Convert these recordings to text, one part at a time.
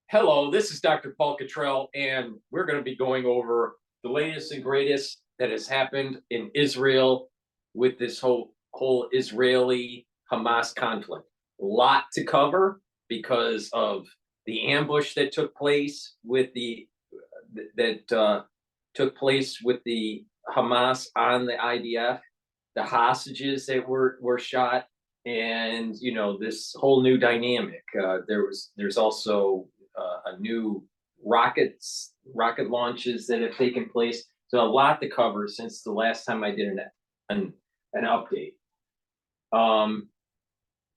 Hello, this is Dr. Paul Cottrell, and we're going to be going over the latest and greatest that has happened in Israel with this whole Israeli-Hamas conflict. A lot to cover because of the ambush that took place with the Hamas on the IDF, the hostages that were shot, and this whole new dynamic. There's also a new rocket launches that have taken place. So a lot to cover since the last time I did an update.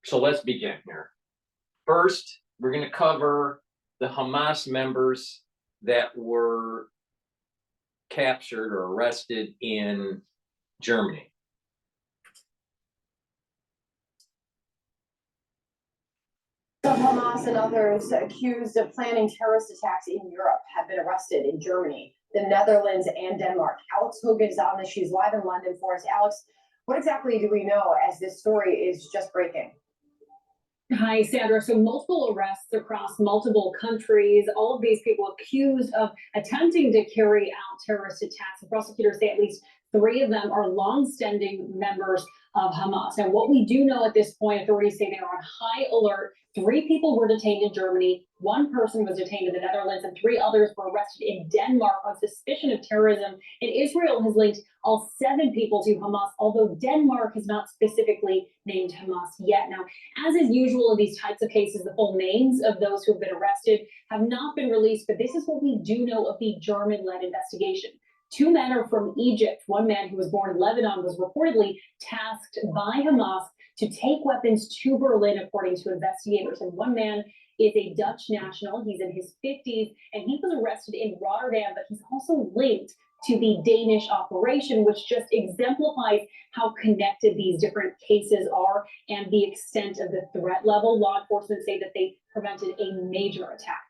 So let's begin here. First, we're going to cover the Hamas members that were captured or arrested in Germany. Some Hamas and others accused of planning terrorist attacks in Europe have been arrested in Germany, the Netherlands, and Denmark. Alex Hogan is on this. She's live in London for us. Alex, what exactly do we know as this story is just breaking? Hi, Sandra. So multiple arrests across multiple countries. All of these people accused of attempting to carry out terrorist attacks. The prosecutors say at least 3 of them are long-standing members of Hamas. Now, what we do know at this point, authorities say they are on high alert. 3 people were detained in Germany, 1 person was detained in the Netherlands, and 3 others were arrested in Denmark on suspicion of terrorism. And Israel has linked all 7 people to Hamas, although Denmark has not specifically named Hamas yet. Now, as is usual in these types of cases, the full names of those who have been arrested have not been released, but this is what we do know of the German-led investigation. 2 men are from Egypt. 1 man who was born in Lebanon was reportedly tasked by Hamas to take weapons to Berlin, according to investigators. And 1 man is a Dutch national. He's in his 50s, and he was arrested in Rotterdam, but he's also linked to the Danish operation, which just exemplifies how connected these different cases are and the extent of the threat level. Law enforcement say that they prevented a major attack.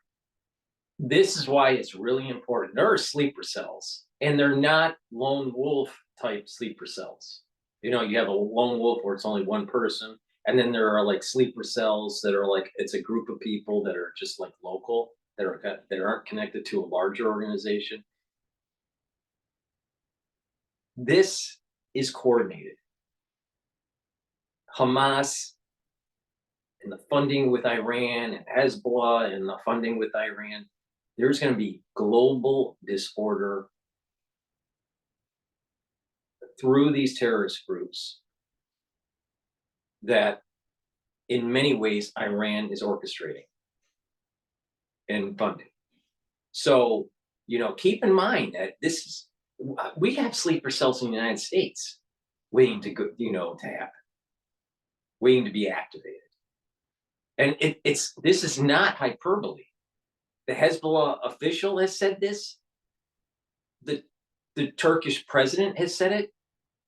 This is why it's really important. There are sleeper cells, and they're not lone wolf type sleeper cells. You have a lone wolf where it's only 1 person, and then there are like sleeper cells that are like it's a group of people that are just like local, that aren't connected to a larger organization. This is coordinated. Hamas and the funding with Iran and Hezbollah and the funding with Iran, there's going to be global disorder through these terrorist groups that in many ways Iran is orchestrating and funding. So, keep in mind that we have sleeper cells in the United States waiting to go, to happen, waiting to be activated. And this is not hyperbole. The Hezbollah official has said this. The Turkish president has said it,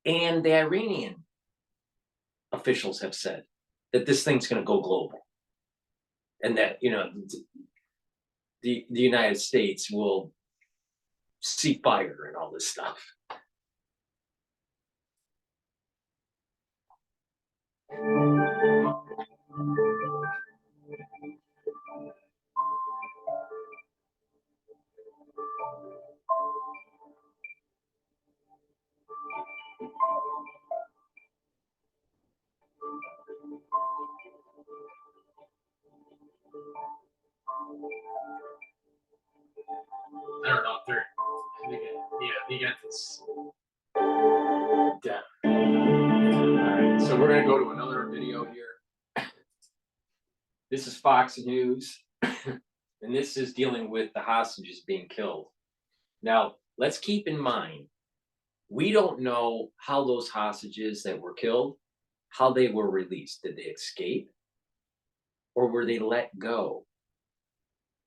and the Iranian officials have said that this thing's going to go global, and that the United States will see fire and all this stuff. I don't know if they're, they got this. Yeah. All right, so we're gonna go to another video here. This is Fox News, and this is dealing with the hostages being killed. Now, let's keep in mind, we don't know how those hostages that were killed, how they were released. Did they escape? Or were they let go?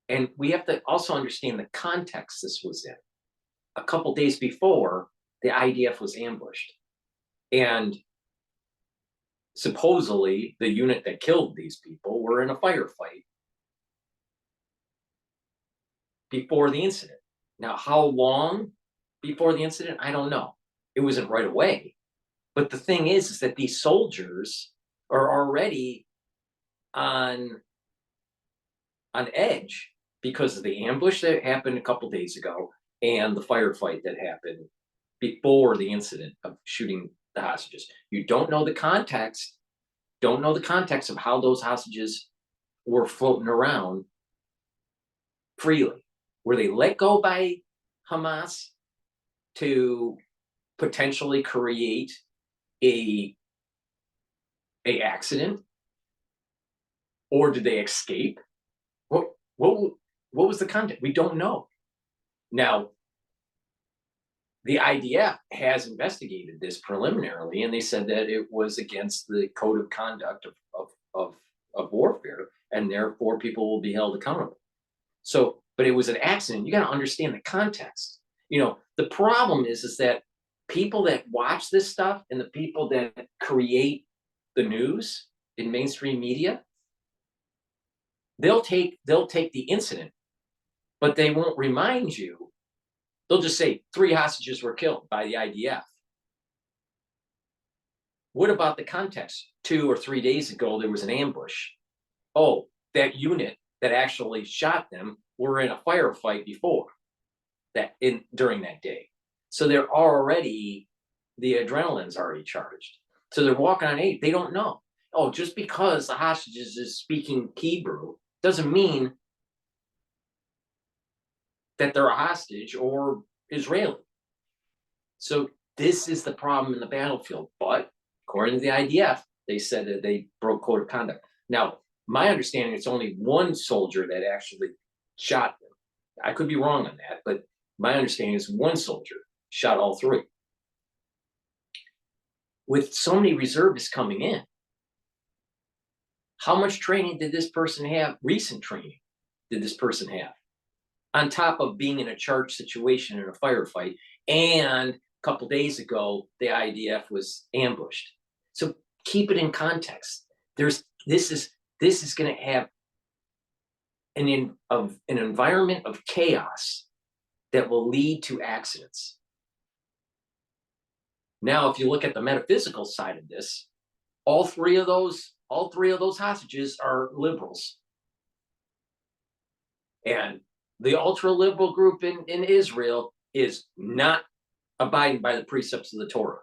And we have to also understand the context this was in. A couple days before, the IDF was ambushed. And supposedly, the unit that killed these people were in a firefight before the incident. Now, how long before the incident? I don't know. It wasn't right away. But the thing is that these soldiers are already on edge because of the ambush that happened a couple days ago and the firefight that happened before the incident of shooting the hostages. You don't know the context, of how those hostages were floating around freely. Were they let go by Hamas to potentially create a accident, or did they escape? What was the context? We don't know. Now, the IDF has investigated this preliminarily, and they said that it was against the code of conduct of warfare, and therefore people will be held accountable. So, but it was an accident. You got to understand the context. You know, the problem is that people that watch this stuff and the people that create the news in mainstream media, they'll take the incident, but they won't remind you. They'll just say 3 hostages were killed by the IDF. What about the context? 2 or 3 days ago, there was an ambush. Oh, that unit that actually shot them were in a firefight before during that day. So they're already, the adrenaline's already charged. So they're walking on 8. They don't know. Oh, just because the hostages is speaking Hebrew doesn't mean that they're a hostage or Israeli. So this is the problem in the battlefield. But according to the IDF, they said that they broke code of conduct. Now, my understanding, it's only 1 soldier that actually shot them. I could be wrong on that, but my understanding is 1 soldier shot all 3. With so many reservists coming in, how much training did this person have? Recent training did this person have? On top of being in a charged situation in a firefight, and a couple days ago, the IDF was ambushed. So keep it in context. This is going to have an environment of chaos that will lead to accidents. Now, if you look at the metaphysical side of this, all three of those hostages are liberals. And the ultra-liberal group in Israel is not abiding by the precepts of the Torah.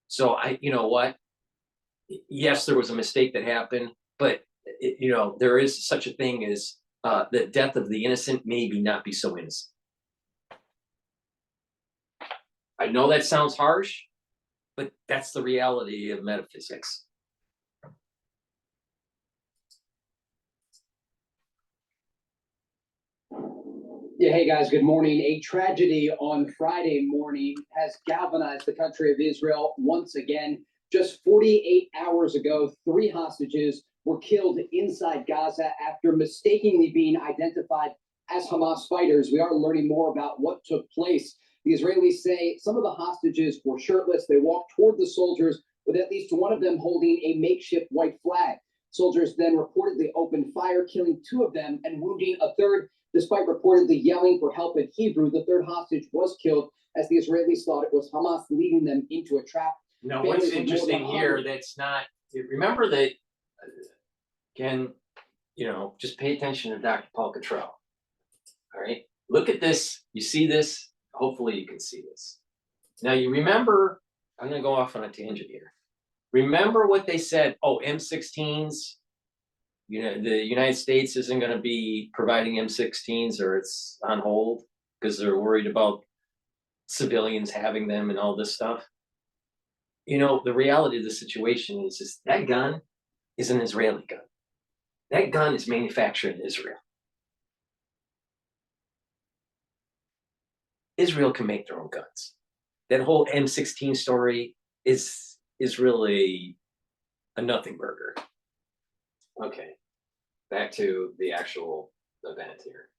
So you know what? Yes, there was a mistake that happened, but there is such a thing as the death of the innocent maybe not be so innocent. I know that sounds harsh, but that's the reality of metaphysics. Yeah, hey guys, good morning. A tragedy on Friday morning has galvanized the country of Israel once again. Just 48 hours ago, 3 hostages were killed inside Gaza after mistakenly being identified as Hamas fighters. We are learning more about what took place. The Israelis say some of the hostages were shirtless. They walked toward the soldiers with at least one of them holding a makeshift white flag. Soldiers then reportedly opened fire, killing 2 of them and wounding a third. Despite reportedly yelling for help in Hebrew, the 3rd hostage was killed as the Israelis thought it was Hamas leading them into a trap. Now, what's interesting here, that's not, remember that, again, just pay attention to Dr. Paul Cottrell. All right, look at this. You see this? Hopefully you can see this. Now, you remember, I'm going to go off on a tangent here. Remember what they said, oh, M16s, the United States isn't going to be providing M16s, or it's on hold because they're worried about civilians having them and all this stuff. The reality of the situation is that gun is an Israeli gun. That gun is manufactured in Israel. Israel can make their own guns. That whole M16 story is really a nothing burger. Okay, back to the actual event here.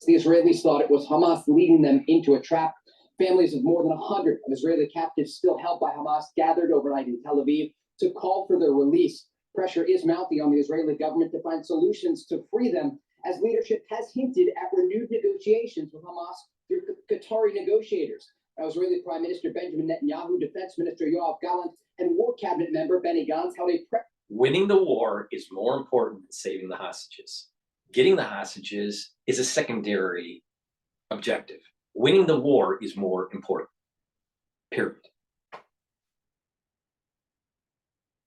The Israelis thought it was Hamas leading them into a trap. Families of more than 100 of Israeli captives still held by Hamas gathered overnight in Tel Aviv to call for their release. Pressure is mounting on the Israeli government to find solutions to free them, as leadership has hinted at renewed negotiations with Hamas through Qatari negotiators. Israeli Prime Minister Benjamin Netanyahu, Defense Minister Yoav Gallant, and War Cabinet member Benny Gantz held a prep. Winning the war is more important than saving the hostages. Getting the hostages is a secondary objective. Winning the war is more important. Period.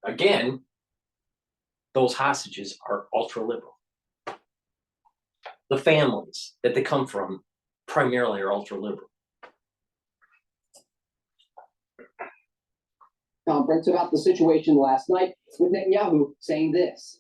Again, those hostages are ultra-liberal. The families that they come from primarily are ultra-liberal. Conference about the situation last night with Netanyahu saying this.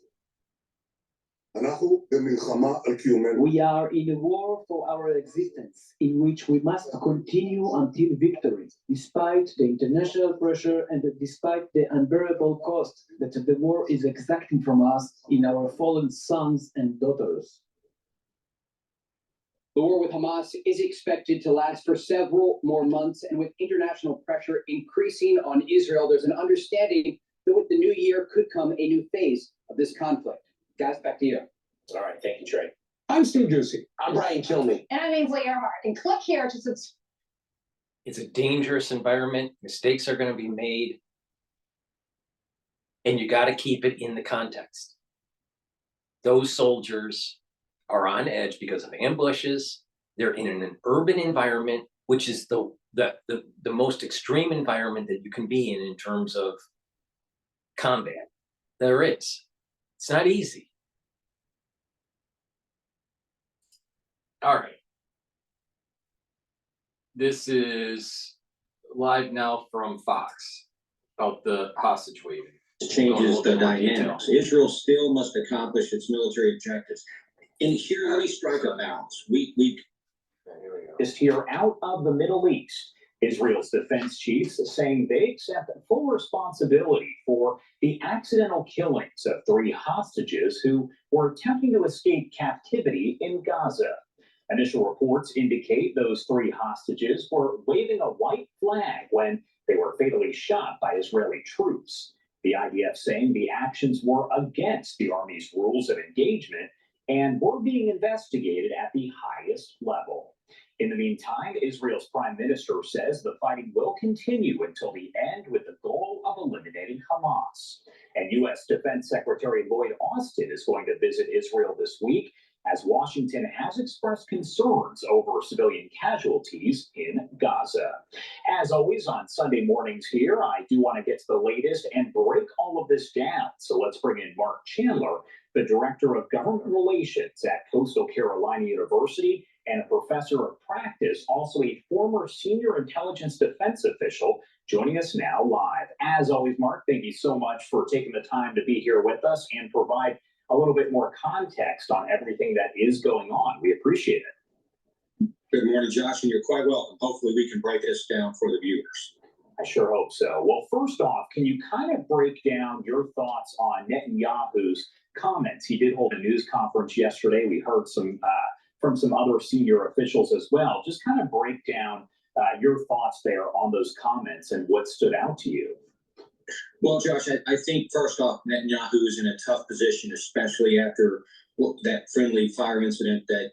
אנחנו במלחמה על קיומנו. We are in a war for our existence, in which we must continue until victory, despite the international pressure and despite the unbearable cost that the war is exacting from us in our fallen sons and daughters. The war with Hamas is expected to last for several more months, and with international pressure increasing on Israel, there's an understanding that with the new year could come a new phase of this conflict. Guys, back to you. All right, thank you, Trey. I'm Steve Ducey. I'm Brian Kilmeade. And I'm Ainsley Earhart. And click here to subscribe. It's a dangerous environment. Mistakes are going to be made. And you got to keep it in the context. Those soldiers are on edge because of ambushes. They're in an urban environment, which is the most extreme environment that you can be in terms of combat. There is. It's not easy. All right. This is live now from Fox about the hostage waving. Changes the dynamics. Israel still must accomplish its military objectives. And here, let me strike a balance. We Is here out of the Middle East. Israel's defense chiefs saying they accept full responsibility for the accidental killings of 3 hostages who were attempting to escape captivity in Gaza. Initial reports indicate those 3 hostages were waving a white flag when they were fatally shot by Israeli troops. The IDF saying the actions were against the Army's rules of engagement and were being investigated at the highest level. In the meantime, Israel's prime minister says the fighting will continue until the end with the goal of eliminating Hamas. And U.S. Defense Secretary Lloyd Austin is going to visit Israel this week, as Washington has expressed concerns over civilian casualties in Gaza. As always on Sunday mornings here, I do want to get to the latest and break all of this down. So let's bring in Mark Chandler, the Director of Government Relations at Coastal Carolina University and a professor of practice, also a former senior intelligence defense official, joining us now live. As always, Mark, thank you so much for taking the time to be here with us and provide a little bit more context on everything that is going on. We appreciate it. Good morning, Josh, and you're quite welcome. Hopefully we can break this down for the viewers. I sure hope so. Well, first off, can you kind of break down your thoughts on Netanyahu's comments? He did hold a news conference yesterday. We heard some from some other senior officials as well. Just kind of break down your thoughts there on those comments and what stood out to you. Well, Josh, I think first off, Netanyahu is in a tough position, especially after that friendly fire incident that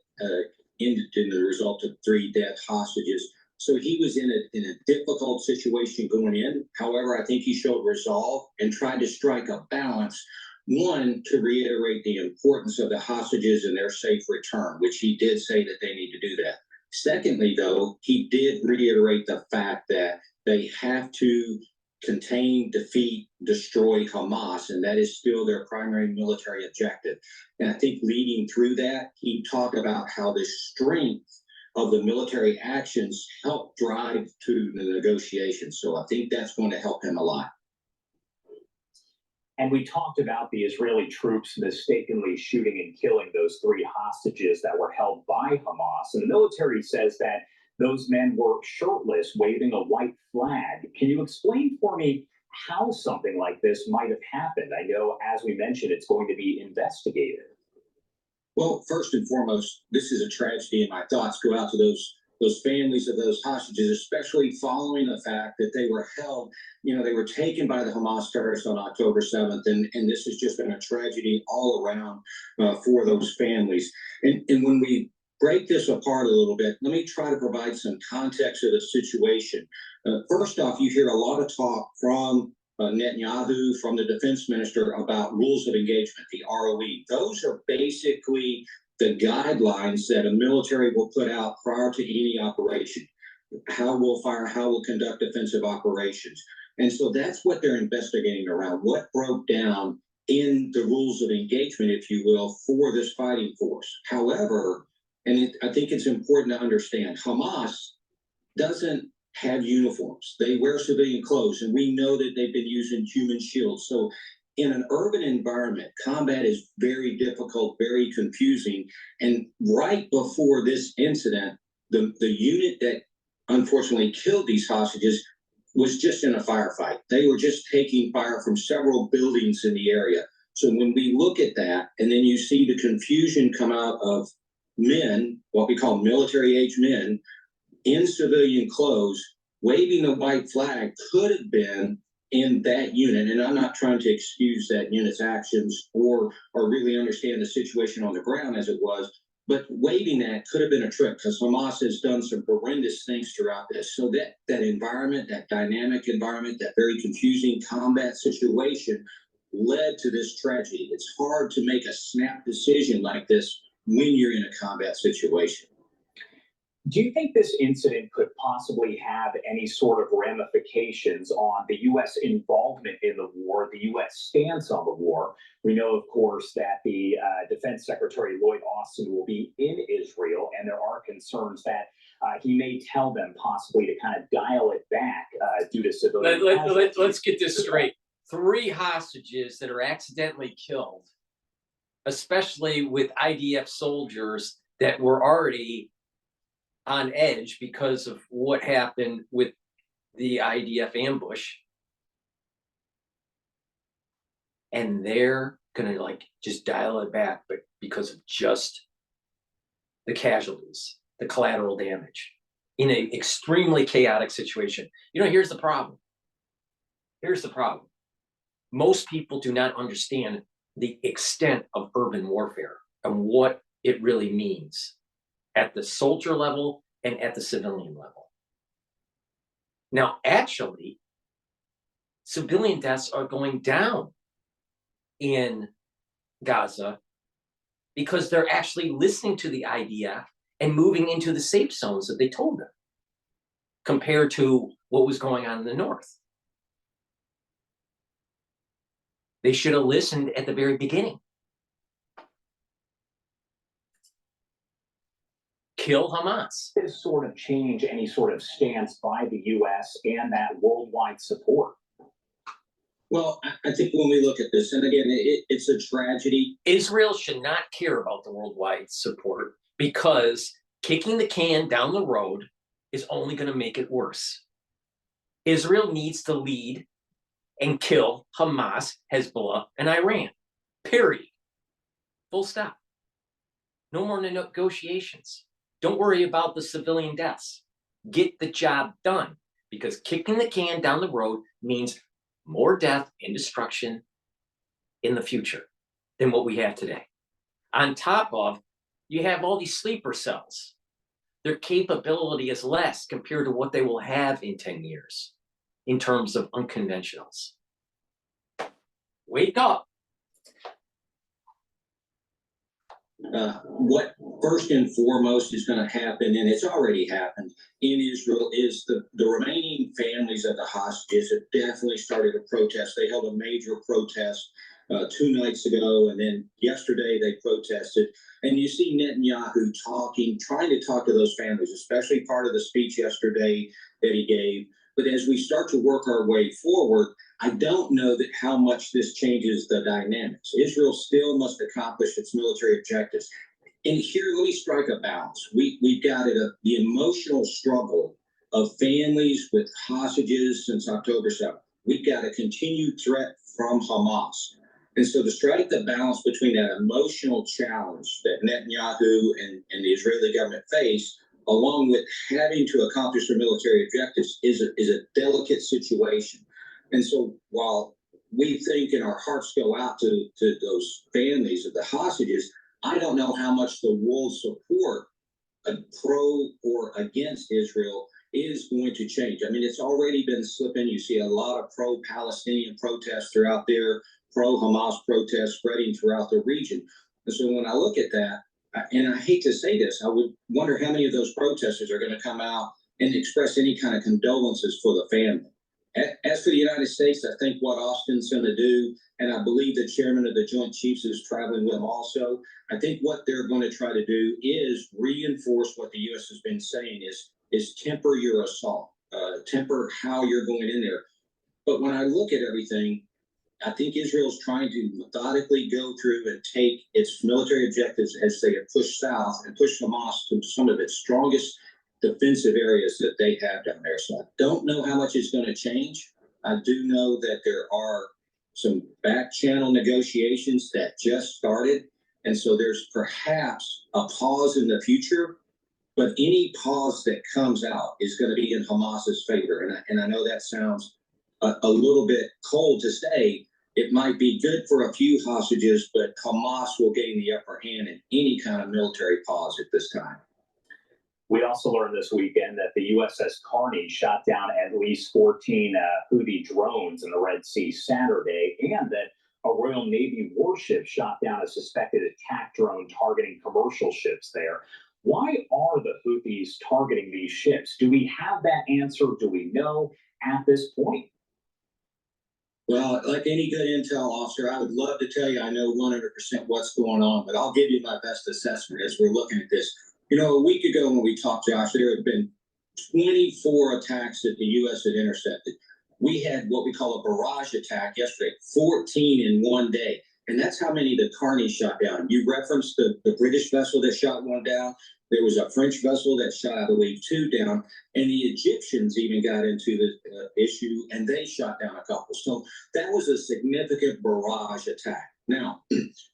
ended in the result of 3 death hostages. So he was in a difficult situation going in. However, I think he showed resolve and tried to strike a balance. One, to reiterate the importance of the hostages and their safe return, which he did say that they need to do that. Secondly, though, he did reiterate the fact that they have to contain, defeat, destroy Hamas, and that is still their primary military objective. And I think leading through that, he talked about how the strength of the military actions help drive to the negotiations. So I think that's going to help him a lot. And we talked about the Israeli troops mistakenly shooting and killing those 3 hostages that were held by Hamas. And the military says that those men were shirtless, waving a white flag. Can you explain for me how something like this might have happened? I know, as we mentioned, it's going to be investigated. Well, first and foremost, this is a tragedy, and my thoughts go out to those families of those hostages, especially following the fact that they were held, they were taken by the Hamas terrorists on October 7th, and this has just been a tragedy all around for those families. And when we break this apart a little bit, let me try to provide some context of the situation. First off, you hear a lot of talk from Netanyahu, from the defense minister about rules of engagement, the ROE. Those are basically the guidelines that a military will put out prior to any operation. How we'll fire, how we'll conduct offensive operations. And so that's what they're investigating around. What broke down in the rules of engagement, if you will, for this fighting force. However, I think it's important to understand, Hamas doesn't have uniforms. They wear civilian clothes, and we know that they've been using human shields. So in an urban environment, combat is very difficult, very confusing. And right before this incident, the unit that unfortunately killed these hostages was just in a firefight. They were just taking fire from several buildings in the area. So when we look at that, and then you see the confusion come out of men, what we call military-age men, in civilian clothes, waving the white flag, could have been in that unit. And I'm not trying to excuse that unit's actions or really understand the situation on the ground as it was, but waving that could have been a trick, because Hamas has done some horrendous things throughout this. So that environment, that dynamic environment, that very confusing combat situation led to this tragedy. It's hard to make a snap decision like this when you're in a combat situation. Do you think this incident could possibly have any sort of ramifications on the U.S. involvement in the war, the U.S. stance on the war? We know, of course, that the Defense Secretary Lloyd Austin will be in Israel, and there are concerns that he may tell them possibly to kind of dial it back due to civilian. Let's get this straight. 3 hostages that are accidentally killed, especially with IDF soldiers that were already on edge because of what happened with the IDF ambush. And they're gonna like just dial it back, but because of just the casualties, the collateral damage in an extremely chaotic situation. You know, here's the problem. Here's the problem. Most people do not understand the extent of urban warfare and what it really means at the soldier level and at the civilian level. Now, actually, civilian deaths are going down in Gaza because they're actually listening to the IDF and moving into the safe zones that they told them, compared to what was going on in the north. They should have listened at the very beginning. Kill Hamas. This sort of change any sort of stance by the U.S. and that worldwide support? Well, I think when we look at this, and again, it's a tragedy. Israel should not care about the worldwide support, because kicking the can down the road is only going to make it worse. Israel needs to lead and kill Hamas, Hezbollah, and Iran. Period. Full stop. No more negotiations. Don't worry about the civilian deaths. Get the job done, because kicking the can down the road means more death and destruction in the future than what we have today. On top of, you have all these sleeper cells. Their capability is less compared to what they will have in 10 years in terms of unconventionals. Wake up. What first and foremost is going to happen, and it's already happened in Israel, is the remaining families of the hostages have definitely started a protest. They held a major protest 2 nights ago, and then yesterday they protested. And you see Netanyahu trying to talk to those families, especially part of the speech yesterday that he gave. But as we start to work our way forward, I don't know that how much this changes the dynamics. Israel still must accomplish its military objectives. And here, let me strike a balance. We've got the emotional struggle of families with hostages since October 7th. We've got a continued threat from Hamas. And so to strike the balance between that emotional challenge that Netanyahu and the Israeli government face, along with having to accomplish their military objectives, is a delicate situation. And so while we think and our hearts go out to those families of the hostages, I don't know how much the world support, pro or against Israel, is going to change. I mean, it's already been slipping. You see a lot of pro-Palestinian protests throughout there, pro-Hamas protests spreading throughout the region. And so when I look at that, and I hate to say this, I would wonder how many of those protesters are going to come out and express any kind of condolences for the family. As for the United States, I think what Austin's going to do, and I believe the chairman of the Joint Chiefs is traveling with him also, I think what they're going to try to do is reinforce what the U.S. has been saying is temper your assault, temper how you're going in there. But when I look at everything, I think Israel's trying to methodically go through and take its military objectives as they have pushed south and push Hamas to some of its strongest defensive areas that they have down there. So I don't know how much it's going to change. I do know that there are some back channel negotiations that just started. And so there's perhaps a pause in the future, but any pause that comes out is going to be in Hamas's favor. And I know that sounds a little bit cold to say. It might be good for a few hostages, but Hamas will gain the upper hand in any kind of military pause at this time. We also learned this weekend that the USS Carney shot down at least 14 Houthi drones in the Red Sea Saturday, and that a Royal Navy warship shot down a suspected attack drone targeting commercial ships there. Why are the Houthis targeting these ships? Do we have that answer? Do we know at this point? Well, like any good intel officer, I would love to tell you I know 100% what's going on, but I'll give you my best assessment as we're looking at this. You know, a week ago when we talked, Josh, there had been 24 attacks that the U.S. had intercepted. We had what we call a barrage attack yesterday, 14 in one day. And that's how many the Carney shot down. You referenced the British vessel that shot one down. There was a French vessel that shot, I believe, 2 down. And the Egyptians even got into the issue, and they shot down a couple. So that was a significant barrage attack. Now,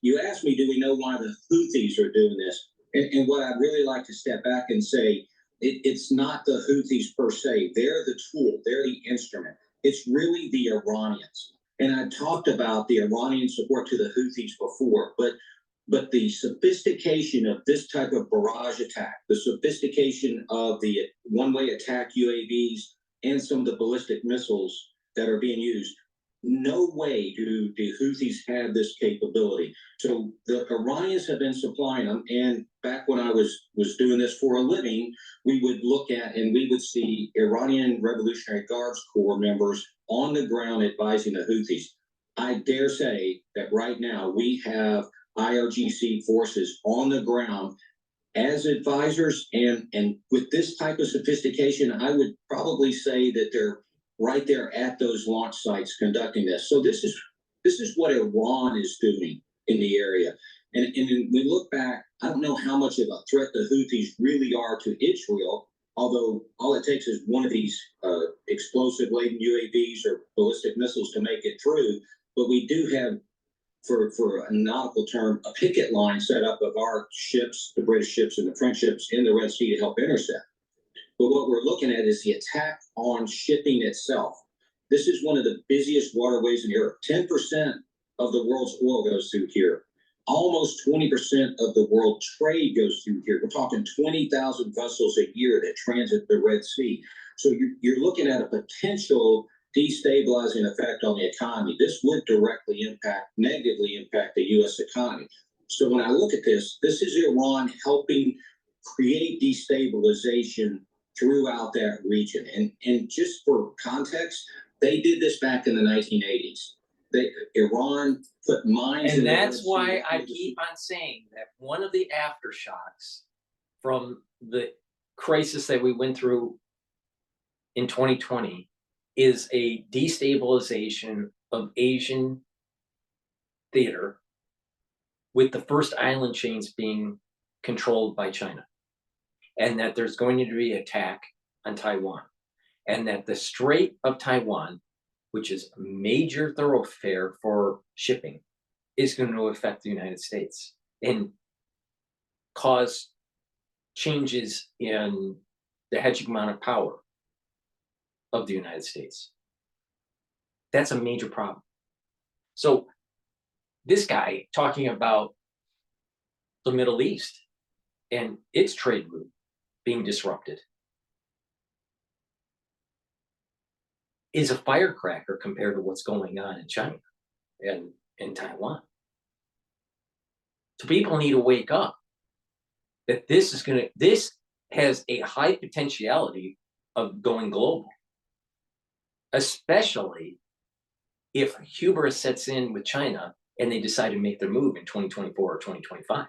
you asked me, do we know why the Houthis are doing this? And what I'd really like to step back and say, it's not the Houthis per se. They're the tool. They're the instrument. It's really the Iranians. And I talked about the Iranian support to the Houthis before, but the sophistication of this type of barrage attack, the sophistication of the one-way attack UAVs and some of the ballistic missiles that are being used, no way do the Houthis have this capability. So the Iranians have been supplying them. And back when I was doing this for a living, we would look at and we would see Iranian Revolutionary Guards Corps members on the ground advising the Houthis. I dare say that right now we have IRGC forces on the ground as advisors, and with this type of sophistication, I would probably say that they're right there at those launch sites conducting this. So this is what Iran is doing in the area. And we look back, I don't know how much of a threat the Houthis really are to Israel, although all it takes is one of these explosive-laden UAVs or ballistic missiles to make it through. But we do have, for a nautical term, a picket line set up of our ships, the British ships and the French ships in the Red Sea to help intercept. But what we're looking at is the attack on shipping itself. This is one of the busiest waterways in Europe. 10% of the world's oil goes through here. Almost 20% of the world trade goes through here. We're talking 20,000 vessels a year that transit the Red Sea. So you're looking at a potential destabilizing effect on the economy. This would negatively impact the U.S. economy. So when I look at this is Iran helping create destabilization throughout that region. And just for context, they did this back in the 1980s. Iran put mines in. And that's why I keep on saying that one of the aftershocks from the crisis that we went through in 2020 is a destabilization of Asian theater, with the first island chains being controlled by China. And that there's going to be an attack on Taiwan, and that the Strait of Taiwan, which is a major thoroughfare for shipping, is going to affect the United States and cause changes in the hegemonic power of the United States. That's a major problem. So this guy talking about the Middle East and its trade route being disrupted. is a firecracker compared to what's going on in China and in Taiwan. So people need to wake up that this has a high potentiality of going global, especially if hubris sets in with China and they decide to make their move in 2024 or 2025.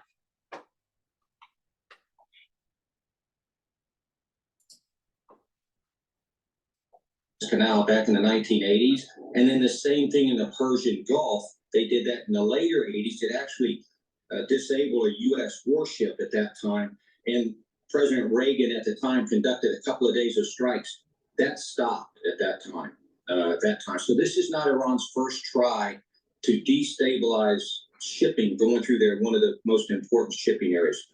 Canal back in the 1980s, and then the same thing in the Persian Gulf. They did that in the later 80s. It actually disabled a U.S. warship at that time, and President Reagan at the time conducted a couple of days of strikes. That stopped at that time. So this is not Iran's first try to destabilize shipping going through there, one of the most important shipping areas.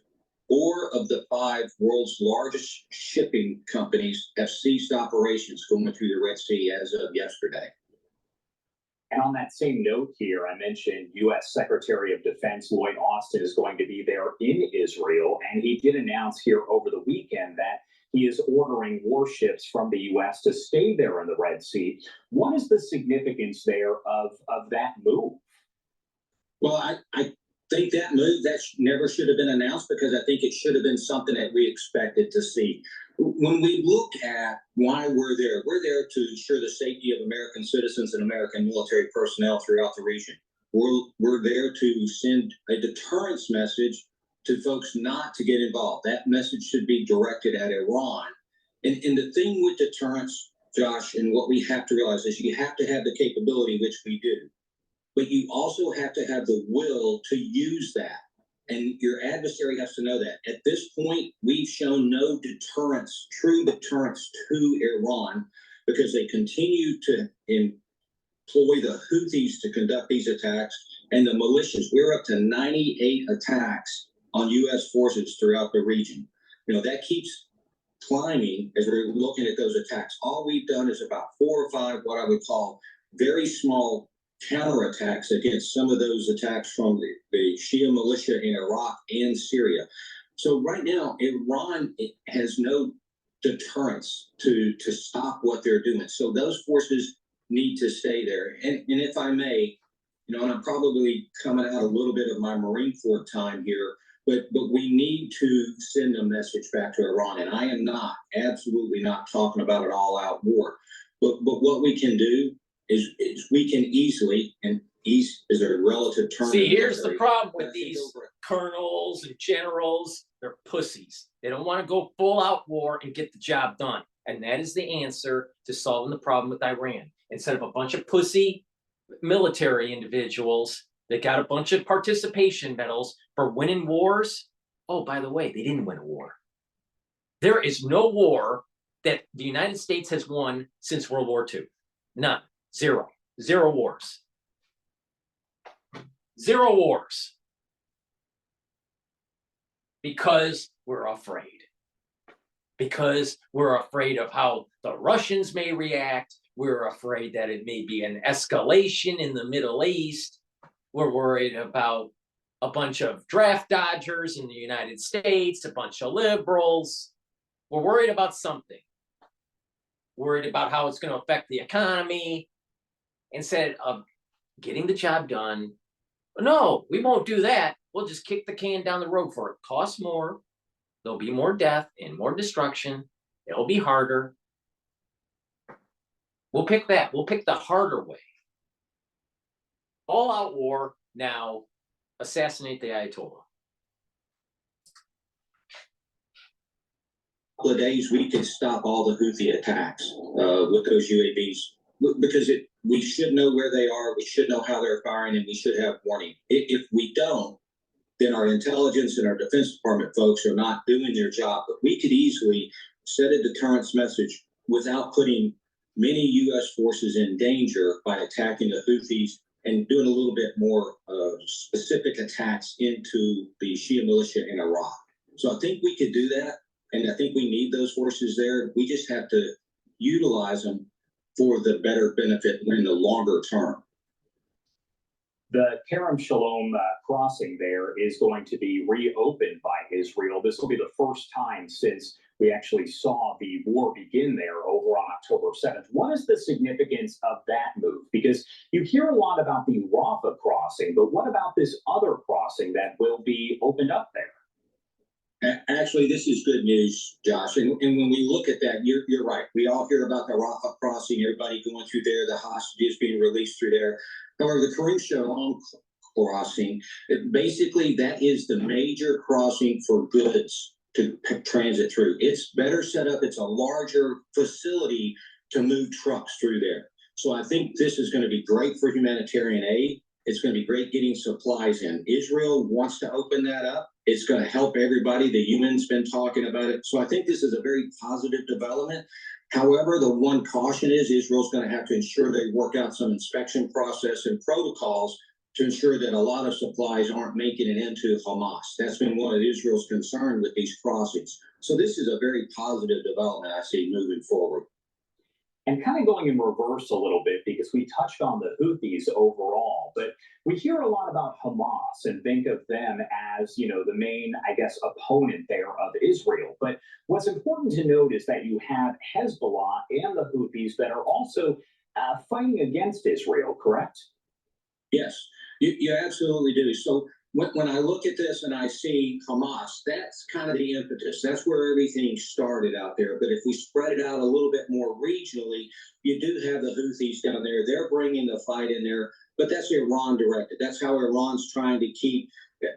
4 of the 5 world's largest shipping companies have ceased operations going through the Red Sea as of yesterday. And on that same note here, I mentioned U.S. Secretary of Defense Lloyd Austin is going to be there in Israel, and he did announce here over the weekend that he is ordering warships from the U.S. to stay there in the Red Sea. What is the significance there of that move? Well, I think that move never should have been announced, because I think it should have been something that we expected to see. When we look at why we're there to ensure the safety of American citizens and American military personnel throughout the region. We're there to send a deterrence message to folks not to get involved. That message should be directed at Iran. And the thing with deterrence, Josh, and what we have to realize is you have to have the capability, which we do, but you also have to have the will to use that. And your adversary has to know that. At this point, we've shown no deterrence, true deterrence to Iran, because they continue to employ the Houthis to conduct these attacks and the militias. We're up to 98 attacks on U.S. forces throughout the region. That keeps climbing as we're looking at those attacks. All we've done is about 4 or 5 what I would call very small counterattacks against some of those attacks from the Shia militia in Iraq and Syria. So right now, Iran has no deterrence to stop what they're doing. So those forces need to stay there. And if I may, and I'm probably coming out a little bit of my Marine Corps time here, but we need to send a message back to Iran. And I am absolutely not talking about an all-out war. But what we can do is we can easily, and ease is a relative term. See, here's the problem with these colonels and generals. They're pussies. They don't want to go full out war and get the job done. And that is the answer to solving the problem with Iran. Instead of a bunch of pussy military individuals that got a bunch of participation medals for winning wars. Oh, by the way, they didn't win a war. There is no war that the United States has won since World War II. None. Zero wars. 0 wars. Because we're afraid. Because we're afraid of how the Russians may react. We're afraid that it may be an escalation in the Middle East. We're worried about a bunch of draft dodgers in the United States, a bunch of liberals. We're worried about something. Worried about how it's going to affect the economy. Instead of getting the job done, no, we won't do that. We'll just kick the can down the road for it. Costs more. There'll be more death and more destruction. It'll be harder. We'll pick that. We'll pick the harder way. All out war, now assassinate the Ayatollah. Couple of days, we could stop all the Houthi attacks with those UAVs, because we should know where they are, we should know how they're firing, and we should have warning. If we don't, then our intelligence and our Defense Department folks are not doing their job. But we could easily set a deterrence message without putting many U.S. forces in danger by attacking the Houthis and doing a little bit more specific attacks into the Shia militia in Iraq. So I think we could do that, and I think we need those forces there. We just have to utilize them for the better benefit in the longer term. The Kerem Shalom crossing there is going to be reopened by Israel. This will be the first time since we actually saw the war begin there over on October 7th. What is the significance of that move? Because you hear a lot about the Rafah crossing, but what about this other crossing that will be opened up there? Actually, this is good news, Josh. And when we look at that, you're right. We all hear about the Rafah crossing, everybody going through there, the hostages being released through there. However, the Karim Shalom crossing, basically that is the major crossing for goods to transit through. It's better set up. It's a larger facility to move trucks through there. So I think this is going to be great for humanitarian aid. It's going to be great getting supplies in. Israel wants to open that up. It's going to help everybody. The UN's been talking about it. So I think this is a very positive development. However, the one caution is Israel's going to have to ensure they work out some inspection process and protocols to ensure that a lot of supplies aren't making it into Hamas. That's been one of Israel's concern with these crossings. So this is a very positive development I see moving forward. And kind of going in reverse a little bit, because we touched on the Houthis overall, but we hear a lot about Hamas and think of them as, you know, the main, I guess, opponent there of Israel. But what's important to note is that you have Hezbollah and the Houthis that are also fighting against Israel, correct? Yes, you absolutely do. So when I look at this and I see Hamas, that's kind of the impetus. That's where everything started out there. But if we spread it out a little bit more regionally, you do have the Houthis down there. They're bringing the fight in there, but that's Iran directed. That's how Iran's trying to keep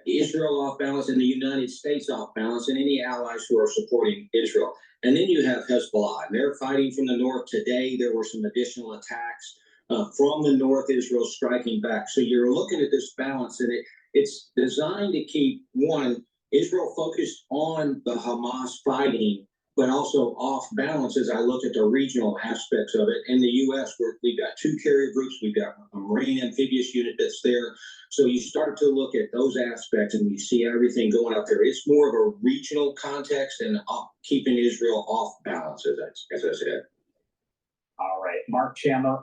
Israel off balance and the United States off balance and any allies who are supporting Israel. And then you have Hezbollah, and they're fighting from the north today. There were some additional attacks from the north, Israel striking back. So you're looking at this balance, and it's designed to keep, one, Israel focused on the Hamas fighting, but also off balance as I look at the regional aspects of it. In the U.S., we've got 2 carrier groups. We've got a Marine amphibious unit that's there. So you start to look at those aspects and you see everything going out there. It's more of a regional context and keeping Israel off balance, as I said. All right, Mark Chandler,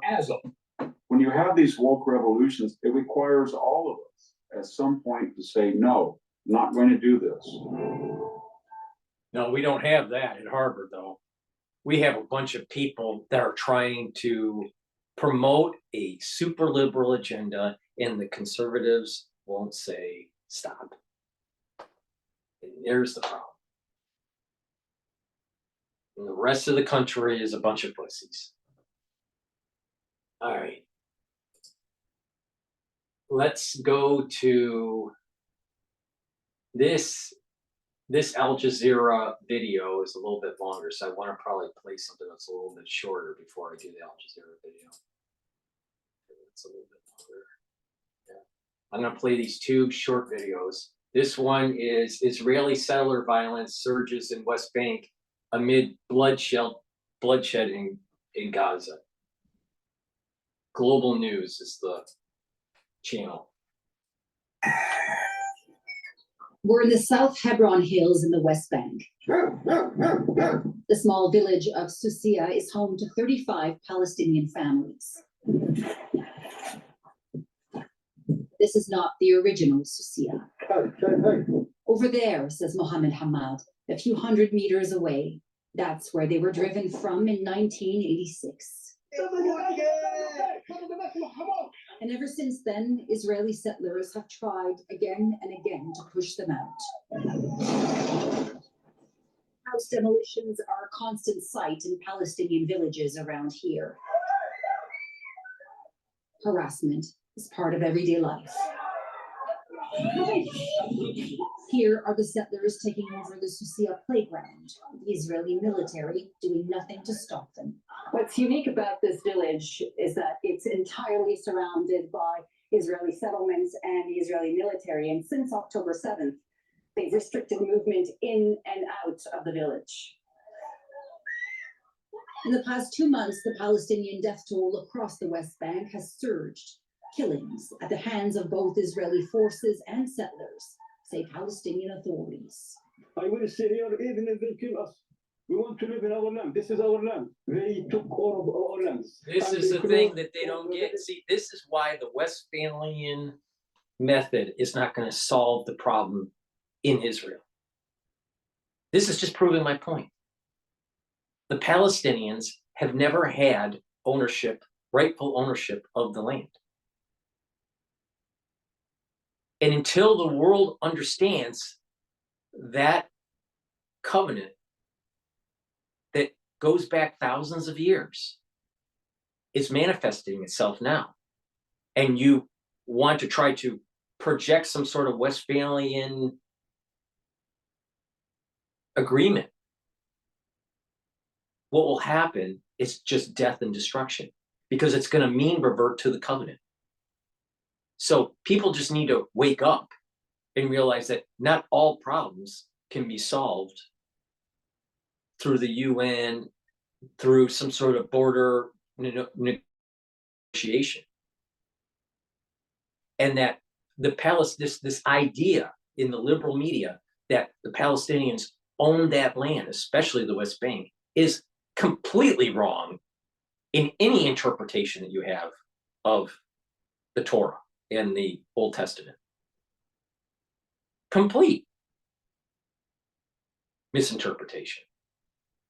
when you have these woke revolutions, it requires all of us at some point to say, no, not going to do this. No, we don't have that at Harvard, though. We have a bunch of people that are trying to promote a super liberal agenda, and the conservatives won't say stop. And there's the problem. And the rest of the country is a bunch of pussies. All right. Let's go to this. This Al Jazeera video is a little bit longer, so I want to probably play something that's a little bit shorter before I do the Al Jazeera video. It's a little bit longer. Yeah. I'm going to play these 2 short videos. This one is Israeli settler violence surges in West Bank amid bloodshed in Gaza. Global News is the channel. We're in the South Hebron Hills in the West Bank. The small village of Susia is home to 35 Palestinian families. This is not the original Susia. Over there, says Mohammed Hamad, a few hundred meters away. That's where they were driven from in 1986. And ever since then, Israeli settlers have tried again and again to push them out. House demolitions are a constant sight in Palestinian villages around here. Harassment is part of everyday life. Here are the settlers taking over the Susia playground, the Israeli military doing nothing to stop them. What's unique about this village is that it's entirely surrounded by Israeli settlements and the Israeli military. And since October 7th, they've restricted movement in and out of the village. In the past 2 months, the Palestinian death toll across the West Bank has surged. Killings at the hands of both Israeli forces and settlers, say Palestinian authorities. I will stay here even if they kill us. We want to live in our land. This is our land. They took all of our lands. This is the thing that they don't get. See, this is why the Westphalian method is not going to solve the problem in Israel. This is just proving my point. the Palestinians have never had ownership, rightful ownership of the land. And until the world understands that covenant that goes back thousands of years is manifesting itself now, and you want to try to project some sort of Westphalian agreement, what will happen is just death and destruction, because it's going to mean revert to the covenant. So people just need to wake up and realize that not all problems can be solved through the UN, through some sort of border negotiation. And that this idea in the liberal media that the Palestinians own that land, especially the West Bank, is completely wrong in any interpretation that you have of the Torah and the Old Testament. Complete misinterpretation.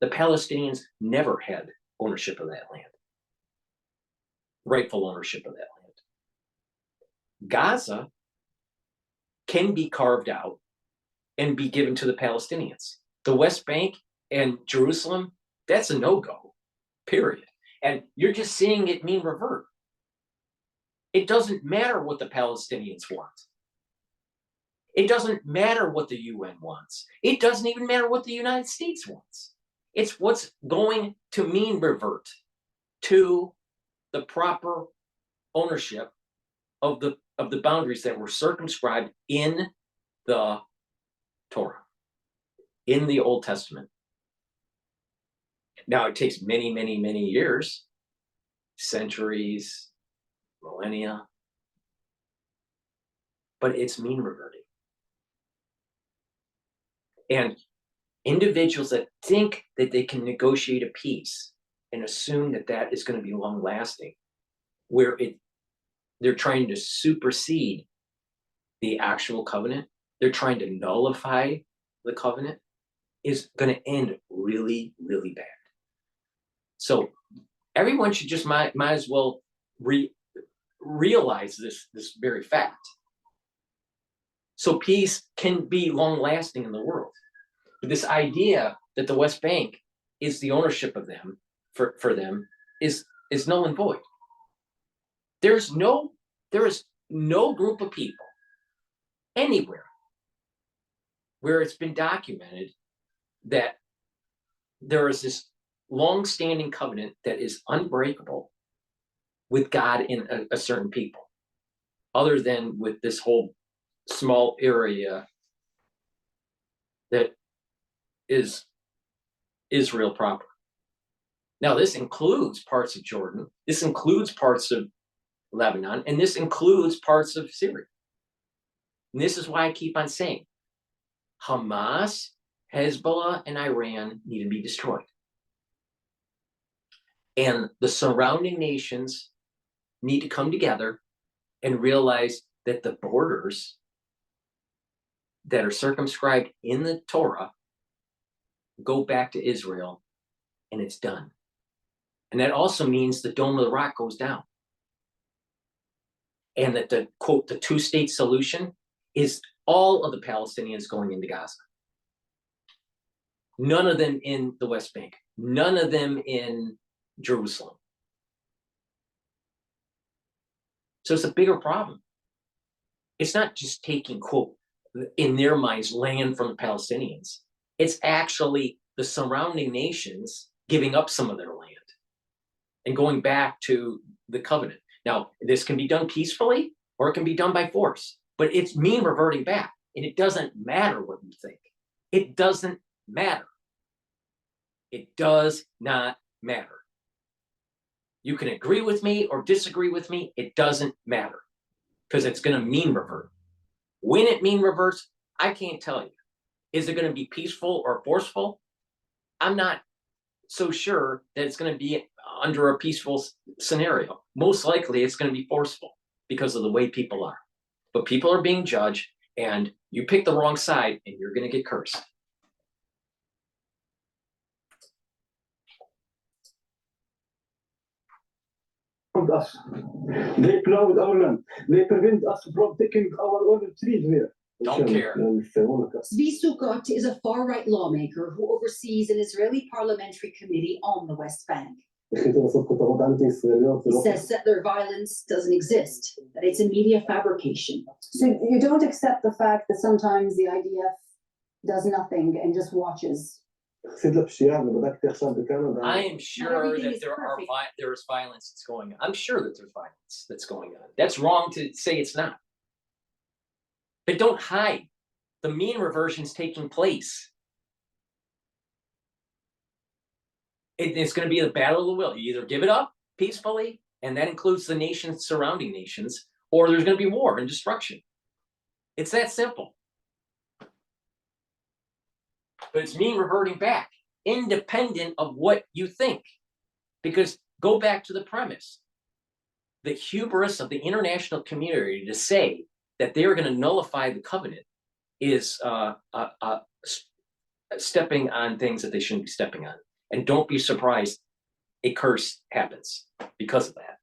The Palestinians never had ownership of that land, rightful ownership of that land. Gaza can be carved out and be given to the Palestinians. The West Bank and Jerusalem, that's a no-go, period. And you're just seeing it mean revert. It doesn't matter what the Palestinians want. It doesn't matter what the UN wants. It doesn't even matter what the United States wants. It's what's going to mean revert to the proper ownership of the boundaries that were circumscribed in the Torah, in the Old Testament. Now, it takes many, many, many years, centuries, millennia, but it's mean reverting. And individuals that think that they can negotiate a peace and assume that that is going to be long lasting, where they're trying to supersede the actual covenant, they're trying to nullify the covenant, is going to end really, really bad. So everyone should just might as well realize this very fact. So peace can be long lasting in the world. But this idea that the West Bank is the ownership of them for them is null and void. There is no group of people anywhere where it's been documented that there is this long-standing covenant that is unbreakable with God in a certain people, other than with this whole small area that is Israel proper. Now, this includes parts of Jordan, this includes parts of Lebanon, and this includes parts of Syria. And this is why I keep on saying Hamas, Hezbollah, and Iran need to be destroyed. And the surrounding nations need to come together and realize that the borders that are circumscribed in the Torah go back to Israel, and it's done. And that also means the Dome of the Rock goes down. And that the, quote, the two-state solution is all of the Palestinians going into Gaza. None of them in the West Bank. None of them in Jerusalem. So it's a bigger problem. It's not just taking, quote, in their minds, land from the Palestinians. It's actually the surrounding nations giving up some of their land and going back to the covenant. Now, this can be done peacefully or it can be done by force, but it's mean reverting back. And it doesn't matter what you think. It doesn't matter. It does not matter. You can agree with me or disagree with me. It doesn't matter because it's going to mean revert. When it mean reverts, I can't tell you. Is it going to be peaceful or forceful? I'm not so sure that it's going to be under a peaceful scenario. Most likely it's going to be forceful because of the way people are. But people are being judged, and you pick the wrong side and you're going to get cursed. harmed us. They plowed our land. They prevent us from taking our own trees there. Don't care. Zvi Sukkot is a far-right lawmaker who oversees an Israeli parliamentary committee on the West Bank. He says settler violence doesn't exist, that it's a media fabrication. So you don't accept the fact that sometimes the IDF does nothing and just watches? I am sure everything that is perfect. there is violence that's going on. I'm sure that there's violence that's going on. That's wrong to say it's not. But don't hide. The mean reversion's taking place. It's going to be the battle of the will. You either give it up peacefully, and that includes the nations, surrounding nations, or there's going to be war and destruction. It's that simple. But it's mean reverting back, independent of what you think. Because go back to the premise. The hubris of the international community to say that they're going to nullify the covenant is stepping on things that they shouldn't be stepping on. And don't be surprised a curse happens because of that.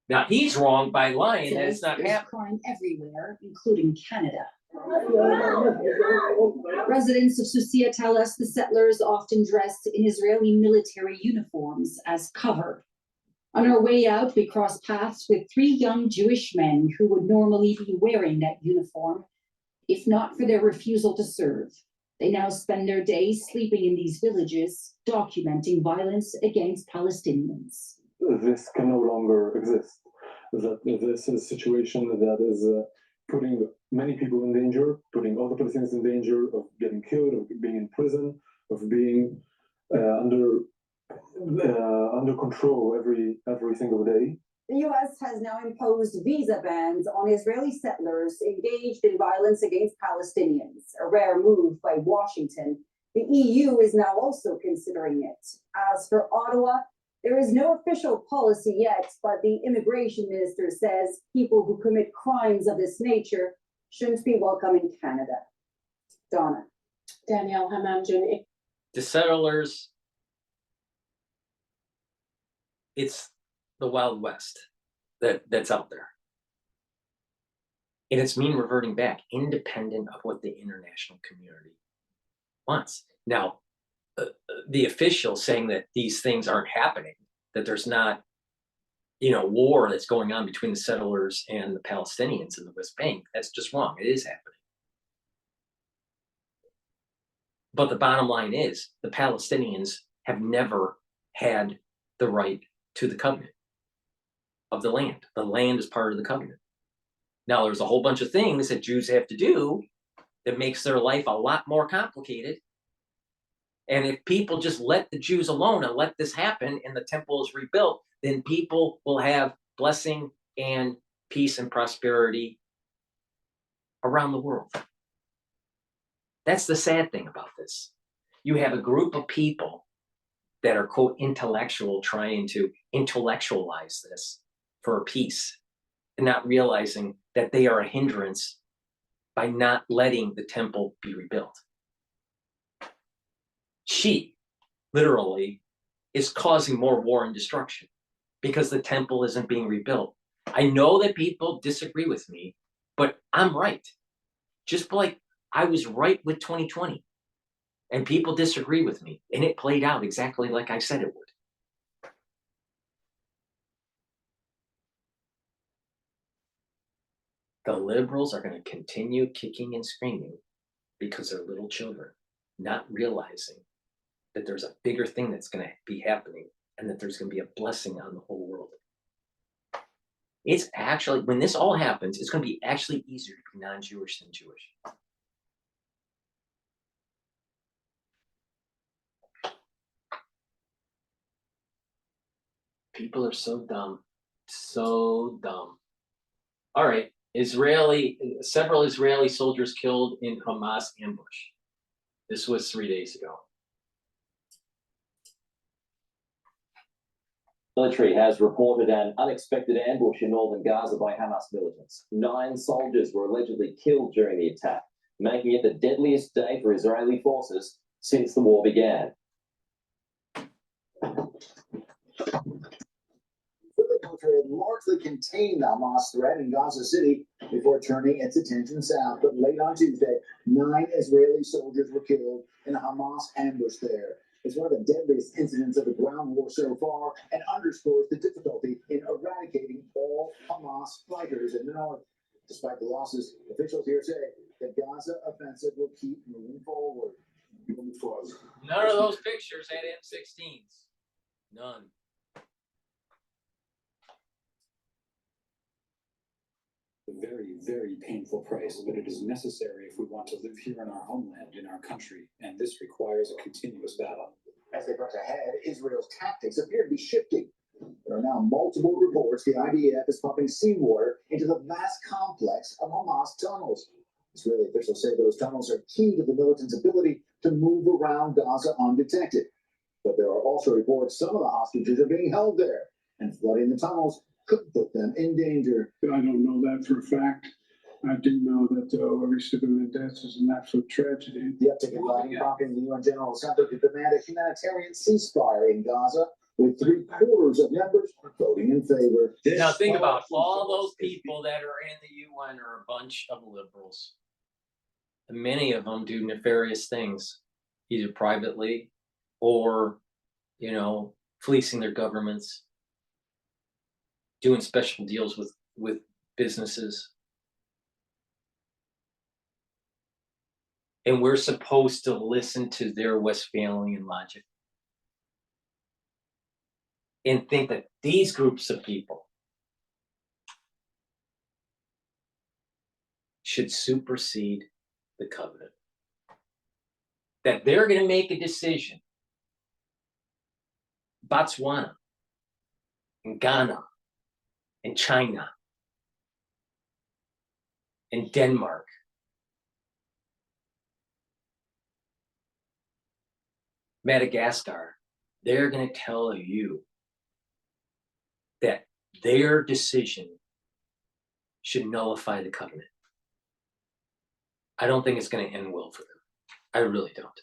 Now, he's wrong by lying that it's not There's happening. crime everywhere, including Canada. Residents of Susia tell us the settlers often dressed in Israeli military uniforms as cover. On our way out, we cross paths with 3 young Jewish men who would normally be wearing that uniform, if not for their refusal to serve. They now spend their days sleeping in these villages, documenting violence against Palestinians. This can no longer exist. That this is a situation that is putting many people in danger, putting all the Palestinians in danger of getting killed, of being in prison, of being under control every single day. The U.S. has now imposed visa bans on Israeli settlers engaged in violence against Palestinians, a rare move by Washington. The EU is now also considering it. As for Ottawa, there is no official policy yet, but the immigration minister says people who commit crimes of this nature shouldn't be welcome in Canada. Donna. Danielle Hamam, The settlers, it's the Wild West that's out there. And it's mean reverting back, independent of what the international community wants. Now, the officials saying that these things aren't happening, that there's not, war that's going on between the settlers and the Palestinians in the West Bank, that's just wrong. It is happening. But the bottom line is the Palestinians have never had the right to the covenant of the land. The land is part of the covenant. Now, there's a whole bunch of things that Jews have to do that makes their life a lot more complicated. And if people just let the Jews alone and let this happen and the temple is rebuilt, then people will have blessing and peace and prosperity around the world. That's the sad thing about this. You have a group of people that are, quote, intellectual, trying to intellectualize this for peace and not realizing that they are a hindrance by not letting the temple be rebuilt. She, literally, is causing more war and destruction because the temple isn't being rebuilt. I know that people disagree with me, but I'm right. Just like I was right with 2020, and people disagree with me, and it played out exactly like I said it would. The liberals are going to continue kicking and screaming because they're little children, not realizing that there's a bigger thing that's going to be happening and that there's going to be a blessing on the whole world. It's actually, when this all happens, it's going to be actually easier to be non-Jewish than Jewish. People are so dumb, so dumb. All right, several Israeli soldiers killed in Hamas ambush. This was 3 days ago. Military has reported an unexpected ambush in northern Gaza by Hamas militants. 9 soldiers were allegedly killed during the attack, making it the deadliest day for Israeli forces since the war began. military had largely contained the Hamas threat in Gaza City before turning its attention south. But late on Tuesday, 9 Israeli soldiers were killed in a Hamas ambush there. It's one of the deadliest incidents of the ground war so far and underscores the difficulty in eradicating all Hamas fighters in the north. Despite the losses, officials here say the Gaza offensive will keep moving forward. None of those pictures had M16s. None. A very, very painful price, but it is necessary if we want to live here in our homeland, in our country, and this requires a continuous battle. As they press ahead, Israel's tactics appear to be shifting. There are now multiple reports the IDF is pumping seawater into the vast complex of Hamas tunnels. Israeli officials say those tunnels are key to the militants' ability to move around Gaza undetected. But there are also reports some of the hostages are being held there, and flooding the tunnels could put them in danger. I don't know that for a fact. I do know that every civilian death is an absolute tragedy. The uptick in fighting prompting the UN General Assembly to demand a humanitarian ceasefire in Gaza, with 3/4 of members voting in favor. Now think about all those people that are in the UN are a bunch of liberals. And many of them do nefarious things, either privately or, you know, fleecing their governments, doing special deals with businesses. And we're supposed to listen to their Westphalian logic and think that these groups of people should supersede the covenant. That they're going to make a decision. Botswana, and Ghana, and China, and Denmark, Madagascar, they're going to tell you that their decision should nullify the covenant. I don't think it's going to end well for them. I really don't.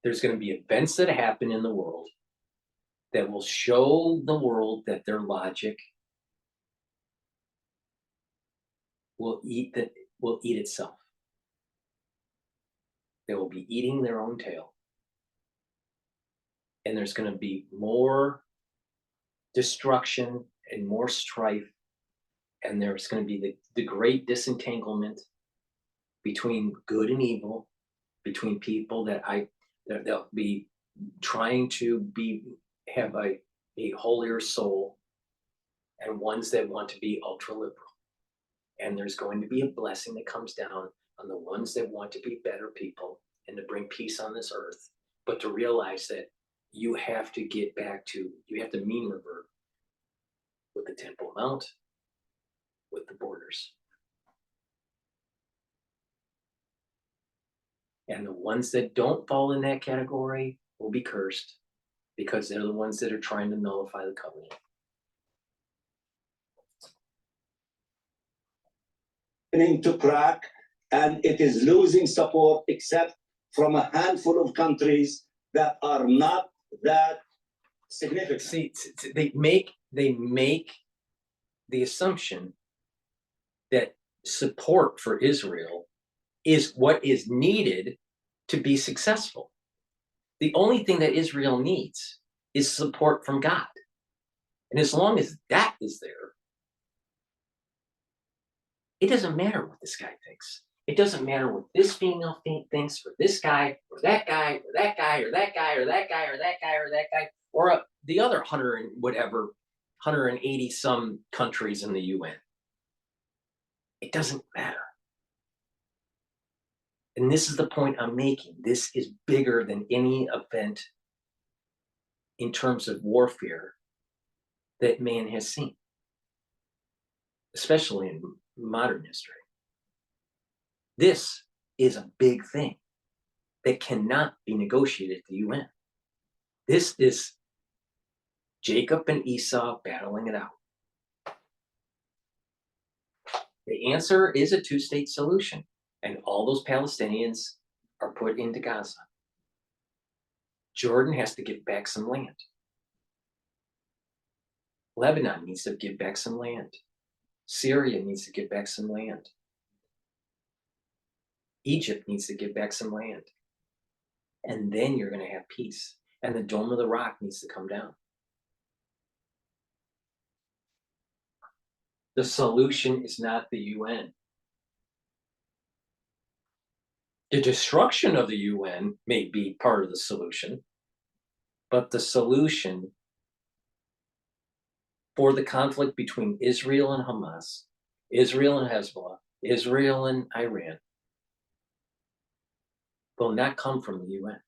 There's going to be events that happen in the world that will show the world that their logic will eat itself. They will be eating their own tail. And there's going to be more destruction and more strife. And there's going to be the great disentanglement between good and evil, between people that they'll be trying to have a holier soul, and ones that want to be ultra liberal. And there's going to be a blessing that comes down on the ones that want to be better people and to bring peace on this earth, but to realize that you have to get back to, you have to mean revert with the Temple Mount, with the borders. And the ones that don't fall in that category will be cursed, because they're the ones that are trying to nullify the covenant. To crack, and it is losing support except from a handful of countries that are not that significant. See, they make the assumption that support for Israel is what is needed to be successful. The only thing that Israel needs is support from God. And as long as that is there, it doesn't matter what this guy thinks. It doesn't matter what this female thinks, or this guy, or that guy, or that guy, or that guy, or that guy, or that guy, or that guy, or the other 180 some countries in the UN. It doesn't matter. And this is the point I'm making. This is bigger than any event in terms of warfare that man has seen, especially in modern history. This is a big thing that cannot be negotiated at the UN. This is Jacob and Esau battling it out. The answer is a two-state solution, and all those Palestinians are put into Gaza. Jordan has to give back some land. Lebanon needs to give back some land. Syria needs to give back some land. Egypt needs to give back some land. And then you're going to have peace. And the Dome of the Rock needs to come down. The solution is not the UN. The destruction of the UN may be part of the solution, but the solution for the conflict between Israel and Hamas, Israel and Hezbollah, Israel and Iran, will not come from the UN.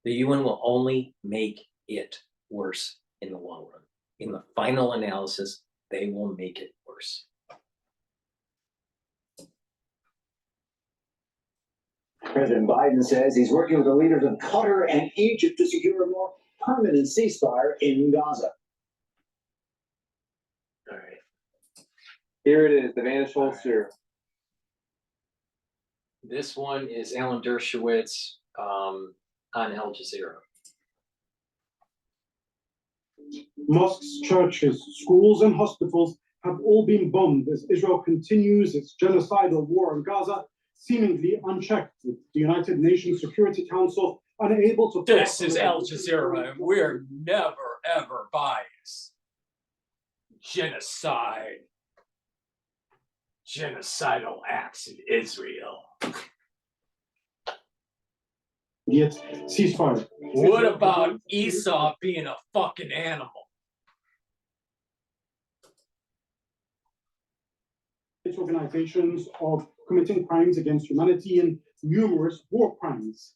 The UN will only make it worse in the long run. In the final analysis, they will make it worse. President Biden says he's working with the leaders of Qatar and Egypt to secure a more permanent ceasefire in Gaza. All right. Here it is, the vanished holster. This one is Alan Dershowitz on Al Jazeera. Mosques, churches, schools, and hospitals have all been bombed as Israel continues its genocidal war on Gaza, seemingly unchecked, with the United Nations Security Council unable to... This is Al Jazeera, and we're never, ever biased. Genocide. Genocidal acts in Israel. Yet, ceasefire. What about Esau being a fucking animal? Its organizations of committing crimes against humanity and numerous war crimes.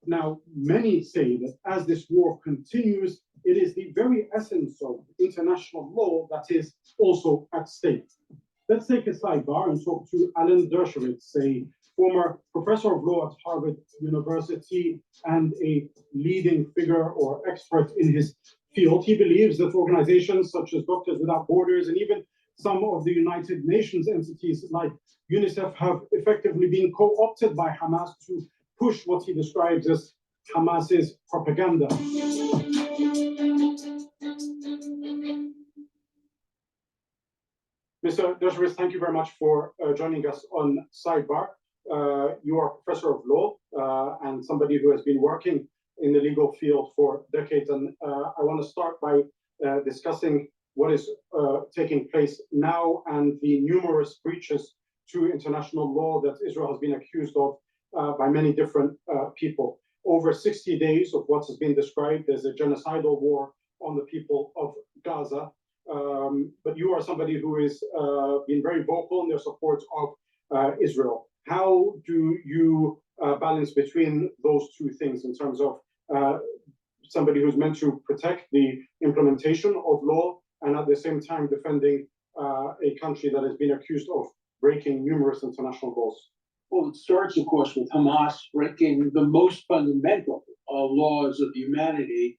Now, many say that as this war continues, it is the very essence of international law that is also at stake. Let's take a sidebar and talk to Alan Dershowitz, a former professor of law at Harvard University and a leading figure or expert in his field. He believes that organizations such as Doctors Without Borders and even some of the United Nations entities like UNICEF have effectively been co-opted by Hamas to push what he describes as Hamas's propaganda. Mr. Dershowitz, thank you very much for joining us on Sidebar. You are a professor of law and somebody who has been working in the legal field for decades. And I want to start by discussing what is taking place now and the numerous breaches to international law that Israel has been accused of by many different people. Over 60 days of what has been described as a genocidal war on the people of Gaza. But you are somebody who has been very vocal in their support of Israel. How do you balance between those two things in terms of somebody who's meant to protect the implementation of law and at the same time defending a country that has been accused of breaking numerous international laws? Well, it starts, of course, with Hamas breaking the most fundamental laws of humanity,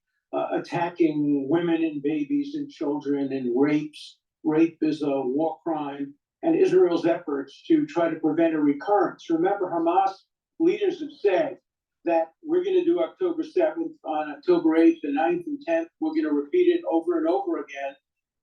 attacking women and babies and children and rapes. Rape is a war crime, and Israel's efforts to try to prevent a recurrence. Remember, Hamas leaders have said that we're going to do October 7th, on October 8th, the 9th and 10th. We're going to repeat it over and over again.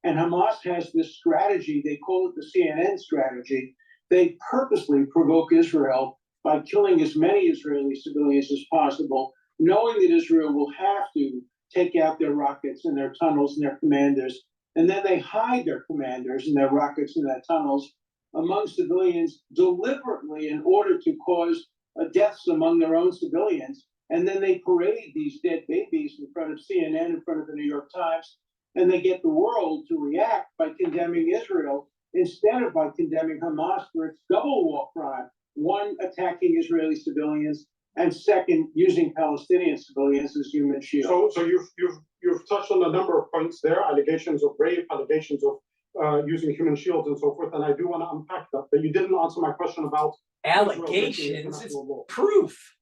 And Hamas has this strategy, they call it the CNN strategy. They purposely provoke Israel by killing as many Israeli civilians as possible, knowing that Israel will have to take out their rockets and their tunnels and their commanders. And then they hide their commanders and their rockets and their tunnels among civilians deliberately in order to cause deaths among their own civilians. And then they parade these dead babies in front of CNN, in front of the New York Times, and they get the world to react by condemning Israel instead of by condemning Hamas for its double war crime. One, attacking Israeli civilians, and second, using Palestinian civilians as human shields. So you've touched on a number of points there, allegations of rape, allegations of using human shields and so forth, and I do want to unpack that, but you didn't answer my question about allegations. It's proof.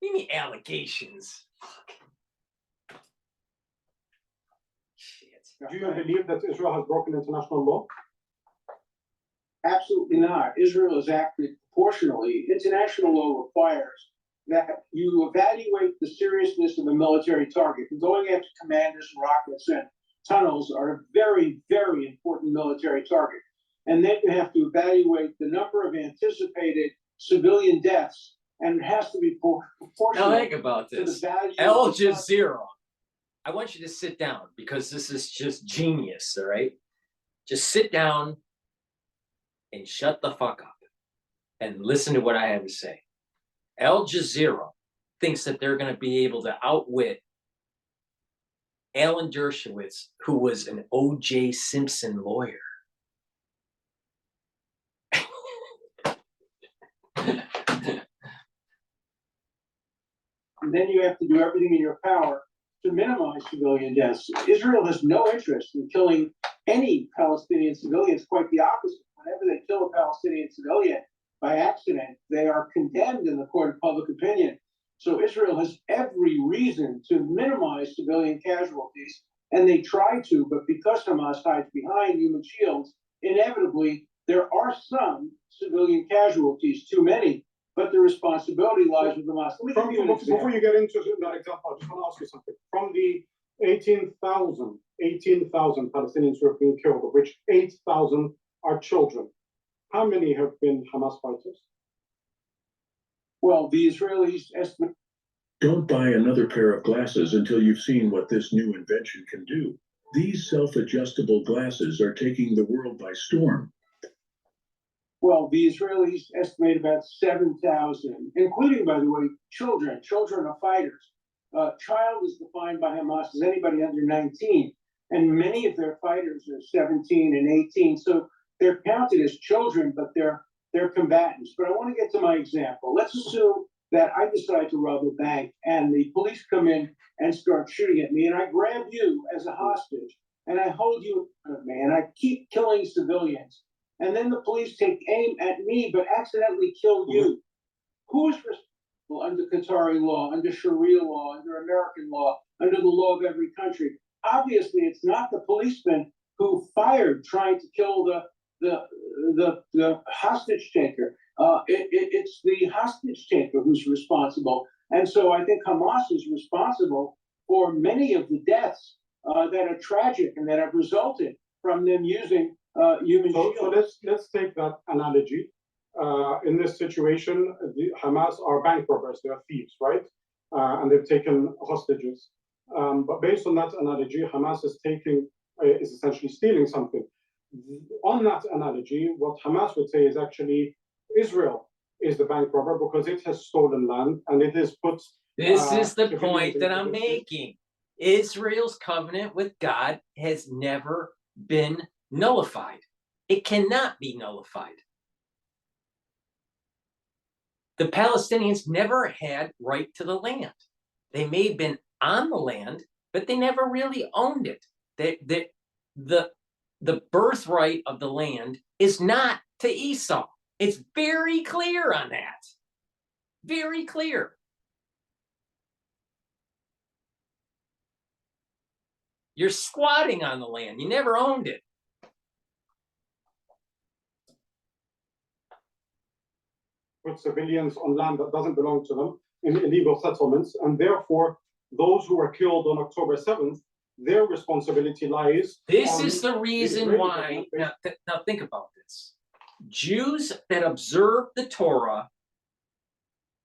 What do you mean allegations? Do you believe that Israel has broken international law? Absolutely not. Israel has acted proportionally. International law requires that you evaluate the seriousness of a military target. Going after commanders and rockets and tunnels are a very, very important military target. And then you have to evaluate the number of anticipated civilian deaths, and it has to be proportional. Now think about to the this. value Al of the target. Jazeera. I want you to sit down because this is just genius, all right? Just sit down and shut the fuck up and listen to what I have to say. Al Jazeera thinks that they're going to be able to outwit Alan Dershowitz, who was an O.J. Simpson lawyer. And then you have to do everything in your power to minimize civilian deaths. Israel has no interest in killing any Palestinian civilians, quite the opposite. Whenever they kill a Palestinian civilian by accident, they are condemned in the court of public opinion. So Israel has every reason to minimize civilian casualties, and they try to, but because Hamas hides behind human shields, inevitably there are some civilian casualties, too many, but the responsibility lies with Hamas. Before you get into that example, I just want to ask you something. From the 18,000 Palestinians who have been killed, of which 8,000 are children, how many have been Hamas fighters? Well, the Israelis estimate. Don't buy another pair of glasses until you've seen what this new invention can do. These self-adjustable glasses are taking the world by storm. Well, the Israelis estimate about 7,000, including, by the way, children. Children are fighters. Child is defined by Hamas as anybody under 19, and many of their fighters are 17 and 18. So they're counted as children, but they're combatants. But I want to get to my example. Let's assume that I decide to rob a bank and the police come in and start shooting at me, and I grab you as a hostage and I hold you in front of me and I keep killing civilians. And then the police take aim at me but accidentally kill you. Who is responsible under Qatari law, under Sharia law, under American law, under the law of every country? Obviously, it's not the policeman who fired trying to kill the hostage taker. It's the hostage taker who's responsible. And so I think Hamas is responsible for many of the deaths that are tragic and that have resulted from them using human shields. So let's take that analogy. In this situation, the Hamas are bank robbers, they are thieves, right? And they've taken hostages. But based on that analogy, Hamas is essentially stealing something. On that analogy, what Hamas would say is actually Israel is the bank robber because it has stolen land and it has put. This is the point that I'm making. Israel's covenant with God has never been nullified. It cannot be nullified. The Palestinians never had right to the land. They may have been on the land, but they never really owned it. The birthright of the land is not to Esau. It's very clear on that. Very clear. You're squatting on the land. You never owned it. Put civilians on land that doesn't belong to them in illegal settlements, and therefore those who were killed on October 7th, their responsibility lies. This is the reason why. Now think about this. Jews that observe the Torah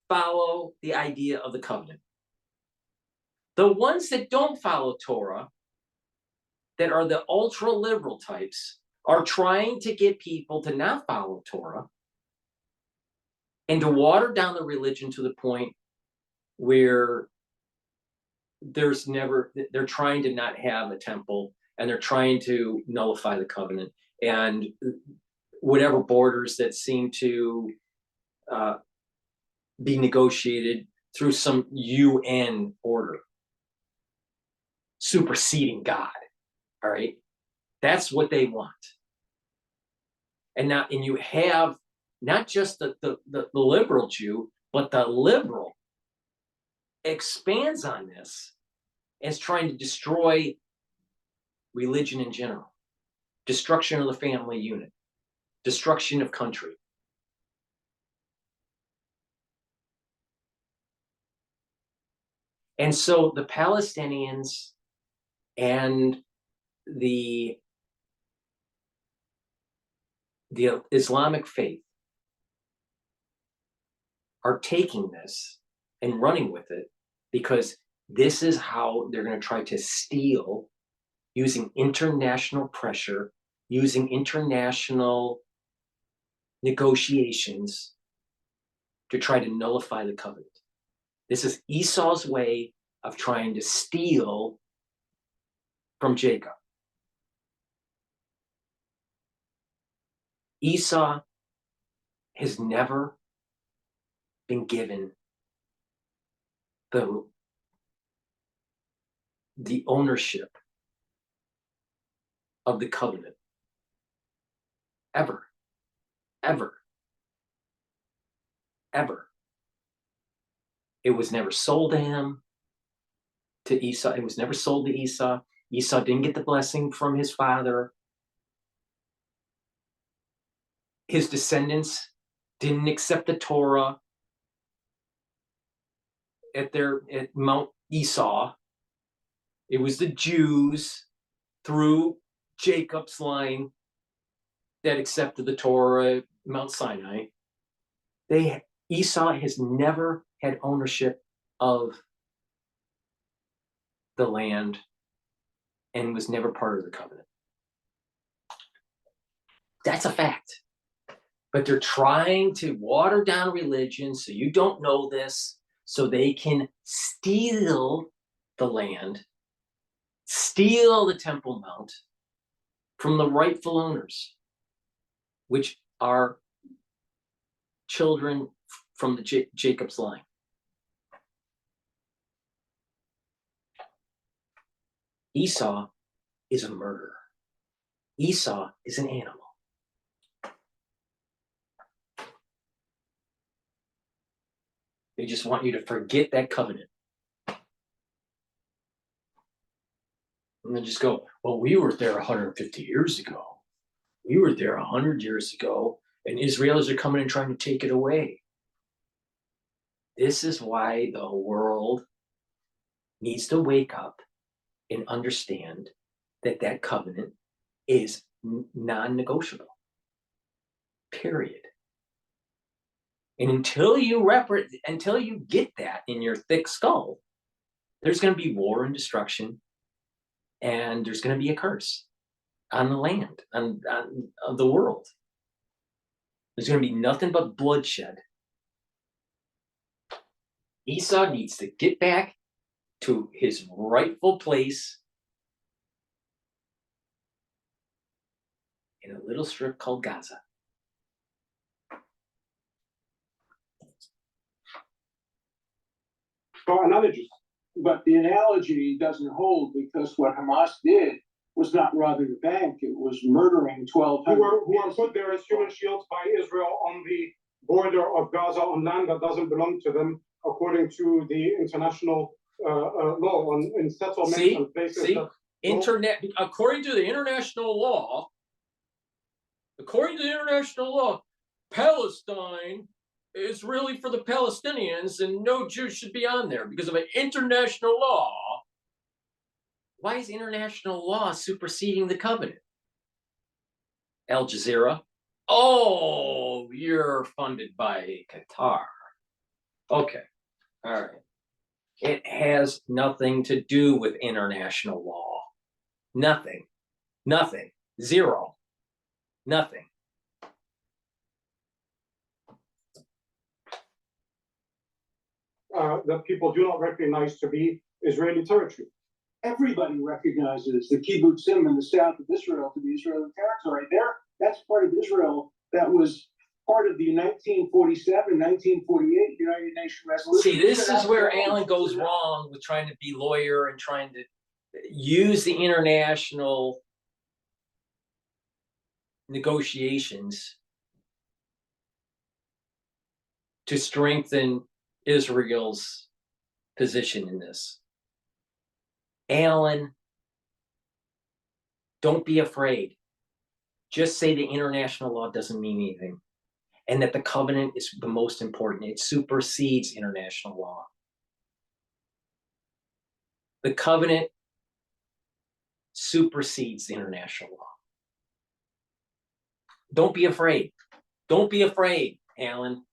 follow the idea of the covenant. The ones that don't follow Torah, that are the ultra-liberal types, are trying to get people to not follow Torah and to water down the religion to the point where they're trying to not have a temple, and they're trying to nullify the covenant, and whatever borders that seem to be negotiated through some UN order, superseding God. All right, that's what they want. And you have not just the liberal Jew, but the liberal expands on this as trying to destroy religion in general, destruction of the family unit, destruction of country. And so the Palestinians and the Islamic faith are taking this and running with it because this is how they're going to try to steal, using international pressure, using international negotiations to try to nullify the covenant. This is Esau's way of trying to steal from Jacob. Esau has never been given the ownership of the covenant. Ever. Ever. Ever. It was never sold to him, to Esau. It was never sold to Esau. Esau didn't get the blessing from his father. His descendants didn't accept the Torah at Mount Esau. It was the Jews through Jacob's line that accepted the Torah at Mount Sinai. Esau has never had ownership of the land and was never part of the covenant. That's a fact. But they're trying to water down religion so you don't know this, so they can steal the land, steal the Temple Mount from the rightful owners, which are children from the Jacob's line. Esau is a murderer. Esau is an animal. They just want you to forget that covenant. And then just go, well, we were there 150 years ago. We were there 100 years ago, and Israelis are coming and trying to take it away. This is why the world needs to wake up and understand that that covenant is non-negotiable. Period. And until you get that in your thick skull, there's going to be war and destruction, and there's going to be a curse on the land, on the world. There's going to be nothing but bloodshed. Esau needs to get back to his rightful place in a little strip called Gaza. For analogies, but the analogy doesn't hold because what Hamas did was not robbing the bank; it was murdering 1,200 who were put there as human shields by Israel on the border of Gaza on land that doesn't belong to them, according to the international law in settlements and places. According to the international law, Palestine is really for the Palestinians, and no Jews should be on there because of an international law. Why is international law superseding the covenant? Al Jazeera. Oh, you're funded by Qatar. Okay. All right. It has nothing to do with international law. Nothing. Nothing. Zero. Nothing. That people do not recognize to be Israeli territory. Everybody recognizes the kibbutzim in the south of Israel to be Israeli territory. That's part of Israel that was part of the 1947, 1948 United Nations resolution. See, this is where Alan goes wrong with trying to be lawyer and trying to use the international negotiations to strengthen Israel's position in this. Alan, don't be afraid. Just say the international law doesn't mean anything, and that the covenant is the most important. It supersedes international law. The covenant supersedes the international law. Don't be afraid. Don't be afraid, Alan.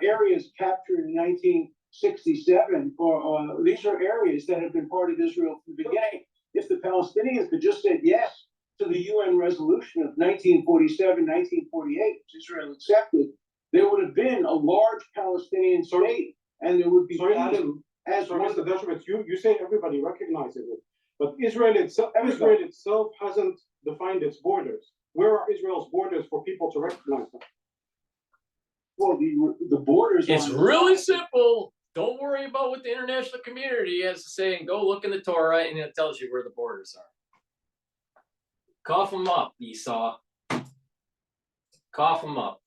Areas captured in 1967, these are areas that have been part of Israel from the beginning. If the Palestinians had just said yes to the UN resolution of 1947, 1948, which Israel accepted, there would have been a large Palestinian state, and there would be Adam, Mr. Dershowitz, you say everybody recognizes it, but Israel itself hasn't defined its borders. Where are Israel's borders for people to recognize them? Well, the borders. It's really simple. Don't worry about what the international community has to say, and go look in the Torah, and it tells you where the borders are. Cough them up, Esau. Cough them up.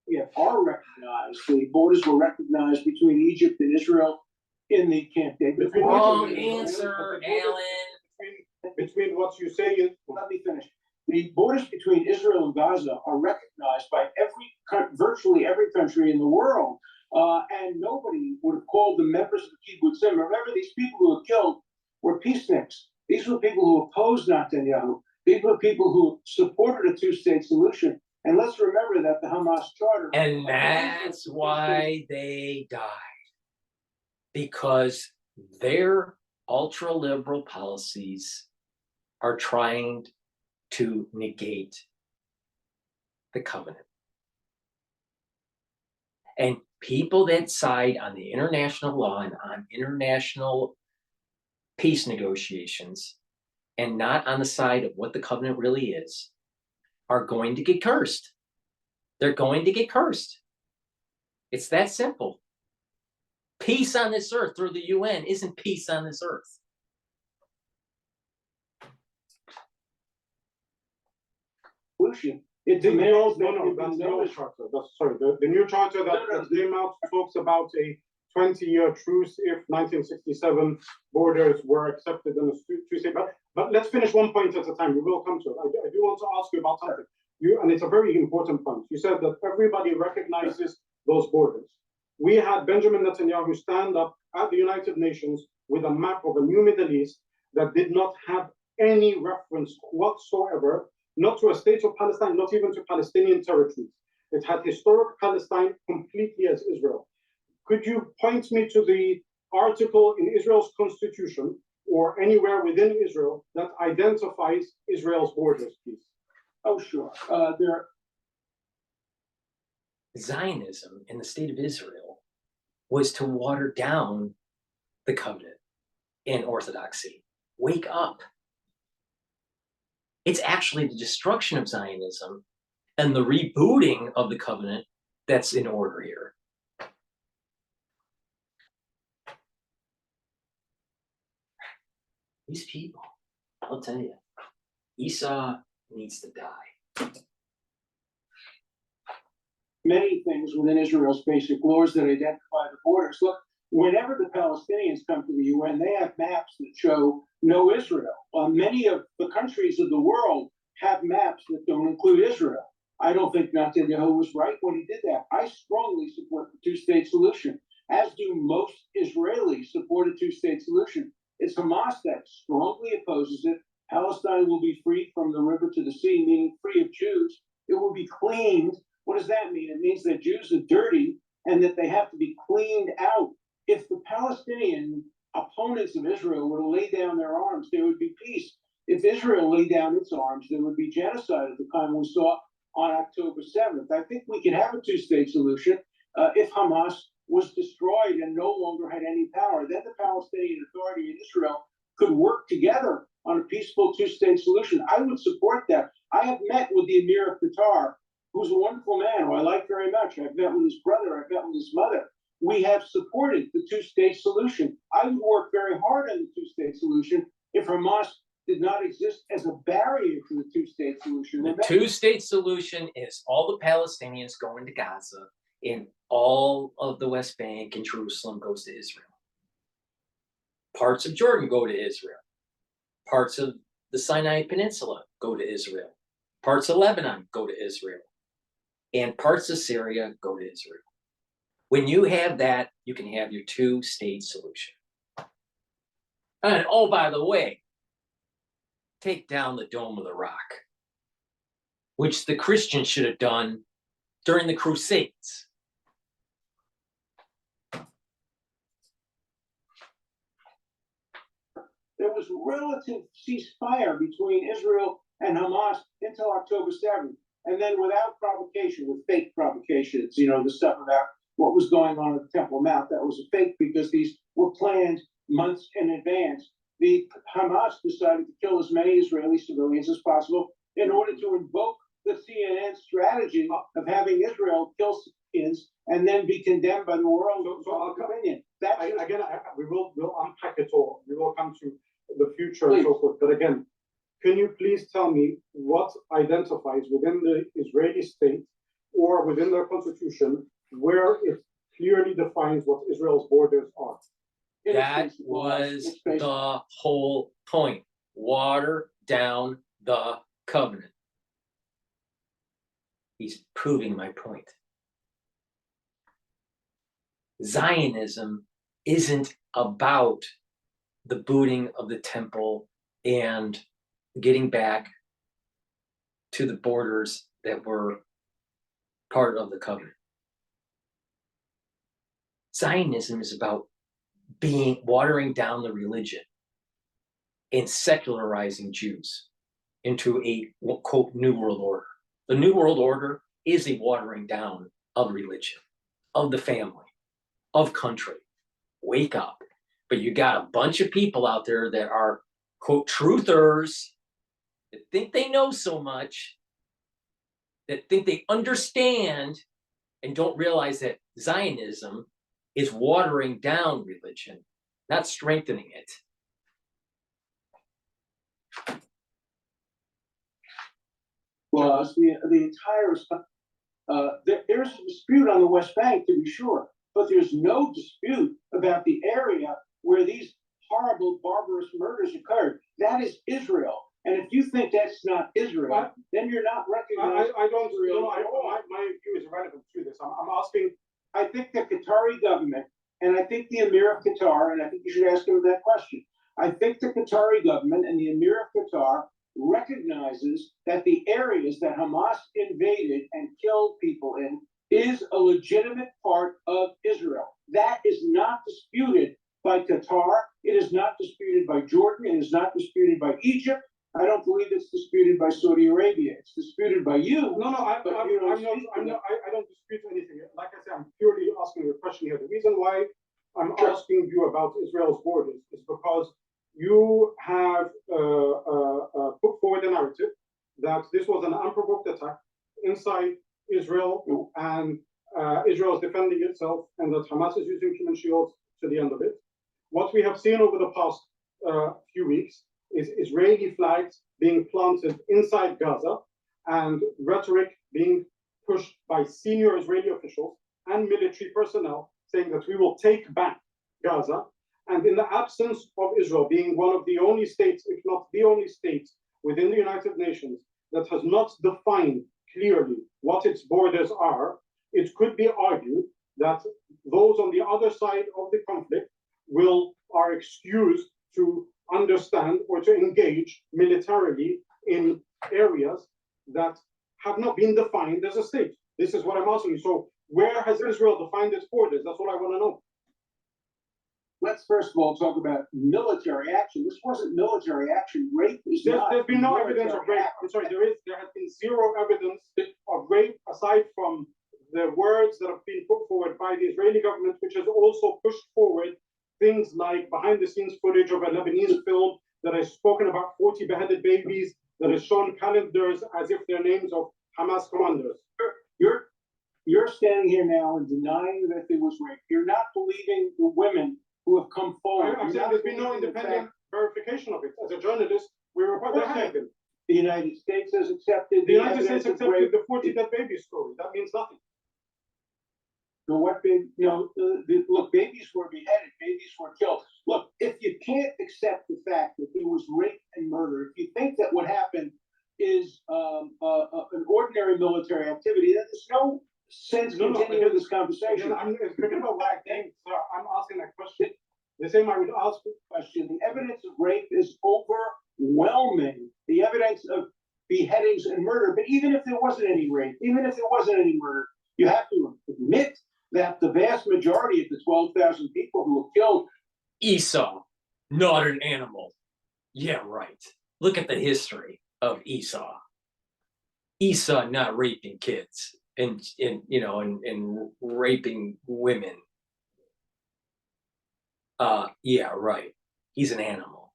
Yeah, are recognized. The borders were recognized between Egypt and Israel in the Camp David. Wrong answer, Alan. Between what you say is. Let me finish. The borders between Israel and Gaza are recognized by virtually every country in the world, and nobody would have called them members of the kibbutzim. Remember, these people who were killed were peaceniks. These were people who opposed Netanyahu. These were people who supported a two-state solution. And let's remember that the Hamas charter. And that's why they died. Because their ultra-liberal policies are trying to negate the covenant. And people that side on the international law and on international peace negotiations and not on the side of what the covenant really is are going to get cursed. They're going to get cursed. It's that simple. Peace on this earth through the UN isn't peace on this earth. It demands that's the old charter. The new charter that came out talks about a 20-year truce if 1967 borders were accepted in a two-state. But let's finish one point at a time. We will come to it. I do want to ask you about something. And it's a very important point. You said that everybody recognizes those borders. We had Benjamin Netanyahu stand up at the United Nations with a map of a new Middle East that did not have any reference whatsoever, not to a state of Palestine, not even to Palestinian territories. It had historic Palestine completely as Israel. Could you point me to the article in Israel's constitution or anywhere within Israel that identifies Israel's borders, please? Oh, sure. Zionism in the state of Israel was to water down the covenant and orthodoxy. Wake up. It's actually the destruction of Zionism and the rebooting of the covenant that's in order here. These people, I'll tell you, Esau needs to die. Many things within Israel's basic laws that identify the borders. Look, whenever the Palestinians come to the UN, they have maps that show no Israel. Many of the countries of the world have maps that don't include Israel. I don't think Netanyahu was right when he did that. I strongly support the two-state solution, as do most Israelis support a two-state solution. It's Hamas that strongly opposes it. Palestine will be free from the river to the sea, meaning free of Jews. It will be cleaned. What does that mean? It means that Jews are dirty and that they have to be cleaned out. If the Palestinian opponents of Israel were to lay down their arms, there would be peace. If Israel laid down its arms, there would be genocide of the kind we saw on October 7th. I think we could have a two-state solution if Hamas was destroyed and no longer had any power. Then the Palestinian Authority in Israel could work together on a peaceful two-state solution. I would support that. I have met with the Emir of Qatar, who's a wonderful man who I like very much. I've met with his brother. I've met with his mother. We have supported the two-state solution. I would work very hard on the two-state solution if Hamas did not exist as a barrier to the two-state solution. The two-state solution is all the Palestinians going to Gaza and all of the West Bank and Jerusalem goes to Israel. Parts of Jordan go to Israel. Parts of the Sinai Peninsula go to Israel. Parts of Lebanon go to Israel. And parts of Syria go to Israel. When you have that, you can have your two-state solution. And oh, by the way, take down the Dome of the Rock, which the Christians should have done during the Crusades. There was relative ceasefire between Israel and Hamas until October 7th. And then without provocation, with fake provocations, the stuff about what was going on at the Temple Mount, that was a fake because these were planned months in advance. The Hamas decided to kill as many Israeli civilians as possible in order to invoke the CNN strategy of having Israel kill civilians and then be condemned by the world. So I'll come in. That's We'll unpack it all. We will come to the future and so forth. But again, can you please tell me what identifies within the Israeli state or within their constitution where it clearly defines what Israel's borders are? That was the whole point. Water down the covenant. He's proving my point. Zionism isn't about the booting of the temple and getting back to the borders that were part of the covenant. Zionism is about watering down the religion and secularizing Jews into a, quote, New World Order. The New World Order is a watering down of religion, of the family, of country. Wake up. But you got a bunch of people out there that are, quote, truthers, that think they know so much, that think they understand, and don't realize that Zionism is watering down religion, not strengthening it. Was the entire there's a dispute on the West Bank, to be sure, but there's no dispute about the area where these horrible, barbarous murders occurred. That is Israel. And if you think that's not Israel, then you're not recognizing Israel at all. My view is irrelevant to this. I'm asking. I think the Qatari government, and I think the Emir of Qatar, and I think you should ask him that question. I think the Qatari government and the Emir of Qatar recognizes that the areas that Hamas invaded and killed people in is a legitimate part of Israel. That is not disputed by Qatar. It is not disputed by Jordan. It is not disputed by Egypt. I don't believe it's disputed by Saudi Arabia. It's disputed by you. I don't dispute anything. Like I said, I'm purely asking a question here. The reason why I'm asking you about Israel's borders is because you have put forward a narrative that this was an unprovoked attack inside Israel and Israel is defending itself and that Hamas is using human shields to the end of it. What we have seen over the past few weeks is Israeli flags being planted inside Gaza and rhetoric being pushed by senior Israeli officials and military personnel saying that we will take back Gaza. And in the absence of Israel being one of the only states, if not the only state within the United Nations that has not defined clearly what its borders are, it could be argued that those on the other side of the conflict are excused to understand or to engage militarily in areas that have not been defined as a state. This is what I'm asking you. So where has Israel defined its borders? That's what I want to know. Let's first of all talk about military action. This wasn't military action. Rape is not. There's been no evidence of rape. I'm sorry, there has been zero evidence of rape aside from the words that have been put forward by the Israeli government, which has also pushed forward things like behind-the-scenes footage of a Lebanese film that has spoken about 40 beheaded babies, that has shown calendars as if they're names of Hamas commanders. You're standing here now and denying that there was rape. You're not believing the women who have come forward. I'm saying there's been no independent verification of it. As a journalist, we report there has been. The United States has accepted. The United States accepted the 40 dead baby story. That means nothing. So what look, babies were beheaded, babies were killed. Look, if you can't accept the fact that there was rape and murder, if you think that what happened is an ordinary military activity, then there's no since No, no, continuing this again, conversation. I'm thinking about what I think, so I'm asking that question. The same I would ask. Question, the evidence of rape is overwhelming. The evidence of beheadings and murder, but even if there wasn't any rape, even if there wasn't any murder, you have to admit that the vast majority of the 12,000 people who were killed. Esau, not an animal. Yeah, right. Look at the history of Esau. Esau not raping kids and raping women. Yeah, right. He's an animal.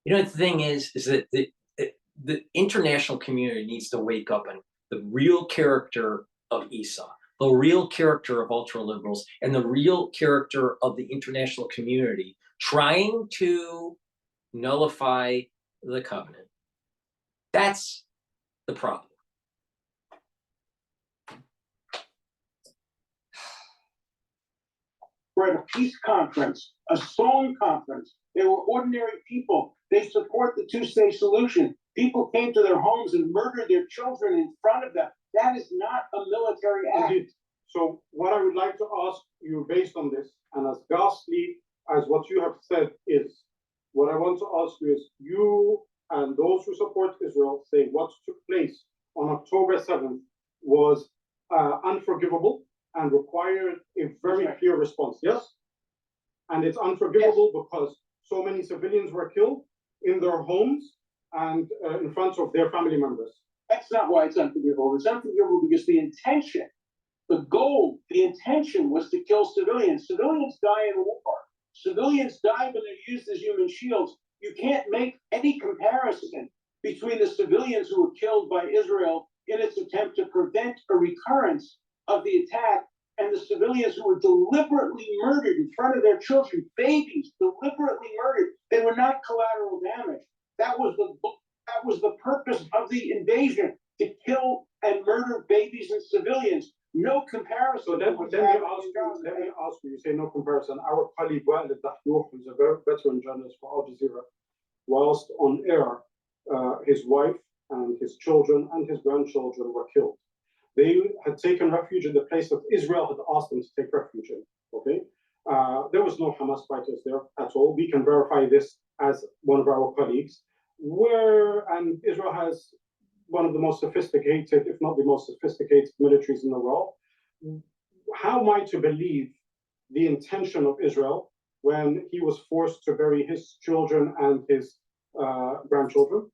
You know, the thing is that the international community needs to wake up on the real character of Esau, the real character of ultra-liberals, and the real character of the international community trying to nullify the covenant. That's the problem. We're at a peace conference, a song conference. They were ordinary people. They support the two-state solution. People came to their homes and murdered their children in front of them. That is not a military act. Indeed. So what I would like to ask you based on this, and as ghastly as what you have said is, what I want to ask you is, you and those who support Israel say what took place on October 7th was unforgivable and required a very clear response, yes? And it's unforgivable because so many civilians were killed in their homes and in front of their family members. That's not why it's unforgivable. It's unforgivable because the intention, the goal, the intention was to kill civilians. Civilians die in war. Civilians die when they're used as human shields. You can't make any comparison between the civilians who were killed by Israel in its attempt to prevent a recurrence of the attack and the civilians who were deliberately murdered in front of their children, babies, deliberately murdered. They were not collateral damage. That was the purpose of the invasion, to kill and murder babies and civilians. No comparison. So let me ask you, you say no comparison. Our colleague Wael al-Dahdouf, who's a very veteran journalist for Al Jazeera, whilst on air, his wife and his children and his grandchildren were killed. They had taken refuge in the place that Israel had asked them to take refuge in, okay? There was no Hamas fighters there at all. We can verify this as one of our colleagues. And Israel has one of the most sophisticated, if not the most sophisticated militaries in the world. How am I to believe the intention of Israel when he was forced to bury his children and his grandchildren,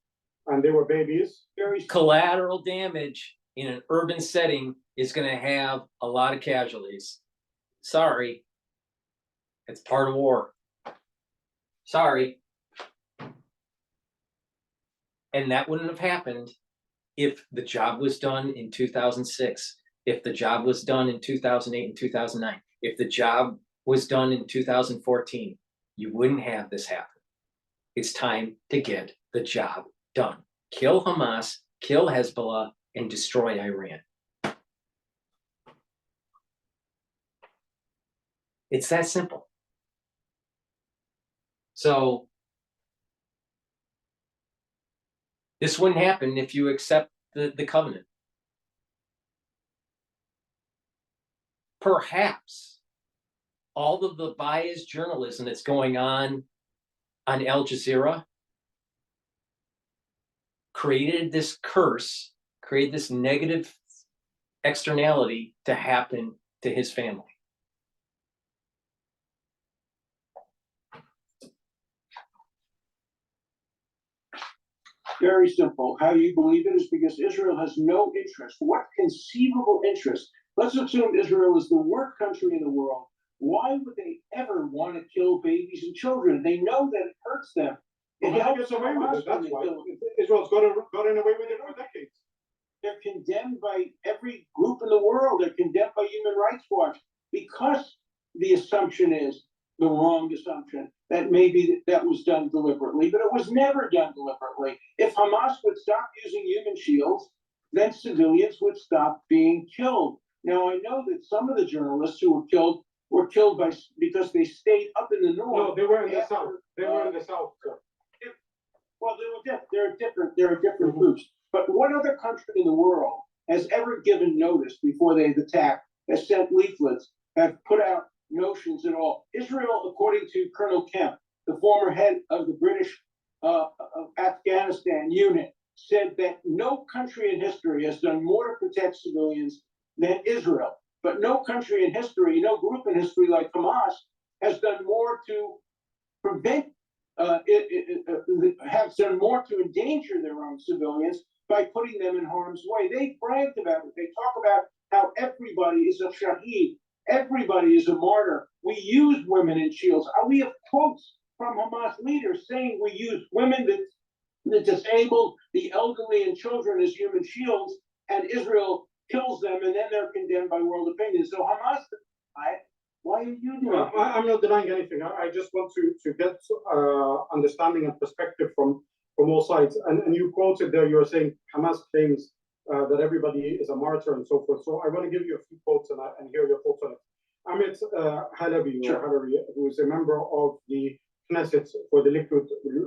and they were babies? Collateral damage in an urban setting is going to have a lot of casualties. Sorry. It's part of war. Sorry. And that wouldn't have happened if the job was done in 2006, if the job was done in 2008 and 2009, if the job was done in 2014, you wouldn't have this happen. It's time to get the job done. Kill Hamas, kill Hezbollah, and destroy Iran. It's that simple. So this wouldn't happen if you accept the covenant. Perhaps all of the biased journalism that's going on Al Jazeera created this curse, created this negative externality to happen to his family. Very simple. How you believe it is because Israel has no interest. What conceivable interest? Let's assume Israel is the worst country in the world. Why would they ever want to kill babies and children? They know that it hurts them. It helps away with it. That's why Israel's gotten away with it for decades. They're condemned by every group in the world. They're condemned by Human Rights Watch because the assumption is the wrong assumption that maybe that was done deliberately, but it was never done deliberately. If Hamas would stop using human shields, then civilians would stop being killed. Now, I know that some of the journalists who were killed because they stayed up in the north. No, they were in the south. They were in the south, sir. Well, there are different groups. But what other country in the world has ever given notice before they've attacked, has sent leaflets, have put out notions at all. Israel, according to Colonel Kemp, the former head of the British Afghanistan unit, said that no country in history has done more to protect civilians than Israel. But no country in history, no group in history like Hamas has done more to prevent, have done more to endanger their own civilians by putting them in harm's way. They bragged about it. They talk about how everybody is a shaheed. Everybody is a martyr. We use women in shields. We have quotes from Hamas leaders saying we use women, the disabled, the elderly, and children as human shields, and Israel kills them, and then they're condemned by world opinion. So Hamas, why are you doing that? I'm not denying anything. I just want to get understanding and perspective from all sides. And you quoted there, you were saying Hamas claims that everybody is a martyr and so forth. So I want to give you a few quotes and hear your thoughts on it. Amit Halabi, or Halabi, who is a member of the Knesset for the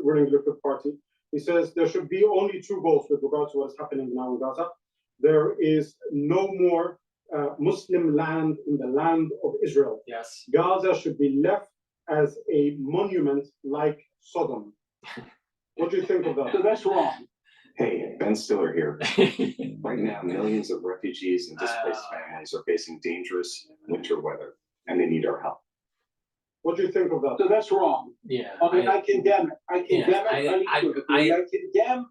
ruling Likud party, he says there should be only two goals with regards to what is happening now in Gaza. There is no more Muslim land in the land of Israel. Yes. Gaza should be left as a monument like Sodom. What do you think of that? So that's wrong. Hey, Ben Stiller here. Right now, millions of refugees and displaced families are facing dangerous winter weather, and they need our help. What do you think of that? So that's wrong. Yeah. I mean, I condemn it. I condemn it. I condemn.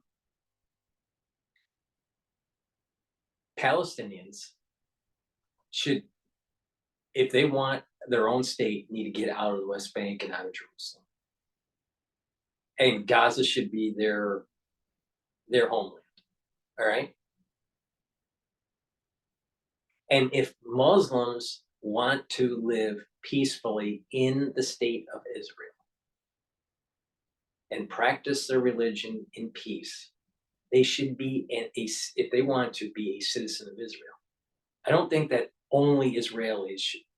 Palestinians should, if they want their own state, need to get out of the West Bank and out of Jerusalem. And Gaza should be their homeland. All right. And if Muslims want to live peacefully in the state of Israel and practice their religion in peace, they should be if they want to be a citizen of Israel. I don't think that only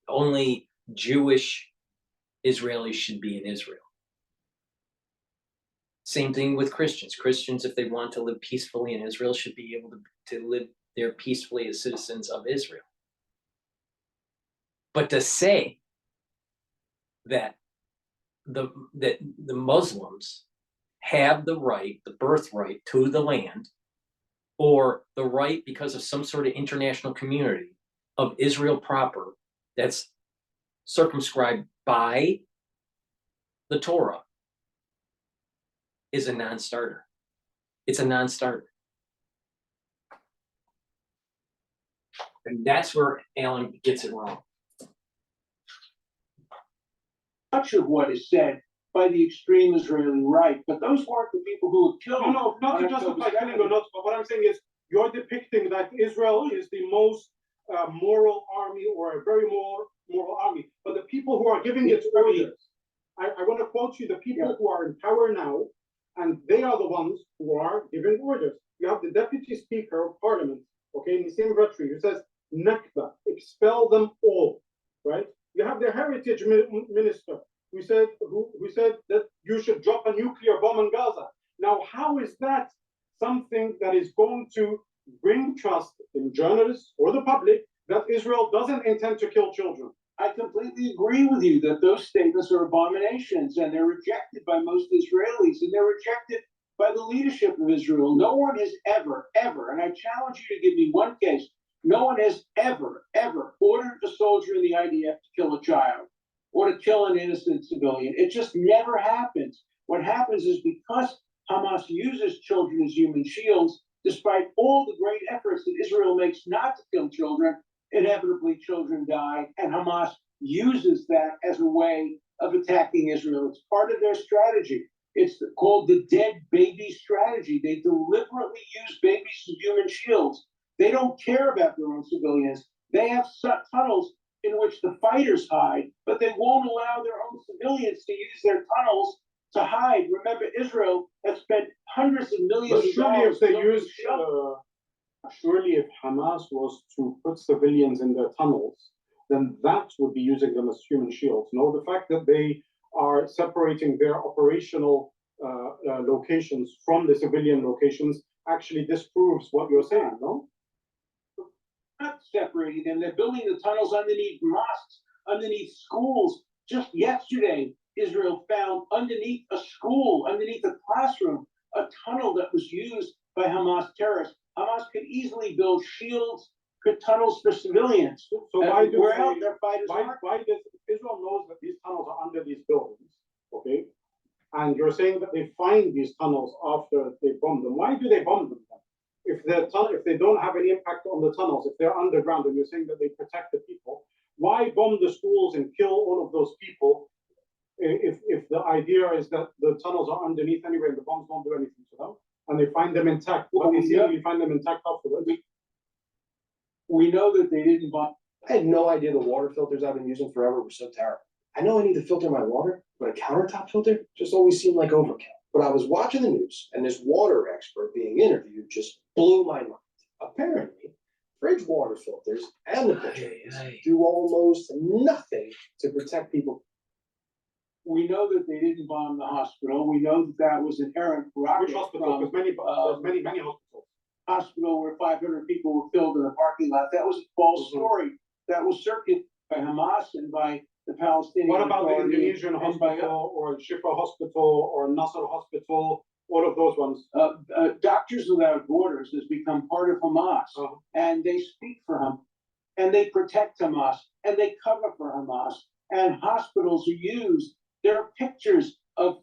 only Jewish Israelis should be in Israel. Same thing with Christians. Christians, if they want to live peacefully in Israel, should be able to live there peacefully as citizens of Israel. But to say that the Muslims have the right, the birthright to the land, or the right because of some sort of international community of Israel proper that's circumscribed by the Torah, is a non-starter. It's a non-starter. And that's where Alan gets it wrong. Much of what is said by the extreme Israeli right, but those weren't the people who were killed. No, not to justify killing or not, but what I'm saying is you're depicting that Israel is the most moral army, or a very moral army. But the people who are giving it orders, I want to quote you the people who are in power now, and they are the ones who are giving orders. You have the Deputy Speaker of Parliament, okay, Nissim Ratri, who says, Nakba, expel them all, right? You have the Heritage Minister, who said that you should drop a nuclear bomb in Gaza. Now, how is that something that is going to bring trust in journalists or the public that Israel doesn't intend to kill children? I completely agree with you that those statements are abominations, and they're rejected by most Israelis, and they're rejected by the leadership of Israel. No one has ever, and I challenge you to give me one case, no one has ever ordered a soldier in the IDF to kill a child or to kill an innocent civilian. It just never happens. What happens is because Hamas uses children as human shields, despite all the great efforts that Israel makes not to kill children, inevitably children die, and Hamas uses that as a way of attacking Israel. It's part of their strategy. It's called the dead baby strategy. They deliberately use babies as human shields. They don't care about their own civilians. They have tunnels in which the fighters hide, but they won't allow their own civilians to use their tunnels to hide. Remember, Israel has spent hundreds of millions of dollars. Surely if Hamas was to put civilians in their tunnels, then that would be using them as human shields. No, the fact that they are separating their operational locations from the civilian locations actually disproves what you're saying, no? not separating them. They're building the tunnels underneath mosques, underneath schools. Just yesterday, Israel found underneath a school, underneath a classroom, a tunnel that was used by Hamas terrorists. Hamas could easily build shields, could tunnels for civilians. So why do we're they, out there fighters why does Israel knows that these tunnels are under these buildings, okay? And you're saying that they find these tunnels after they bomb them. Why do they bomb them then? If they don't have any impact on the tunnels, if they're underground, and you're saying that they protect the people, why bomb the schools and kill all of those people? If the idea is that the tunnels are underneath anyway and the bombs don't do anything to them, and they find them intact, but they seemingly find them intact afterwards. We know that they didn't bomb. I had no idea the water filters I've been using forever were so terrible. I know I need to filter my water, but a countertop filter just always seemed like overkill. But I was watching the news, and this water expert being interviewed just blew my mind. Apparently, fridge water filters and the Bitchute do almost nothing to protect people. We know that they didn't bomb the hospital. We know that that was an errant rocket. Which hospital? Because many hospitals. Hospital where 500 people were killed in a parking lot. That was a false story. That was circuited by Hamas and by the Palestinian. What about the Authority Indonesian hospital or Shifa Hospital or Nasser Hospital? All of those ones. Doctors Without Borders has become part of Hamas, and they speak for Hamas, and they protect Hamas, and they cover for Hamas. And hospitals are used. There are pictures of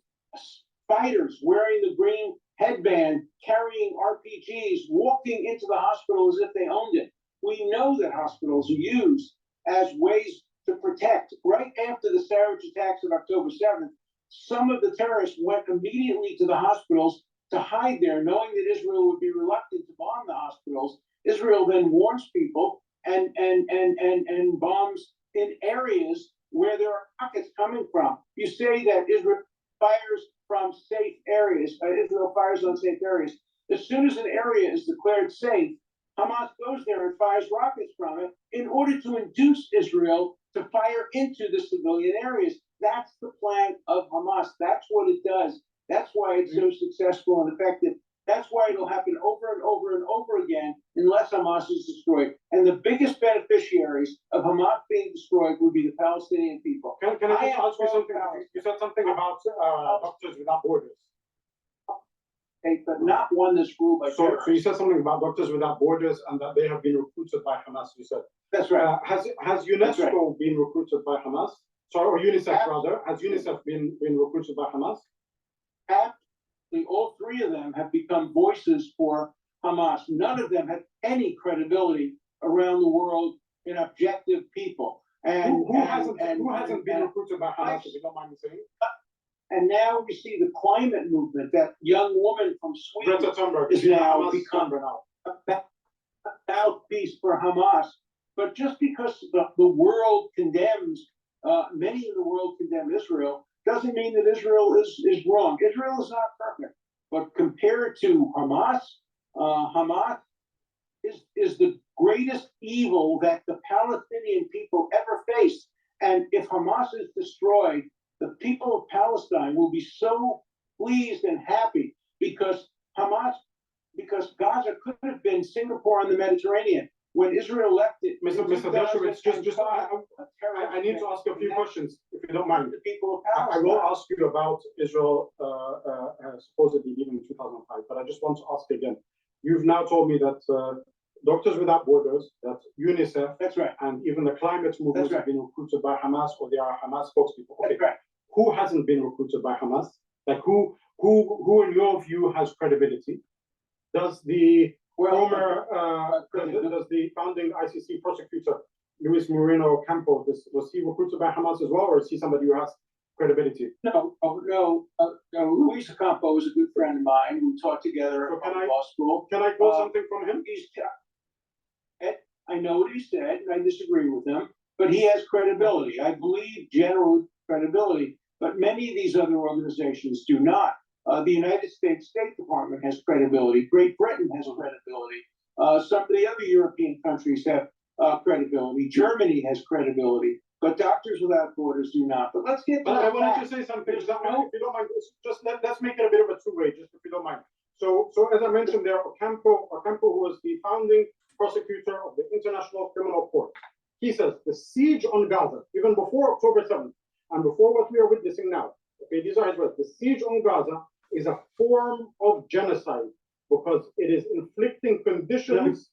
fighters wearing the green headband, carrying RPGs, walking into the hospital as if they owned it. We know that hospitals are used as ways to protect. Right after the savage attacks of October 7th, some of the terrorists went immediately to the hospitals to hide there, knowing that Israel would be reluctant to bomb the hospitals. Israel then warns people and bombs in areas where there are rockets coming from. You say that Israel fires from safe areas, Israel fires on safe areas. As soon as an area is declared safe, Hamas goes there and fires rockets from it in order to induce Israel to fire into the civilian areas. That's the plan of Hamas. That's what it does. That's why it's so successful and effective. That's why it'll happen over and over and over again unless Hamas is destroyed. And the biggest beneficiaries of Hamas being destroyed would be the Palestinian people. Can I just ask you something? You said something about Doctors Without Borders. But not one that's ruled by so you said something about Doctors Without Borders and that they have been recruited by Hamas, you said. That's right. Has UNESCO been recruited by Hamas? Sorry, or UNICEF rather. Has UNICEF been recruited by Hamas? Absolutely, all three of them have become voices for Hamas. None of them have any credibility around the world in objective people. And who hasn't been recruited by Hamas, if you don't mind me saying? And now we see the climate movement. That young woman from Sweden Greta Thunberg is now become a mouthpiece for Hamas. But just because the world condemns, many in the world condemn Israel, doesn't mean that Israel is wrong. Israel is not perfect. But compared to Hamas, Hamas is the greatest evil that the Palestinian people ever faced. And if Hamas is destroyed, the people of Palestine will be so pleased and happy because Gaza could have been Singapore on the Mediterranean. When Israel left it, Mr. Dershowitz, I need to ask you a few questions, if you don't mind. The people of I Palestine. will ask you about Israel supposedly leaving in 2005, but I just want to ask again. You've now told me that Doctors Without Borders, that UNICEF, that's right, and even the climate movement have been recruited by Hamas, or they are Hamas spokespeople. Okay. That's right. Who hasn't been recruited by Hamas? Like who in your view has credibility? Does the does the founding ICC prosecutor Luis Moreno Ocampo, was he recruited by Hamas as well, or is he somebody who has credibility? No. Luis Ocampo is a good friend of mine. We taught together at law school. Can I quote something from him? I know what he said, and I disagree with him, but he has credibility. I believe general credibility, but many of these other organizations do not. The United States State Department has credibility. Great Britain has credibility. Some of the other European countries have credibility. Germany has credibility, but Doctors Without Borders do not. But let's get to I wanted to say something. If you don't mind, just let's make it a bit of a two-way, just if you don't mind. So as I mentioned there, Ocampo, who was the founding prosecutor of the International Criminal Court, he says the siege on Gaza, even before October 7th, and before what we are witnessing now, okay, these are his words, the siege on Gaza is a form of genocide because it is inflicting conditions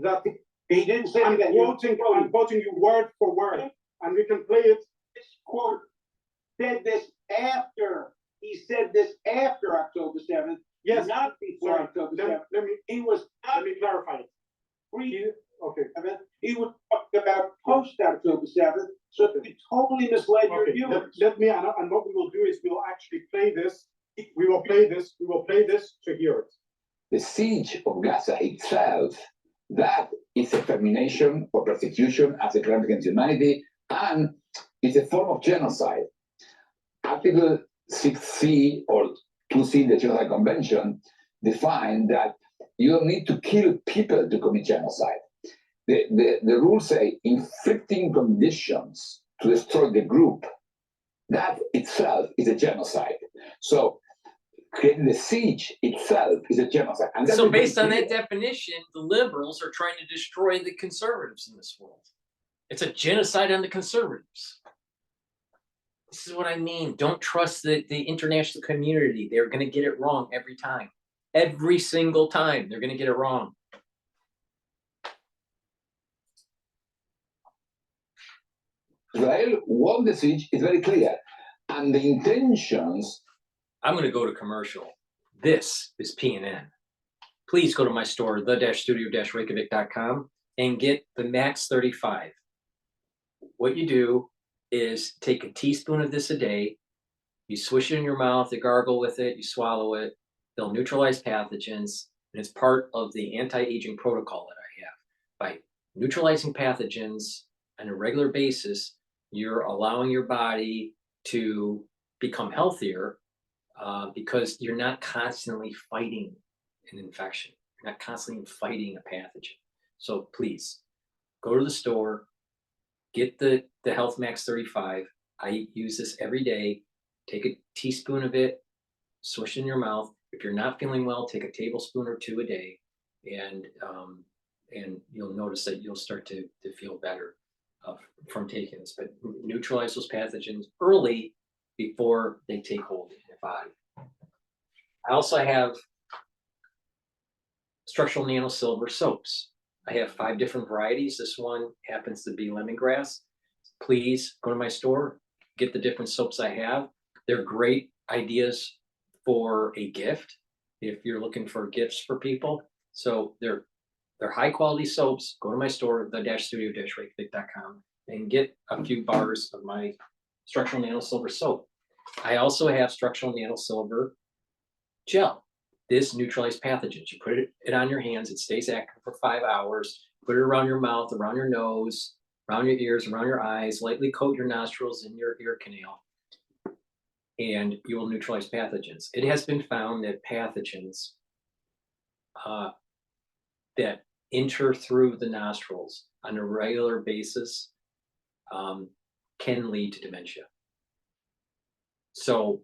that He didn't say I'm that. quoting you word for word, and we can play it. This quote said this after, he said this after October 7th. Yes. Not before October 7th. Let me clarify it. Okay. He was talking about post October 7th, so he totally misled your viewers. Let me, and what we will do is we'll actually play this. We will play this to hear it. The siege of Gaza itself, that is a termination or persecution as a crime against humanity, and it's a form of genocide. Article 6C or 2C in the Genocide Convention define that you don't need to kill people to commit genocide. The rules say inflicting conditions to destroy the group, that itself is a genocide. So creating the siege itself is a genocide. And so based on that definition, the liberals are trying to destroy the conservatives in this world. It's a genocide on the conservatives. This is what I mean. Don't trust the international community. They're going to get it wrong every time. Every single time, they're going to get it wrong. Israel won the siege, it's very clear. And the intentions... I'm going to go to commercial. This is PNN. Please go to my store, the-studio-reykjavik.com, and get the Max 35. What you do is take a teaspoon of this a day, you swish it in your mouth, you gargle with it, you swallow it, they'll neutralize pathogens, and it's part of the anti-aging protocol that I have. By neutralizing pathogens on a regular basis, you're allowing your body to become healthier because you're not constantly fighting an infection. You're not constantly fighting a pathogen. So please, go to the store, get the Health Max 35. I use this every day. Take a teaspoon of it, swish it in your mouth. If you're not feeling well, take a tablespoon or two a day, and you'll notice that you'll start to feel better from taking this. But neutralize those pathogens early before they take hold in your body. I also have structural nano silver soaps. I have 5 different varieties. This one happens to be lemongrass. Please go to my store, get the different soaps I have. They're great ideas for a gift if you're looking for gifts for people. So they're high quality soaps. Go to my store, the-studio-reykjavik.com, and get a few bars of my structural nano silver soap. I also have structural nano silver gel. This neutralizes pathogens. You put it on your hands, it stays active for 5 hours. Put it around your mouth, around your nose, around your ears, around your eyes, lightly coat your nostrils and your ear canal, and you will neutralize pathogens. It has been found that pathogens that enter through the nostrils on a regular basis can lead to dementia. So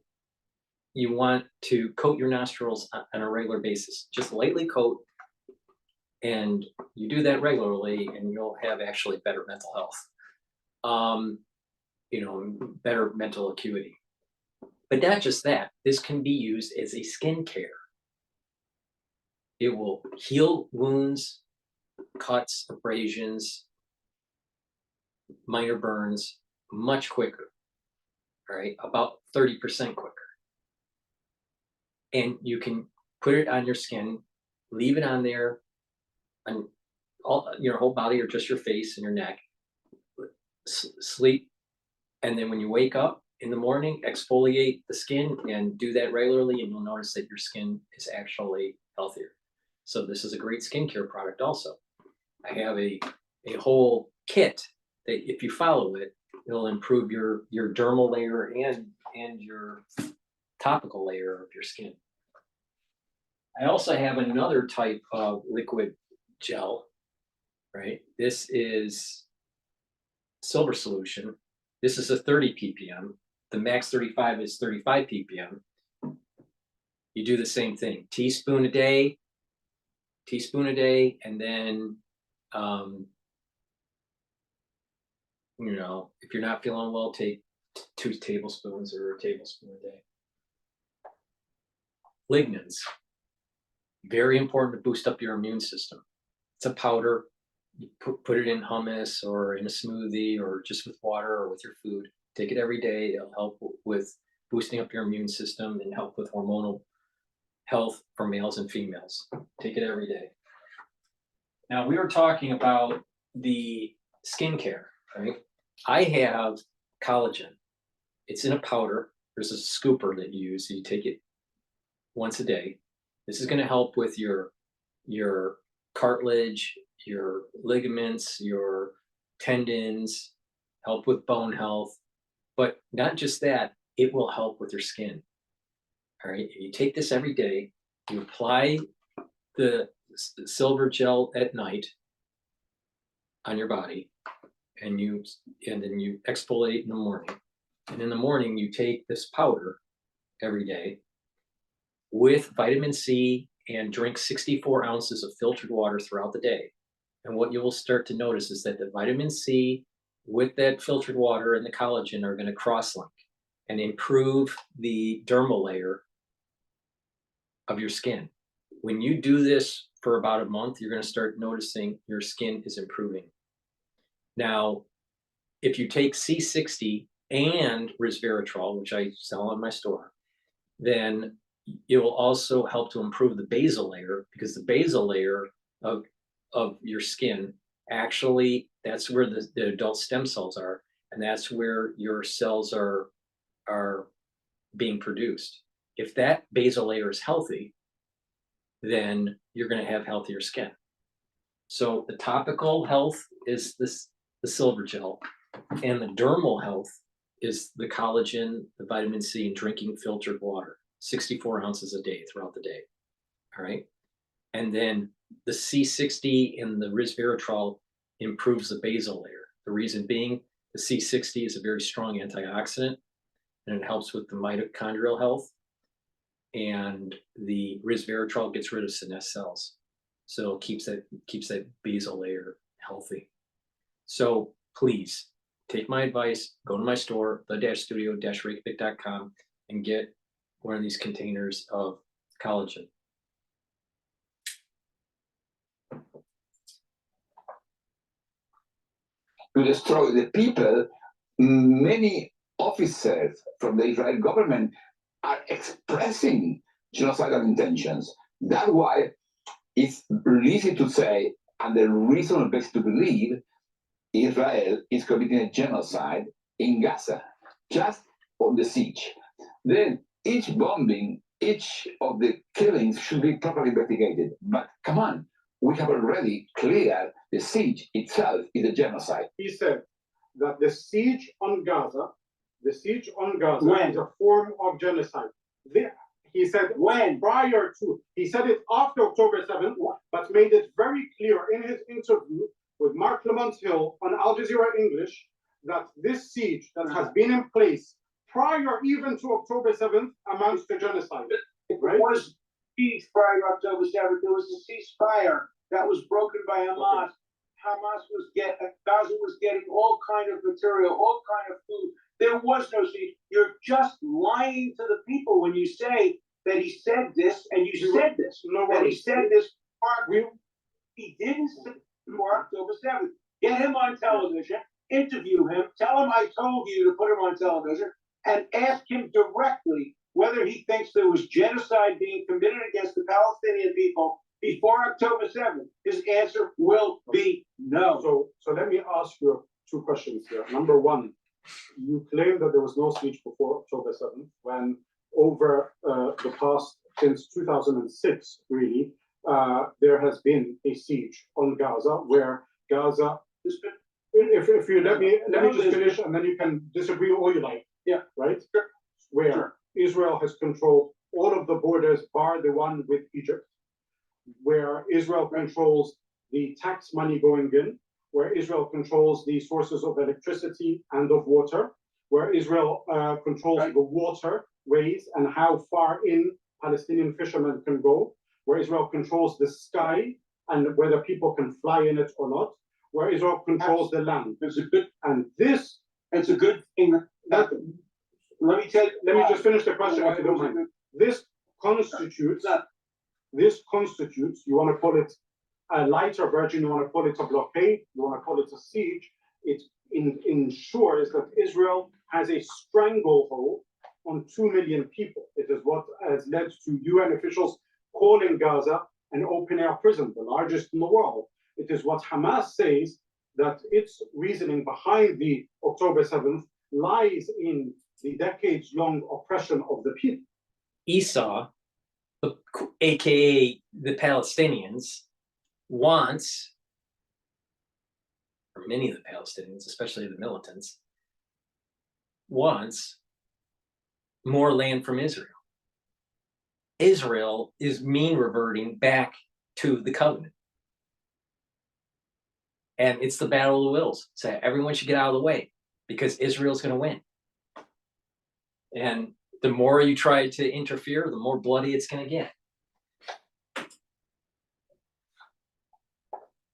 you want to coat your nostrils on a regular basis. Just lightly coat, and you do that regularly, and you'll have actually better mental health, better mental acuity. But not just that, this can be used as a skincare. It will heal wounds, cuts, abrasions, minor burns much quicker, all right? About 30% quicker. And you can put it on your skin, leave it on there, on all your whole body or just your face and your neck, sleep, and then when you wake up in the morning, exfoliate the skin and do that regularly, and you'll notice that your skin is actually healthier. So this is a great skincare product also. I have a whole kit that if you follow it, it'll improve your dermal layer and your topical layer of your skin. I also have another type of liquid gel, right? This is silver solution. This is a 30 ppm. The Max 35 is 35 ppm. you do the same thing. Teaspoon a day, and then, you know, if you're not feeling well, take 2 tablespoons or a tablespoon a day. Lignans, very important to boost up your immune system. It's a powder. You put it in hummus or in a smoothie or just with water or with your food. Take it every day. It'll help with boosting up your immune system and help with hormonal health for males and females. Take it every day. Now, we were talking about the skincare, right? I have collagen. It's in a powder. There's a scooper that you use. So you take it once a day. This is going to help with your cartilage, your ligaments, your tendons, help with bone health. But not just that, it will help with your skin. All right, you take this every day, you apply the silver gel at night on your body, and then you exfoliate in the morning. And in the morning, you take this powder every day with vitamin C and drink 64 ounces of filtered water throughout the day. And what you will start to notice is that the vitamin C with that filtered water and the collagen are going to cross-link and improve the dermal layer of your skin. When you do this for about a month, you're going to start noticing your skin is improving. Now, if you take C60 and resveratrol, which I sell in my store, then it will also help to improve the basal layer, because the basal layer of your skin, actually, that's where the adult stem cells are, and that's where your cells are being produced. If that basal layer is healthy, then you're going to have healthier skin. So the topical health is the silver gel, and the dermal health is the collagen, the vitamin C, and drinking filtered water, 64 ounces a day throughout the day. All right. And then the C60 and the resveratrol improves the basal layer. The reason being, the C60 is a very strong antioxidant, and it helps with the mitochondrial health. And the resveratrol gets rid of senescent cells, so it keeps that basal layer healthy. So please take my advice, go to my store, the-studio-reykjavik.com, and get one of these containers of collagen. To destroy the people, many officers from the Israeli government are expressing genocidal intentions. That's why it's easy to say, and the reasonable basis to believe, Israel is committing a genocide in Gaza, just on the siege. Then each bombing, each of the killings should be properly investigated. But come on, we have already cleared the siege itself is a genocide. He said that the siege on Gaza is a form of genocide. He said prior to, he said it after October 7th, but made it very clear in his interview with Mark Lamont Hill on Al Jazeera English that this siege that has been in place prior even to October 7th amounts to genocide. It was siege prior to October 7th. There was a ceasefire that was broken by Hamas. Gaza was getting all kind of material, all kind of food. There was no siege. You're just lying to the people when you say that he said this, and you said this. That he said this. He didn't say before October 7th. Get him on television, interview him, tell him I told you to put him on television, and ask him directly whether he thinks there was genocide being committed against the Palestinian people before October 7th. His answer will be no. So let me ask you 2 questions here. Number one, you claim that there was no siege before October 7th, when over the past, since 2006, really, there has been a siege on Gaza, where Gaza, if you let me just finish, and then you can disagree all you like. Yeah. Right? Where Israel has controlled all of the borders, bar the one with Egypt, where Israel controls the tax money going in, where Israel controls the sources of electricity and of water, where Israel controls the waterways and how far in Palestinian fishermen can go, where Israel controls the sky and whether people can fly in it or not, where Israel controls the land. It's a good, And this, it's a good thing that, let me just finish the question if you don't mind. This constitutes, you want to call it a lighter version, you want to call it a blockade, you want to call it a siege. It ensures that Israel has a stranglehold on 2 million people. It is what has led to UN officials calling Gaza an open-air prison, the largest in the world. It is what Hamas says, that its reasoning behind the October 7th lies in the decades-long oppression of the people. Esau, aka the Palestinians, wants, or many of the Palestinians, especially the militants, wants more land from Israel. Israel is mean reverting back to the covenant. And it's the battle of the wills. So everyone should get out of the way because Israel's going to win. And the more you try to interfere, the more bloody it's going to get.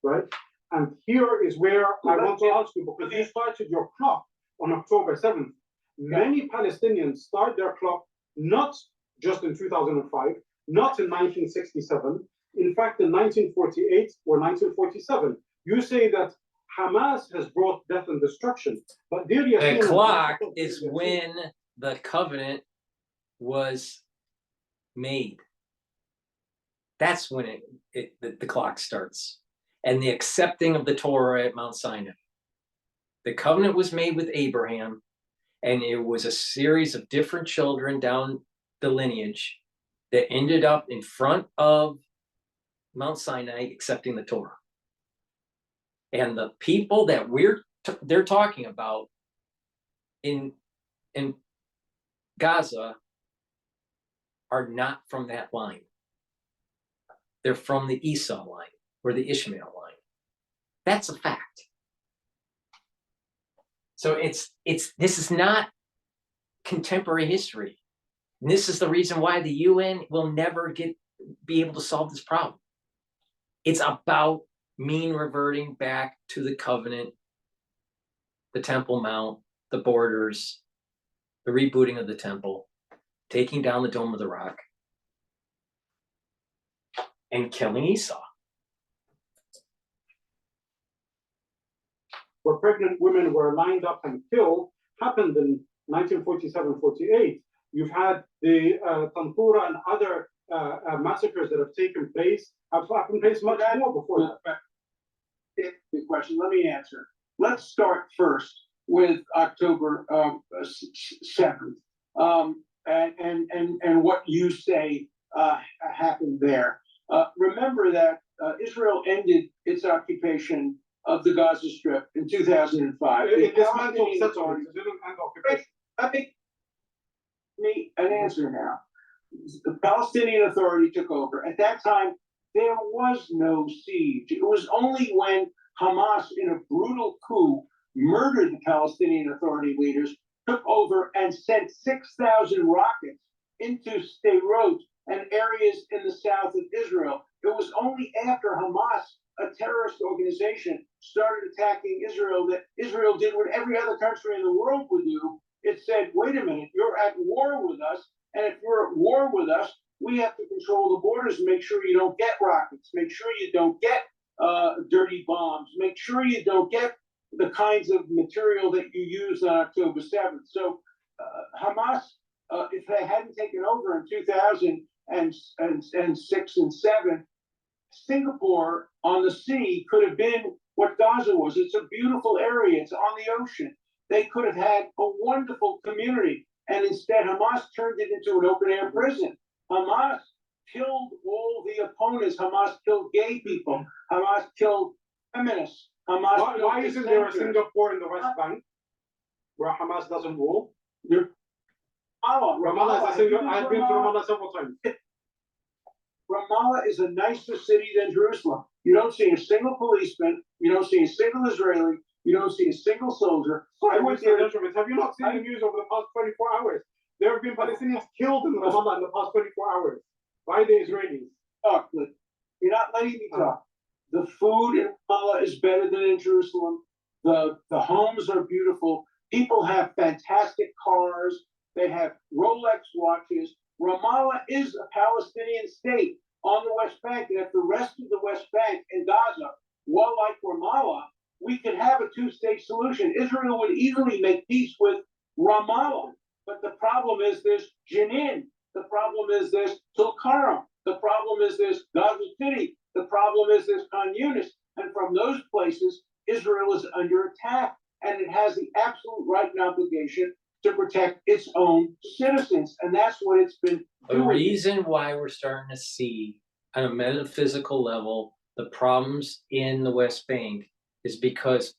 Right? And here is where I want to ask you, because you started your clock on October 7th. Many Palestinians start their clock not just in 2005, not in 1967, in fact in 1948 or 1947. You say that Hamas has brought death and destruction, but the clock is when the covenant was made. That's when the clock starts. And the accepting of the Torah at Mount Sinai. The covenant was made with Abraham, and it was a series of different children down the lineage that ended up in front of Mount Sinai accepting the Torah. And the people that they're talking about in Gaza are not from that line. They're from the Esau line or the Ishmael line. That's a fact. So this is not contemporary history. And this is the reason why the UN will never be able to solve this problem. It's about mean reverting back to the covenant, the Temple Mount, the borders, the rebooting of the temple, taking down the Dome of the Rock, and killing Esau. Where pregnant women were lined up and killed happened in 1947-48. You've had the Tantura and other massacres that have taken place, have happened place much more before that. Good question. Let me answer. Let's start first with October 7th and what you say happened there. Remember that Israel ended its occupation of the Gaza Strip in 2005. It dismantled settlements. It didn't end occupation. I think me an answer now. The Palestinian Authority took over. At that time, there was no siege. It was only when Hamas, in a brutal coup, murdered the Palestinian Authority leaders, took over and sent 6,000 rockets into Sderot and areas in the south of Israel. It was only after Hamas, a terrorist organization, started attacking Israel that Israel did what every other country in the world would do. It said, wait a minute, you're at war with us, and if you're at war with us, we have to control the borders and make sure you don't get rockets, make sure you don't get dirty bombs, make sure you don't get the kinds of material that you used on October 7th. So Hamas, if they hadn't taken over in 2006 and 7, Singapore on the sea could have been what Gaza was. It's a beautiful area. It's on the ocean. They could have had a wonderful community. And instead, Hamas turned it into an open-air prison. Hamas killed all the opponents. Hamas killed gay people. Hamas killed feminists. Hamas Why isn't there a Singapore in the West Bank where Hamas doesn't rule? Ramallah is a single. I've been to Ramallah several times. Ramallah is a nicer city than Jerusalem. You don't see a single policeman. You don't see a single Israeli. You don't see a single soldier. I went there. Have you not seen the news over the past 24 hours? There have been Palestinians killed in Ramallah in the past 24 hours by the Israelis. Talk, but you're not letting me talk. The food in Ramallah is better than in Jerusalem. The homes are beautiful. People have fantastic cars. They have Rolex watches. Ramallah is a Palestinian state on the West Bank. And if the rest of the West Bank and Gaza were like Ramallah, we could have a two-state solution. Israel would easily make peace with Ramallah. But the problem is there's Jenin. The problem is there's Tulkarm. The problem is there's Gaza City. The problem is there's Khan Yunis. And from those places, Israel is under attack. And it has the absolute right and obligation to protect its own citizens. And that's what it's been The doing. reason why we're starting to see on a metaphysical level the problems in the West Bank is because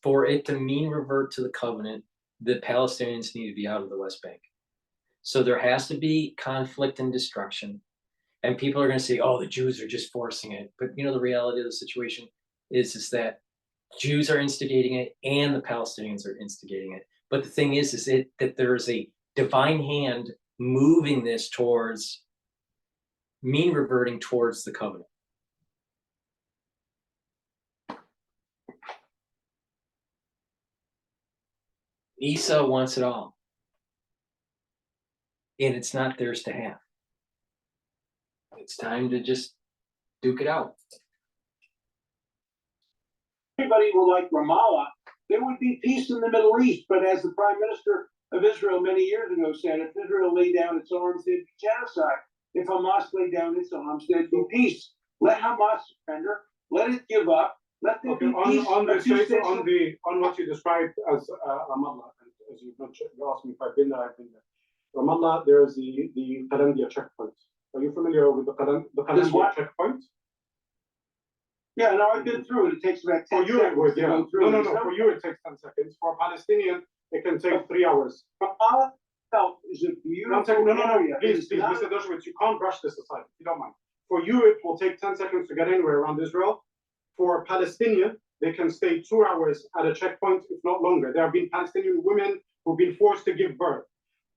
for it to mean revert to the covenant, the Palestinians need to be out of the West Bank. So there has to be conflict and destruction. And people are going to say, oh, the Jews are just forcing it. But you know, the reality of the situation is that Jews are instigating it and the Palestinians are instigating it. But the thing is that there is a divine hand moving this towards mean reverting towards the covenant. Esau wants it all. And it's not theirs to have. It's time to just duke it out. Everybody will like Ramallah. There would be peace in the Middle East. But as the Prime Minister of Israel many years ago said, if Israel laid down its arms, there'd be genocide. If Hamas laid down its arms, there'd be peace. Let Hamas surrender. Let it give up. Let there be peace. On what you described as Ramallah, as you asked me if I've been there, I've been there. Ramallah, there is the Qalandia checkpoint. Are you familiar with the Qalandia checkpoint? Yeah, no, I've been through it. It takes about 10 seconds to go through. No. For you, it takes 10 seconds. For a Palestinian, it can take 3 hours. Ramallah itself is a beautiful area. Please, Mr. Dershowitz, you can't brush this aside, if you don't mind. For you, it will take 10 seconds to get anywhere around Israel. For a Palestinian, they can stay 2 hours at a checkpoint, if not longer. There have been Palestinian women who've been forced to give birth.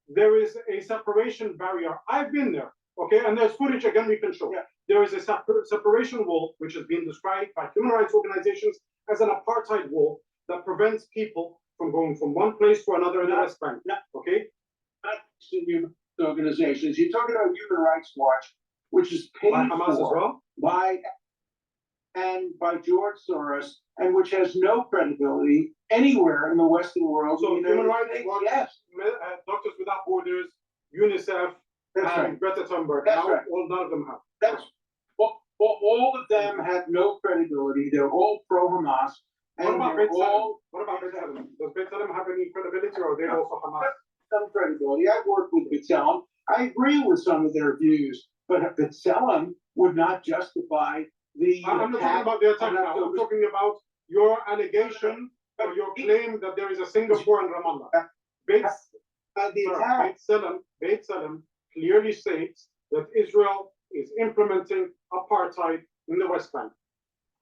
There is a separation barrier. I've been there, okay? And there's footage, again, we can show. Yeah. There is a separation wall, which has been described by human rights organizations as an apartheid wall that prevents people from going from one place to another in the West Bank, okay? Not human organizations. You're talking about Human Rights Watch, which is paid by Hamas for as well? by George Soros, and which has no credibility anywhere in the Western world. So Human Rights Watch, yes. Doctors Without Borders, UNICEF, and Greta Thunberg. That's right. None of them have. That's all of them have no credibility. They're all pro-Hamas. What about Bitchute? Does Bitchute have any credibility, or are they also Hamas? Some credibility. I've worked with Bitchute. I agree with some of their views, but Bitchute would not justify the I'm not talking about the attack now. I'm talking about your allegation or your claim that there is a Singapore in Ramallah. Beit Salam clearly states that Israel is implementing apartheid in the West Bank.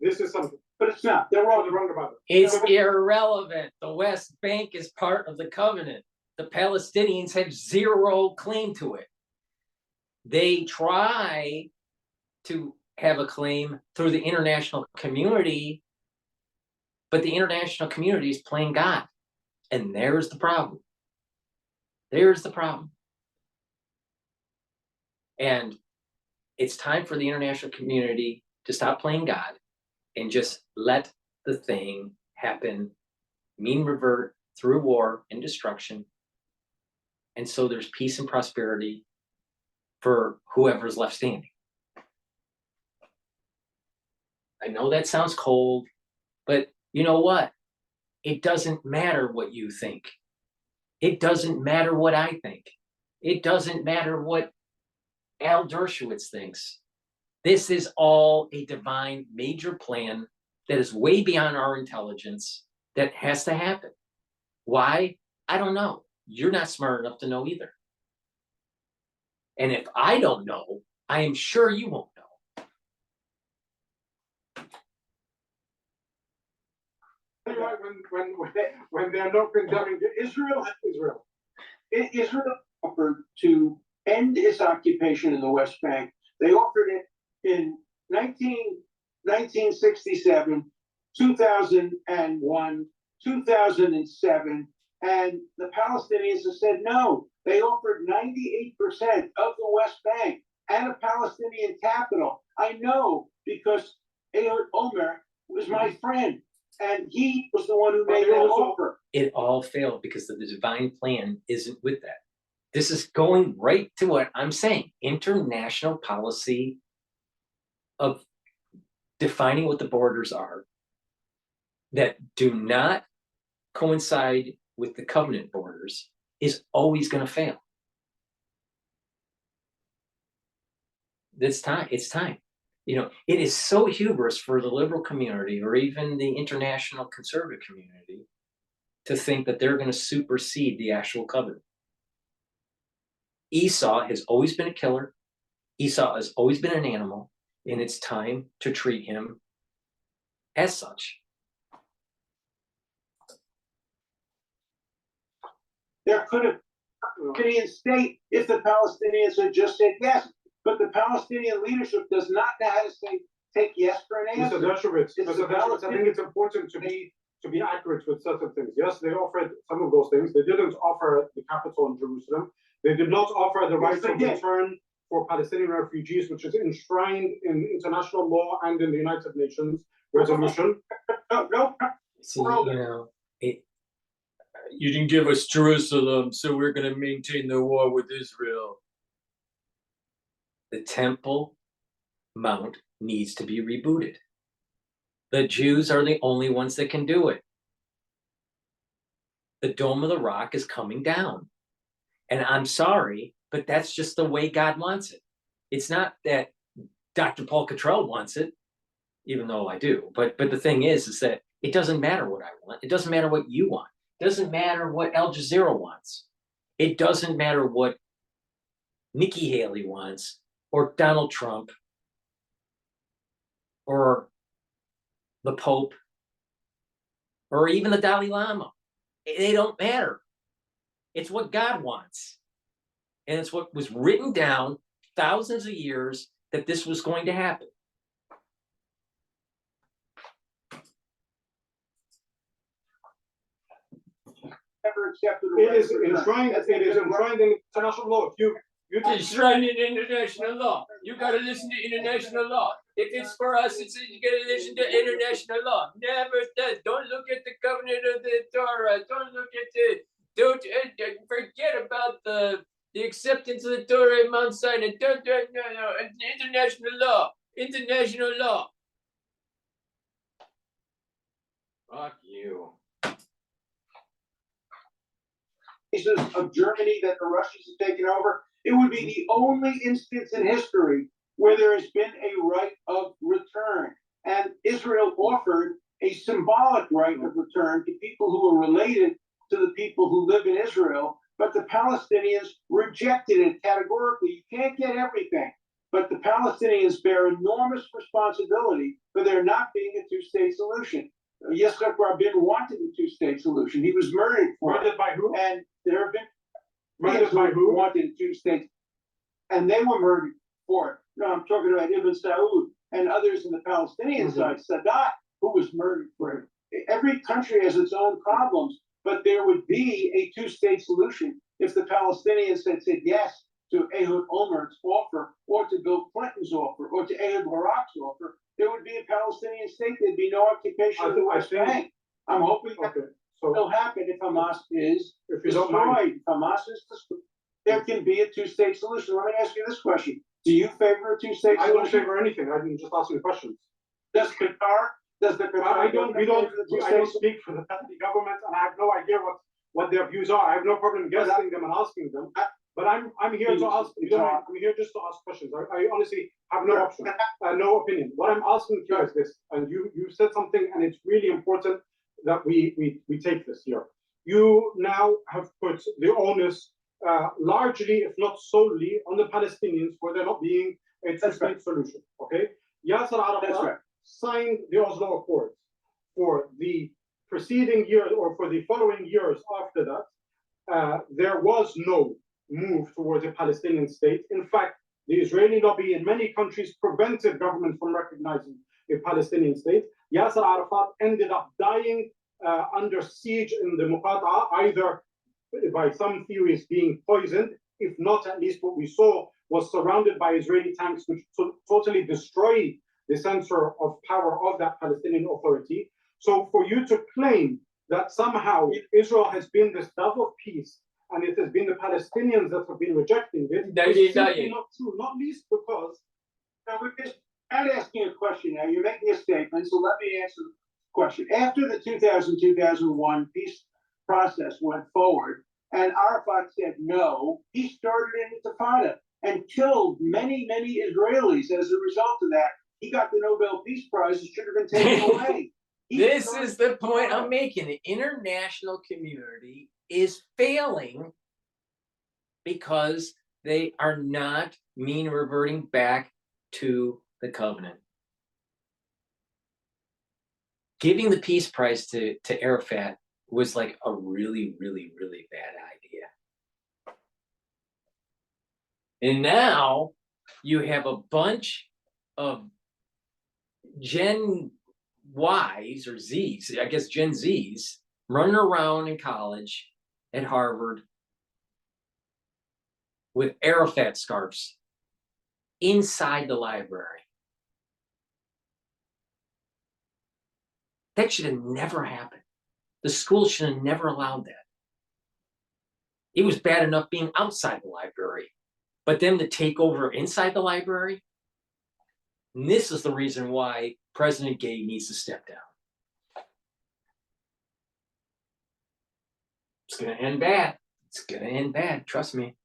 This is something. But it's not. They're wrong about it. It's irrelevant. The West Bank is part of the covenant. The Palestinians have zero claim to it. They try to have a claim through the international community, but the international community is playing God. And there's the problem. There's the problem. And it's time for the international community to stop playing God and just let the thing happen, mean revert through war and destruction. And so there's peace and prosperity for whoever's left standing. I know that sounds cold, but you know what? It doesn't matter what you think. It doesn't matter what I think. It doesn't matter what Al Dershowitz thinks. This is all a divine major plan that is way beyond our intelligence that has to happen. Why? I don't know. You're not smart enough to know either. And if I don't know, I am sure you won't know. When they're not condemning Israel. Israel offered to end its occupation in the West Bank. They offered it in 1967, 2001, 2007, and the Palestinians have said no. They offered 98% of the West Bank and a Palestinian capital. I know because Ehud Olmert was my friend, and he was the one who made that offer. It all failed because the divine plan isn't with that. This is going right to what I'm saying. International policy of defining what the borders are that do not coincide with the covenant borders is always going to fail. It's time. You know, it is so hubris for the liberal community or even the international conservative community to think that they're going to supersede the actual covenant. Esau has always been a killer. Esau has always been an animal, and it's time to treat him as such. There could have been a Palestinian state if the Palestinians had just said yes, but the Palestinian leadership does not know how to say take yes for an answer. Mr. Dershowitz, I think it's important to be accurate with certain things. Yes, they offered some of those things. They didn't offer the capital in Jerusalem. They did not offer the right of return for Palestinian refugees, which is enshrined in international law and in the United Nations resolution. No. See, you know, you didn't give us Jerusalem, so we're going to maintain the war with Israel. The Temple Mount needs to be rebooted. The Jews are the only ones that can do it. The Dome of the Rock is coming down. And I'm sorry, but that's just the way God wants it. It's not that DrPaulCottrell wants it, even though I do. But the thing is that it doesn't matter what I want. It doesn't matter what you want. It doesn't matter what Al Jazeera wants. It doesn't matter what Nikki Haley wants, or Donald Trump, or the Pope, or even the Dalai Lama. They don't matter. It's what God wants. And it's what was written down thousands of years that this was going to happen. Never accepted It is enshrined in international law. You enshrined in international law. You got to listen to international law. If it's for us, you got to listen to international law. Never does. Don't look at the covenant of the Torah. Don't look at don't forget about the acceptance of the Torah in Mount Sinai. No. International law. International law. Fuck you. Of Germany that the Russians have taken over, it would be the only instance in history where there has been a right of return. And Israel offered a symbolic right of return to people who are related to the people who live in Israel, but the Palestinians rejected it categorically. You can't get everything, but the Palestinians bear enormous responsibility for there not being a two-state solution. Yitzhak Rabin wanted a two-state solution. He was murdered for it. Murdered by who? And there have been murdered by who? Wanted two states, and they were murdered for it. No, I'm talking about Ibn Saud and others in the Palestinian side, Sadat, who was murdered for it. Every country has its own problems, but there would be a two-state solution if the Palestinians had said yes to Ehud Olmert's offer, or to Bill Clinton's offer, or to Ehud Barak's offer. There would be a Palestinian state. There'd be no occupation of the West Bank. I'm hoping that will happen if Hamas is destroyed. Hamas is destroyed. There can be a two-state solution. Let me ask you this question: do you favor a two-state solution? I don't favor anything. I'm just asking questions. Does Qatar? Does the Qatar? I don't speak for the Qatari government, and I have no idea what their views are. I have no problem guessing them and asking them. But I'm here to ask. I'm here just to ask questions. I honestly have no option, no opinion. What I'm asking you is this, and you said something, and it's really important that we take this here. You now have put the onus largely, if not solely, on the Palestinians for there not being a two-state solution. Okay, Yasser Arafat signed the Oslo Accords for the preceding years or for the following years after that. There was no move towards a Palestinian state. In fact, the Israeli lobby in many countries prevented governments from recognizing a Palestinian state. Yasser Arafat ended up dying under siege in the Muqata'a, either by some theories being poisoned, if not at least what we saw was surrounded by Israeli tanks, which totally destroyed the center of power of that Palestinian Authority. So for you to claim that somehow Israel has been this dove of peace and it has been the Palestinians that have been rejecting it, is simply not true, not least because... Now, I'm asking a question now. You're making a statement, so let me answer the question. After the 2000-2001 peace process went forward and Arafat said no, he started an intifada and killed many, many Israelis as a result of that. He got the Nobel Peace Prize. It should have been taken away. This is the point I'm making. The international community is failing because they are not reverting back to the covenant. Giving the peace prize to Arafat was like a really, really, really bad idea. And now you have a bunch of Gen Ys or Zs, I guess Gen Zs, running around in college at Harvard with Arafat scarves inside the library. That should have never happened. The school should have never allowed that. It was bad enough being outside the library, but them to take over inside the library, and this is the reason why President Gay needs to step down. It's going to end bad. It's going to end bad. Trust me.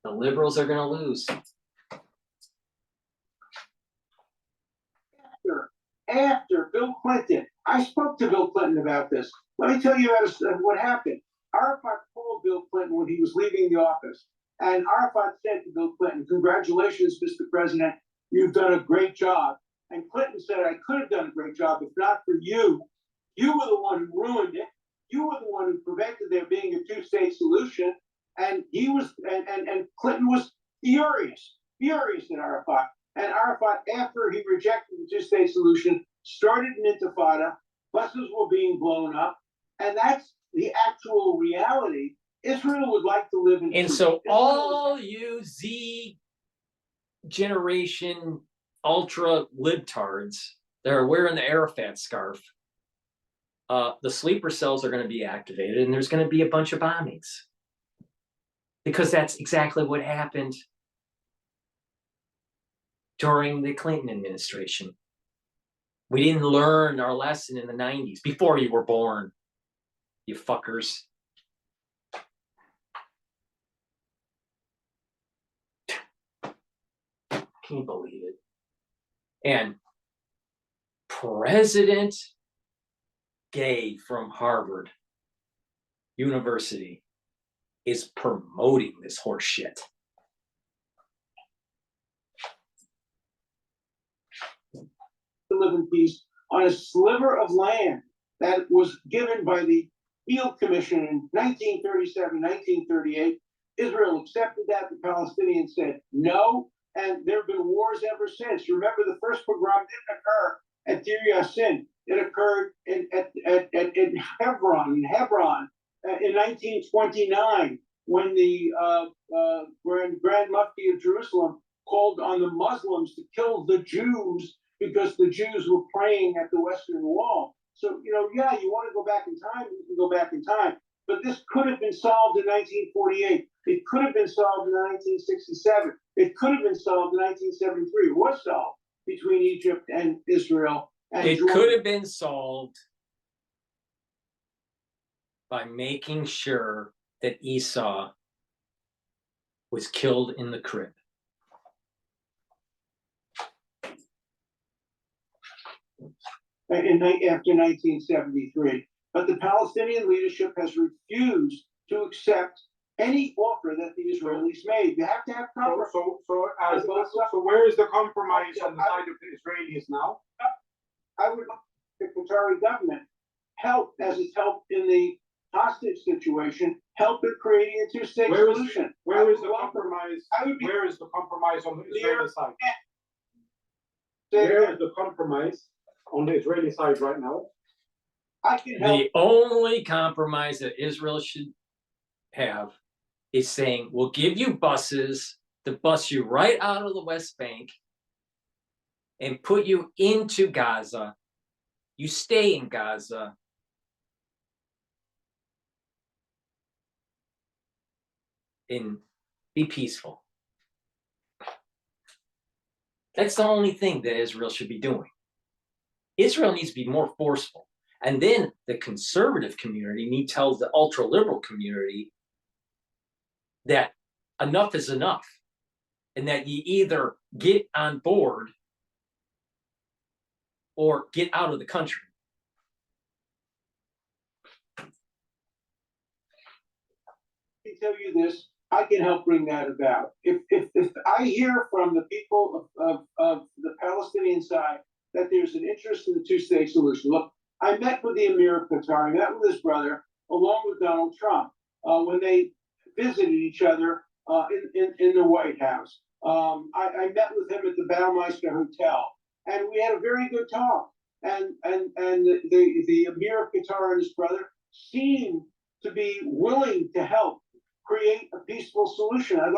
The liberals are going to lose. After Bill Clinton, I spoke to Bill Clinton about this. Let me tell you what happened. Arafat called Bill Clinton when he was leaving the office. And Arafat said to Bill Clinton, "Congratulations, Mr. President. You've done a great job." And Clinton said, "I could have done a great job if not for you. You were the one who ruined it. You were the one who prevented there being a two-state solution." And he was, and Clinton was furious at Arafat. And Arafat, after he rejected the two-state solution, started an intifada. Buses were being blown up. And that's the actual reality. Israel would like to live in And peace. so all you Z generation ultra libtards that are wearing the Arafat scarf, the sleeper cells are going to be activated and there's going to be a bunch of bombings. Because that's exactly what happened during the Clinton administration. We didn't learn our lesson in the 90s, before you were born, you fuckers. Can you believe it? And President Gay from Harvard University is promoting this horse shit. To live in peace on a sliver of land that was given by the Field Commission in 1937, 1938. Israel accepted that. The Palestinians said no, and there have been wars ever since. Remember, the first pogrom didn't occur at Deir Yassin. It occurred in Hebron, in 1929, when the Grand Mufti of Jerusalem called on the Muslims to kill the Jews because the Jews were praying at the Western Wall. So, yeah, you want to go back in time, you can go back in time. But this could have been solved in 1948. It could have been solved in 1967. It could have been solved in 1973. It was solved between Egypt and Israel. And it Jordan. could have been solved by making sure that Esau was killed in the crib. After 1973. But the Palestinian leadership has refused to accept any offer that the Israelis made. You have to have compromise. So where is the compromise on the side of the Israelis now? I would like the Qatari government help, as it's helped in the hostage situation help in creating a two-state Where is- solution. Where is the compromise? I would be- Where is the compromise on the Israeli side? Say Where again. is the compromise on the Israeli side right now? I can help. The only compromise that Israel should have is saying, we'll give you buses to bus you right out of the West Bank and put you into Gaza. You stay in Gaza. And be peaceful. That's the only thing that Israel should be doing. Israel needs to be more forceful. And then the conservative community tells the ultra-liberal community that enough is enough. And that you either get on board or get out of the country. Let me tell you this, I can help bring that about. If I hear from the people of the Palestinian side that there's an interest in the two-state solution. Look, I met with the Emir of Qatar, I met with his brother, along with Donald Trump, when they visited each other in the White House. I met with him at the Baumeister Hotel, and we had a very good talk. And the Emir of Qatar and his brother seemed to be willing to help create a peaceful solution. I'd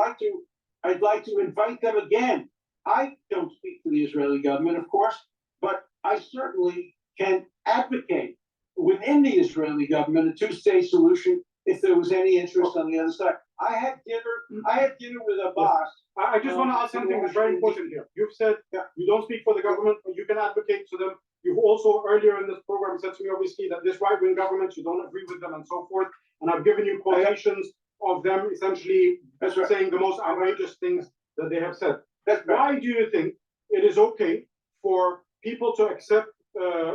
like to invite them again. I don't speak for the Israeli government, of course, but I certainly can advocate within the Israeli government a two-state solution if there was any interest on the other side. I had dinner with Abbas. I just want to ask something that's very important here. You've said you don't speak for the government, but you can advocate to them. You've also earlier in this program said to me, obviously, that this right-wing government, you don't agree with them and so forth. And I've given you quotations of them essentially saying the most outrageous things that they have said. Why do you think it is okay for people to accept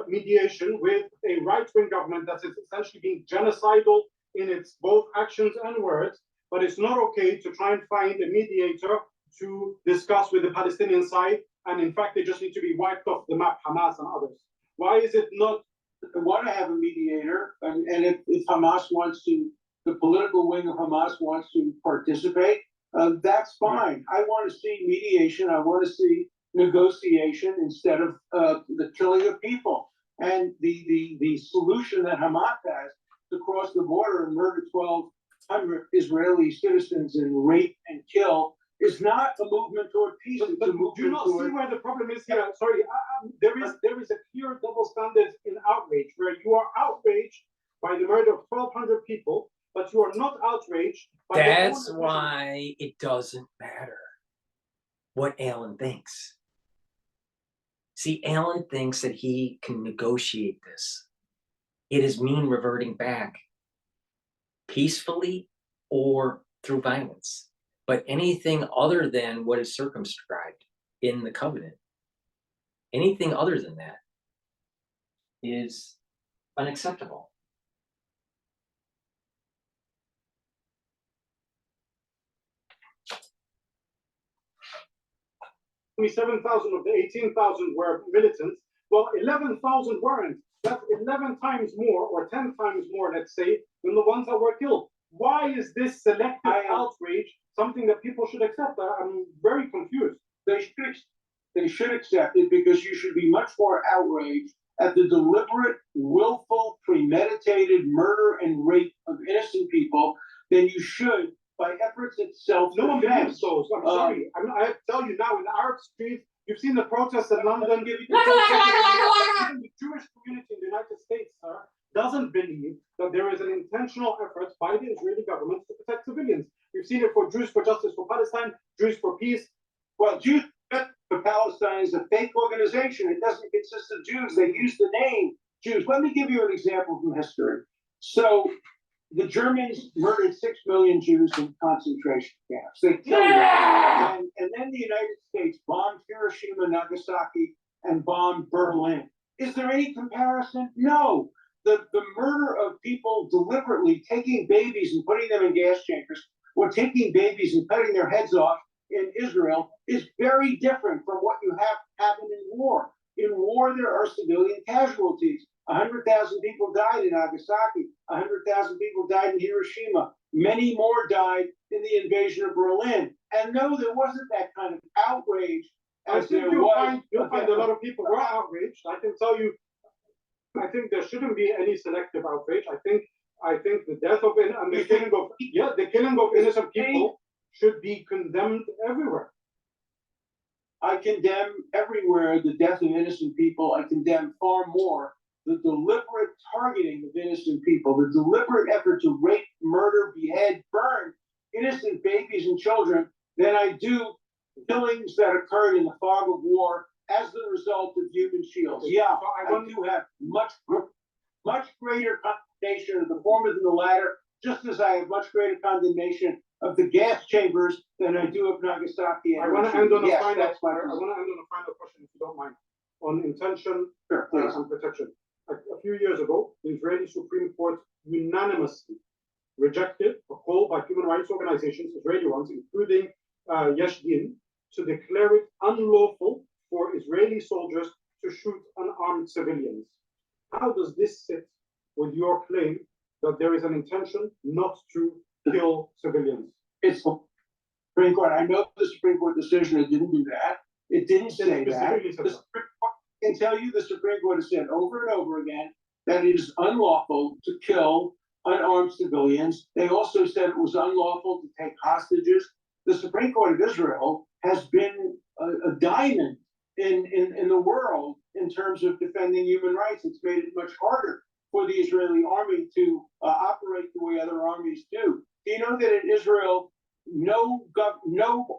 mediation with a right-wing government that is essentially being genocidal in its both actions and words, but it's not okay to try and find a mediator to discuss with the Palestinian side, and in fact, they just need to be wiped off the map, Hamas and others? Why is it not? I want to have a mediator, and if Hamas wants to, the political wing of Hamas wants to participate, that's fine. I want to see mediation. I want to see negotiation instead of the killing of people. And the solution that Hamas has to cross the border and murder 1,200 Israeli citizens and rape and kill is not a movement toward peace. But do you not see where the problem is here? Sorry, there is a clear double standard in outrage, where you are outraged by the murder of 1,200 people, but you are not outraged by That's why it doesn't matter what Alan thinks. See, Alan thinks that he can negotiate this. It is mean reverting back peacefully or through violence. But anything other than what is circumscribed in the covenant, anything other than that is unacceptable. 27,000 of the 18,000 were militants. Well, 11,000 weren't. That's 11 times more, or 10 times more, let's say, than the ones that were killed. Why is this selective outrage something that people should accept? I'm very confused. They should accept it, because you should be much more outraged at the deliberate, willful, premeditated murder and rape of innocent people than you should by efforts at self-defense. No one believes those. I'm sorry. I tell you now, in the Arab streets, you've seen the protests in London. Even the Jewish community in the United States, sir, doesn't believe that there is an intentional effort by the Israeli government to protect civilians. We've seen it for Jews for Justice for Palestine, Jews for Peace. Well, Jews for Palestine is a fake organization. It doesn't consist of Jews. They use the name Jews. Let me give you an example from history. So the Germans murdered 6 million Jews in concentration camps. They killed them. And then the United States bombed Hiroshima, Nagasaki, and bombed Berlin. Is there any comparison? No. The murder of people deliberately taking babies and putting them in gas chambers, or taking babies and cutting their heads off in Israel, is very different from what you have happen in war. In war, there are civilian casualties. 100,000 people died in Nagasaki. 100,000 people died in Hiroshima. Many more died in the invasion of Berlin. And no, there wasn't that kind of outrage I as think there you'll was. find a lot of people were outraged. I can tell you, I think there shouldn't be any selective outrage. I think the death of and the killing of innocent people should be condemned everywhere. I condemn everywhere the death of innocent people. I condemn far more the deliberate targeting of innocent people, the deliberate effort to rape, murder, behead, burn innocent babies and children than I do killings that occurred in the fog of war as the result of human shields. Yeah, I do have much greater condemnation of the former than the latter, just as I have much greater condemnation of the gas chambers than I do of Nagasaki. I want to end on a final question, if you don't mind, on intention and protection. A few years ago, the Israeli Supreme Court unanimously rejected a call by human rights organizations, Israeli ones, including Yesh Din, to declare it unlawful for Israeli soldiers to shoot unarmed civilians. How does this sit with your claim that there is an intention not to kill civilians? It's the Supreme Court. I know the Supreme Court decision, it didn't do that. It didn't say that. The Supreme Court can tell you the Supreme Court has said over and over again that it is unlawful to kill unarmed civilians. They also said it was unlawful to take hostages. The Supreme Court of Israel has been a diamond in the world in terms of defending human rights. It's made it much harder for the Israeli army to operate the way other armies do. Do you know that in Israel, no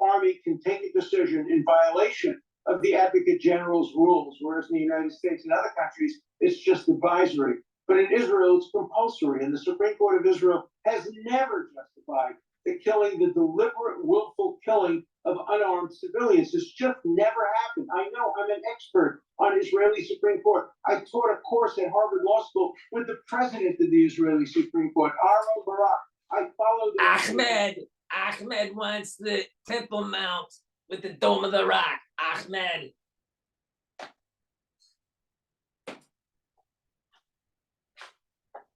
army can take a decision in violation of the Advocate General's rules, whereas in the United States and other countries, it's just advisory. But in Israel, it's compulsory, and the Supreme Court of Israel has never justified the killing, the deliberate, willful killing of unarmed civilians. It's just never happened. I know, I'm an expert on Israeli Supreme Court. I taught a course at Harvard Law School with the president of the Israeli Supreme Court, Aaron Barak. I followed Ahmed wants the Temple Mount with the Dome of the Rock. Ahmed.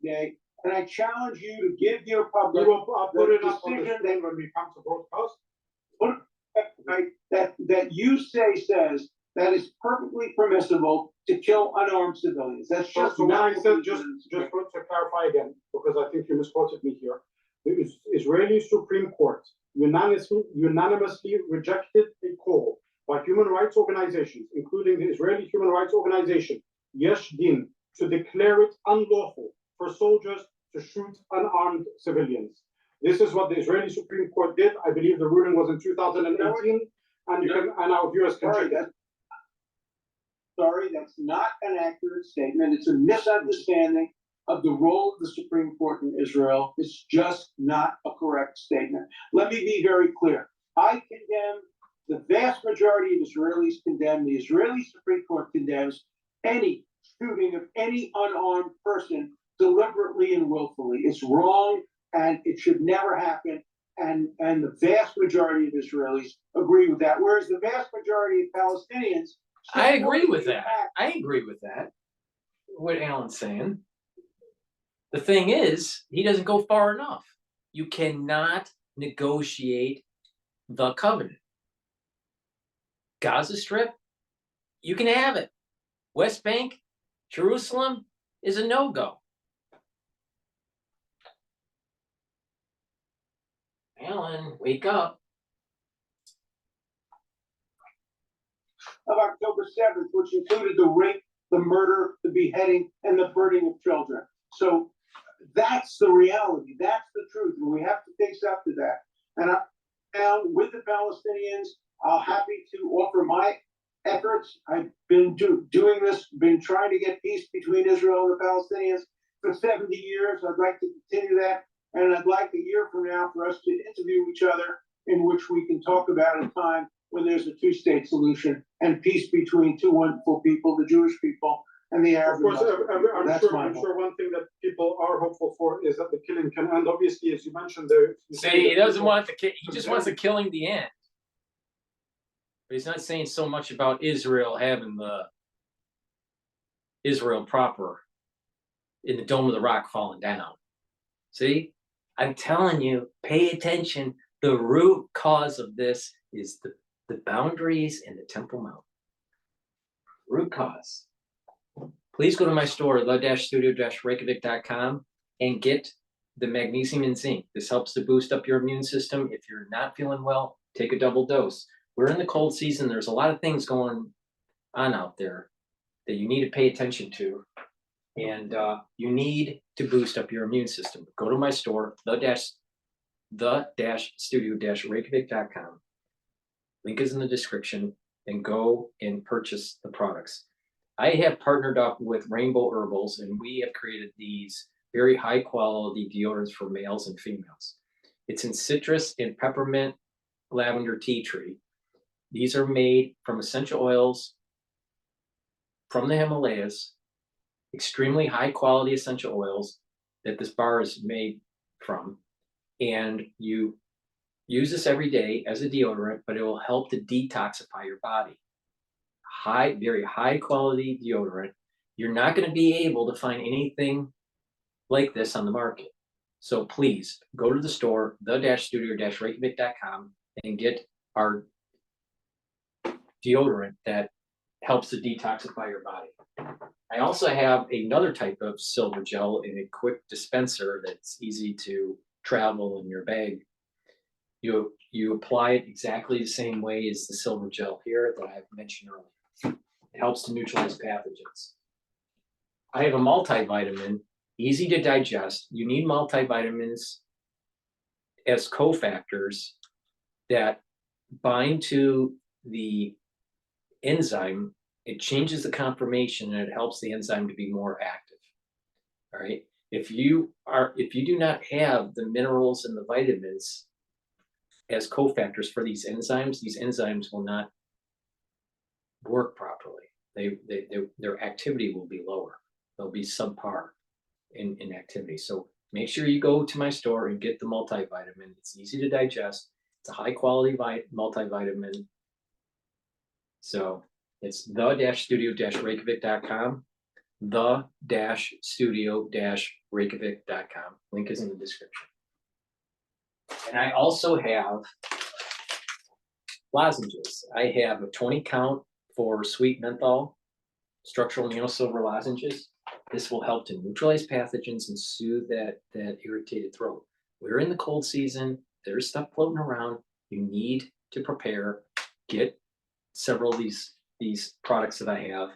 Okay. And I challenge you to give your public I'll put it up on the decision screen when we come to broadcast. that you say says that it's perfectly permissible to kill unarmed civilians. That's just So when not I said, just to clarify again, because I think you misquoted me here, the Israeli Supreme Court unanimously rejected a call by human rights organizations, including the Israeli human rights organization Yesh Din, to declare it unlawful for soldiers to shoot unarmed civilians. This is what the Israeli Supreme Court did. I believe the ruling was in 2018, and our viewers can check it. Sorry, that's not an accurate statement. It's a misunderstanding of the role of the Supreme Court in Israel. It's just not a correct statement. Let me be very clear. I condemn, the vast majority of Israelis condemn, the Israeli Supreme Court condemns any shooting of any unarmed person deliberately and willfully. It's wrong, and it should never happen. And the vast majority of Israelis agree with that. Whereas the vast majority of Palestinians, I agree with that. I agree with that. What Alan's saying. The thing is, he doesn't go far enough. You cannot negotiate the covenant. Gaza Strip, you can have it. West Bank, Jerusalem is a no-go. Alan, wake up. Of October 7th, which included the rape, the murder, the beheading, and the burning of children. So that's the reality. That's the truth. And we have to face up to that. And I'm down with the Palestinians. I'm happy to offer my efforts. I've been doing this, been trying to get peace between Israel and the Palestinians for 70 years. I'd like to continue that. And I'd like a year from now for us to interview each other in which we can talk about a time when there's a two-state solution and peace between two wonderful people, the Jewish people and the Arab. Of course, I'm sure one thing that people are hopeful for is that the killing can end. Obviously, as you mentioned, there. See, he doesn't want the he just wants the killing to end. But he's not saying so much about Israel having the Israel proper in the Dome of the Rock falling down. See, I'm telling you, pay attention. The root cause of this is the boundaries in the Temple Mount. Root cause. Please go to my store, the-studio-reykjavik.com, and get the magnesium and zinc. This helps to boost up your immune system. If you're not feeling well, take a double dose. We're in the cold season. There's a lot of things going on out there that you need to pay attention to. And you need to boost up your immune system. Go to my store, the-studio-reykjavik.com. Link is in the description, and go and purchase the products. I have partnered up with Rainbow Herbals, and we have created these very high quality deodorants for males and females. It's in citrus and peppermint lavender tea tree. These are made from essential oils from the Himalayas, extremely high quality essential oils that this bar is made from. And you use this every day as a deodorant, but it will help to detoxify your body. Very high quality deodorant. You're not going to be able to find anything like this on the market. So please go to the store, the-studio-reykjavik.com, and get our deodorant that helps to detoxify your body. I also have another type of silver gel in a quick dispenser that's easy to travel in your bag. You apply it exactly the same way as the silver gel here that I've mentioned earlier. It helps to neutralize pathogens. I have a multivitamin, easy to digest. You need multivitamins as cofactors that bind to the enzyme. It changes the conformation and it helps the enzyme to be more active. All right. If you do not have the minerals and the vitamins as cofactors for these enzymes will not work properly. Their activity will be lower. They'll be subpar in activity. So make sure you go to my store and get the multivitamin. It's easy to digest. It's a high quality multivitamin. So it's the-studio-reykjavik.com, the-studio-reykjavik.com. Link is in the description. And I also have lozenges. I have a 20 count for sweet menthol, structural nanosilver lozenges. This will help to neutralize pathogens and soothe that irritated throat. We're in the cold season. There's stuff floating around. You need to prepare. Get several of these products that I have,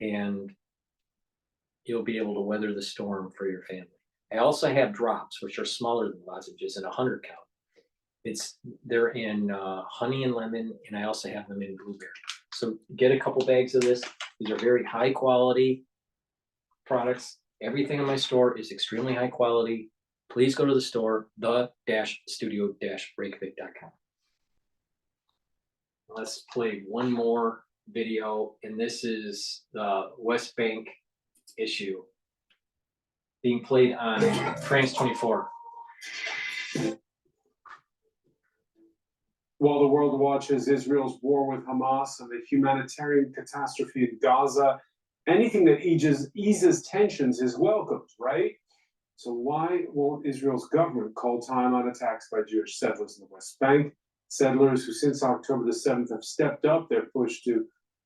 and you'll be able to weather the storm for your family. I also have drops, which are smaller than lozenges, in 100 count. They're in honey and lemon, and I also have them in blueberry. So get a couple bags of this. These are very high quality products. Everything in my store is extremely high quality. Please go to the store, the-studio-reykjavik.com. Let's play one more video, and this is the West Bank issue being played on France 24. While the world watches Israel's war with Hamas and the humanitarian catastrophe in Gaza, anything that eases tensions is welcomed, right? So why won't Israel's government call time on attacks by Jewish settlers in the West Bank? Settlers who since October the 7th have stepped up their push to,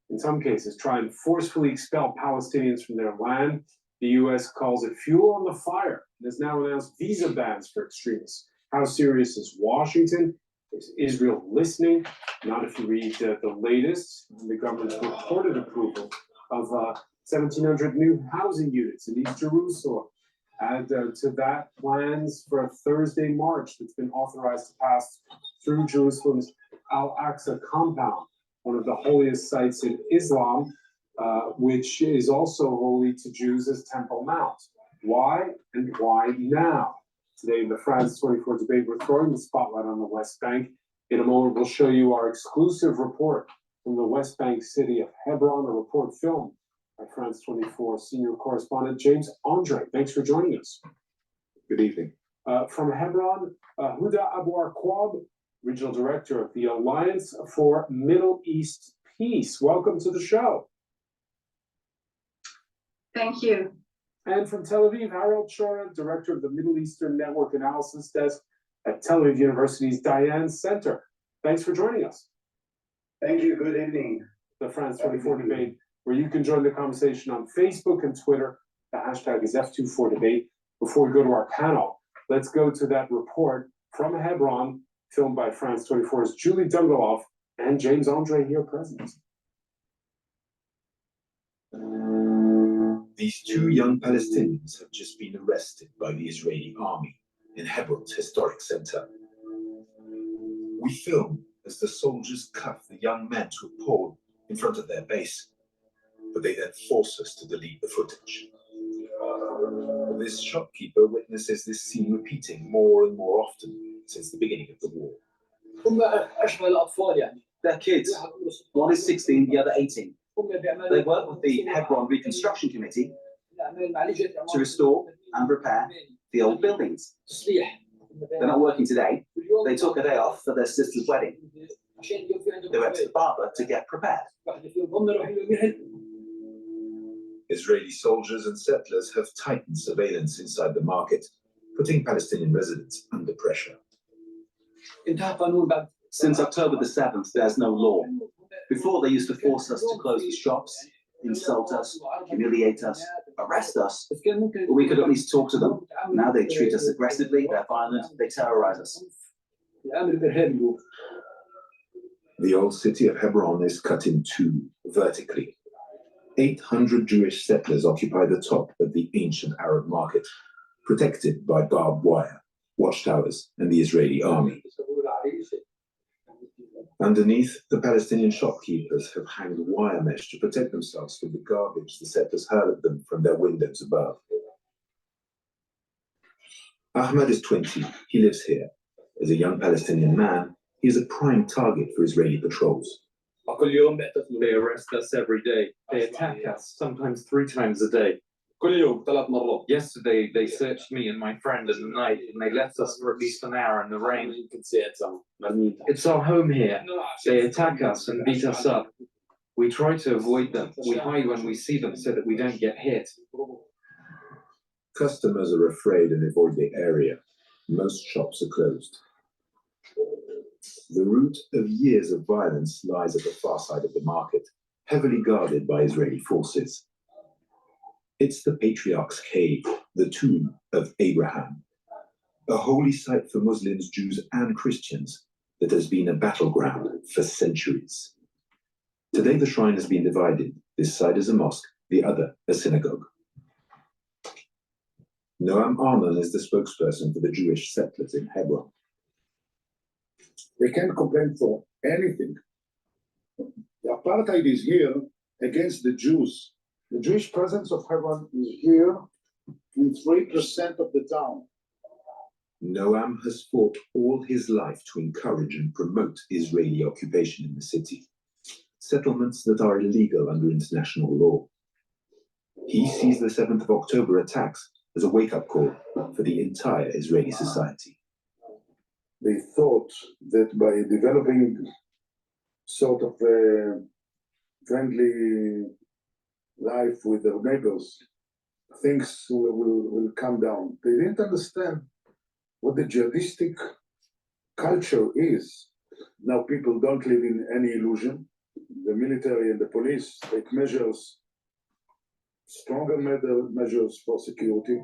in some cases, try and forcefully expel Palestinians from their land. The U.S. calls it fuel on the fire and has now announced visa bans for extremists. How serious is Washington? Is Israel listening? Not if you read the latest, the government's reported approval of 1,700 new housing units in East Jerusalem. Add to that plans for a Thursday march that's been authorized to pass through Jerusalem's Al-Aqsa compound, one of the holiest sites in Islam, which is also holy to Jews as Temple Mount. Why and why now? Today in the France 24 debate, we're throwing the spotlight on the West Bank. In a moment, we'll show you our exclusive report from the West Bank city of Hebron, a report filmed by France 24 senior correspondent James Andre. Thanks for joining us. Good evening. From Hebron, Huda Abu Arquab, Regional Director of the Alliance for Middle East Peace. Welcome to the show. Thank you. And from Tel Aviv, Harold Shora, Director of the Middle Eastern Network Analysis Desk at Tel Aviv University's Dayan Center. Thanks for joining us. Thank you. Good evening. The France 24 debate, where you can join the conversation on Facebook and Twitter. The hashtag is F24debate. Before we go to our panel, let's go to that report from Hebron, filmed by France 24's Julie Dungeloff and James Andre here present. These two young Palestinians have just been arrested by the Israeli army in Hebron's historic center. We film as the soldiers cuff the young men to a pole in front of their base, but they then force us to delete the footage. This shopkeeper witnesses this scene repeating more and more often since the beginning of the war. They're kids. One is 16, the other 18. They work with the Hebron Reconstruction Committee to restore and repair the old buildings. They're not working today. They took a day off for their sister's wedding. They went to the barber to get prepared. Israeli soldiers and settlers have tightened surveillance inside the market, putting Palestinian residents under pressure. Since October the 7th, there's no law. Before, they used to force us to close the shops, insult us, humiliate us, arrest us, but we could at least talk to them. Now they treat us aggressively, they're violent, they terrorize us. The old city of Hebron is cut in two vertically. 800 Jewish settlers occupy the top of the ancient Arab market, protected by barbed wire, watchtowers, and the Israeli army. Underneath, the Palestinian shopkeepers have hanged wire mesh to protect themselves from the garbage the settlers hurl at them from their windows above. Ahmed is 20. He lives here. As a young Palestinian man, he is a prime target for Israeli patrols. They arrest us every day. They attack us, sometimes 3 times a day. Yesterday, they searched me and my friend at night, and they left us for at least an hour in the rain. It's our home here. They attack us and beat us up. We try to avoid them. We hide when we see them so that we don't get hit. Customers are afraid and avoid the area. Most shops are closed. The root of years of violence lies at the far side of the market, heavily guarded by Israeli forces. It's the Patriarch's Cave, the tomb of Abraham, a holy site for Muslims, Jews, and Christians that has been a battleground for centuries. Today, the shrine has been divided. This side is a mosque, the other a synagogue. Noam Arnon is the spokesperson for the Jewish settlers in Hebron. They can't complain for anything. The apartheid is here against the Jews. The Jewish presence of Hebron is here in 3% of the town. Noam has fought all his life to encourage and promote Israeli occupation in the city, settlements that are illegal under international law. He sees the 7th of October attacks as a wake-up call for the entire Israeli society. They thought that by developing sort of a friendly life with their neighbors, things will come down. They didn't understand what the jihadistic culture is. Now people don't live in any illusion. The military and the police take measures, stronger measures for security.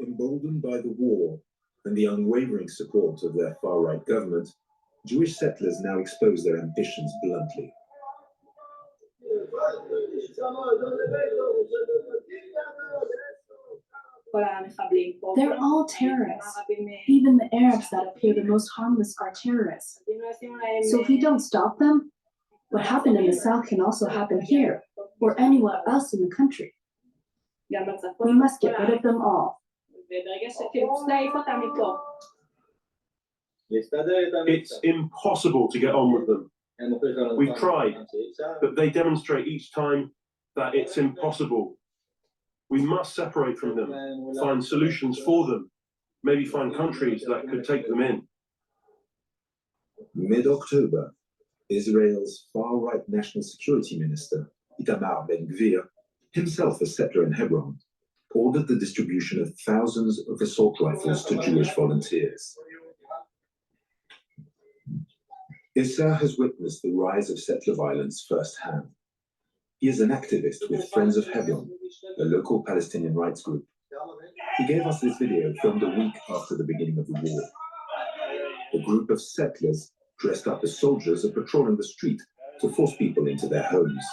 Emboldened by the war and the unwavering support of their far-right government, Jewish settlers now expose their ambitions bluntly. They're all terrorists. Even the Arabs that appear the most harmless are terrorists. So if we don't stop them, what happened in the south can also happen here or anywhere else in the country. We must get rid of them all. It's impossible to get on with them. We've tried, but they demonstrate each time that it's impossible. We must separate from them, find solutions for them, maybe find countries that could take them in. Mid-October, Israel's far-right National Security Minister, Itamar Ben-Gvir, himself a settler in Hebron, ordered the distribution of thousands of assault rifles to Jewish volunteers. Issa has witnessed the rise of settler violence firsthand. He is an activist with Friends of Hebron, a local Palestinian rights group. He gave us this video filmed a week after the beginning of the war. A group of settlers dressed up as soldiers are patrolling the street to force people into their homes.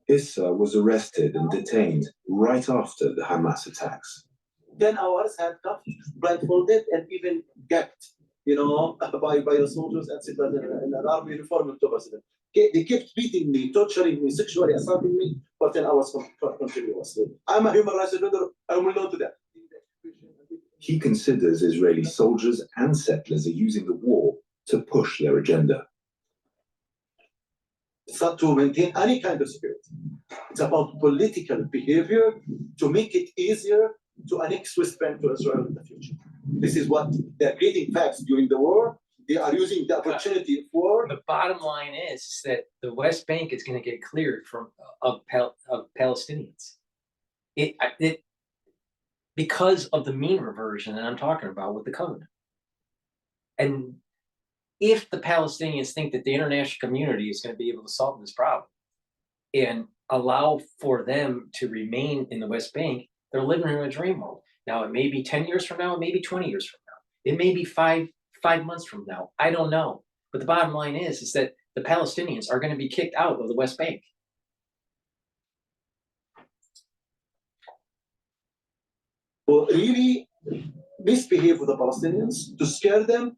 Issa was arrested and detained right after the Hamas attacks. 10 hours handcuffed, blindfolded, and even gagged, by the soldiers and citizens in an army uniform and president. They kept beating me, torturing me, sexually assaulting me for 10 hours continuously. I'm a human rights defender. I will not do that. He considers Israeli soldiers and settlers are using the war to push their agenda. It's not to maintain any kind of security. It's about political behavior to make it easier to annex West Bank to Israel in the future. This is what they're creating facts during the war. They are using the opportunity for. The bottom line is that the West Bank is going to get cleared of Palestinians. Because of the mean reversion that I'm talking about with the covenant. And if the Palestinians think that the international community is going to be able to solve this problem and allow for them to remain in the West Bank, they're living in a dream world. Now, it may be 10 years from now, it may be 20 years from now. It may be five months from now. I don't know. But the bottom line is that the Palestinians are going to be kicked out of the West Bank. Well, really misbehave with the Palestinians to scare them.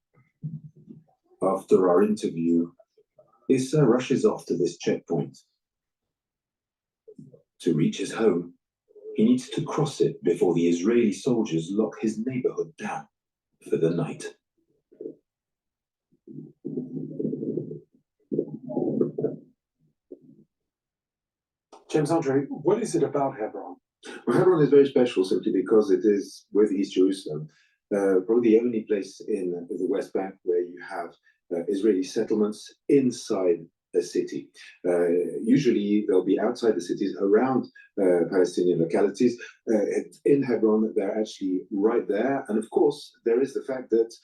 After our interview, Issa rushes off to this checkpoint. To reach his home, he needs to cross it before the Israeli soldiers lock his neighborhood down for the night. James Andre, what is it about Hebron? Well, Hebron is very special simply because it is with East Jerusalem, probably the only place in the West Bank where you have Israeli settlements inside a city. Usually they'll be outside the cities around Palestinian localities. In Hebron, they're actually right there. And of course, there is the fact that,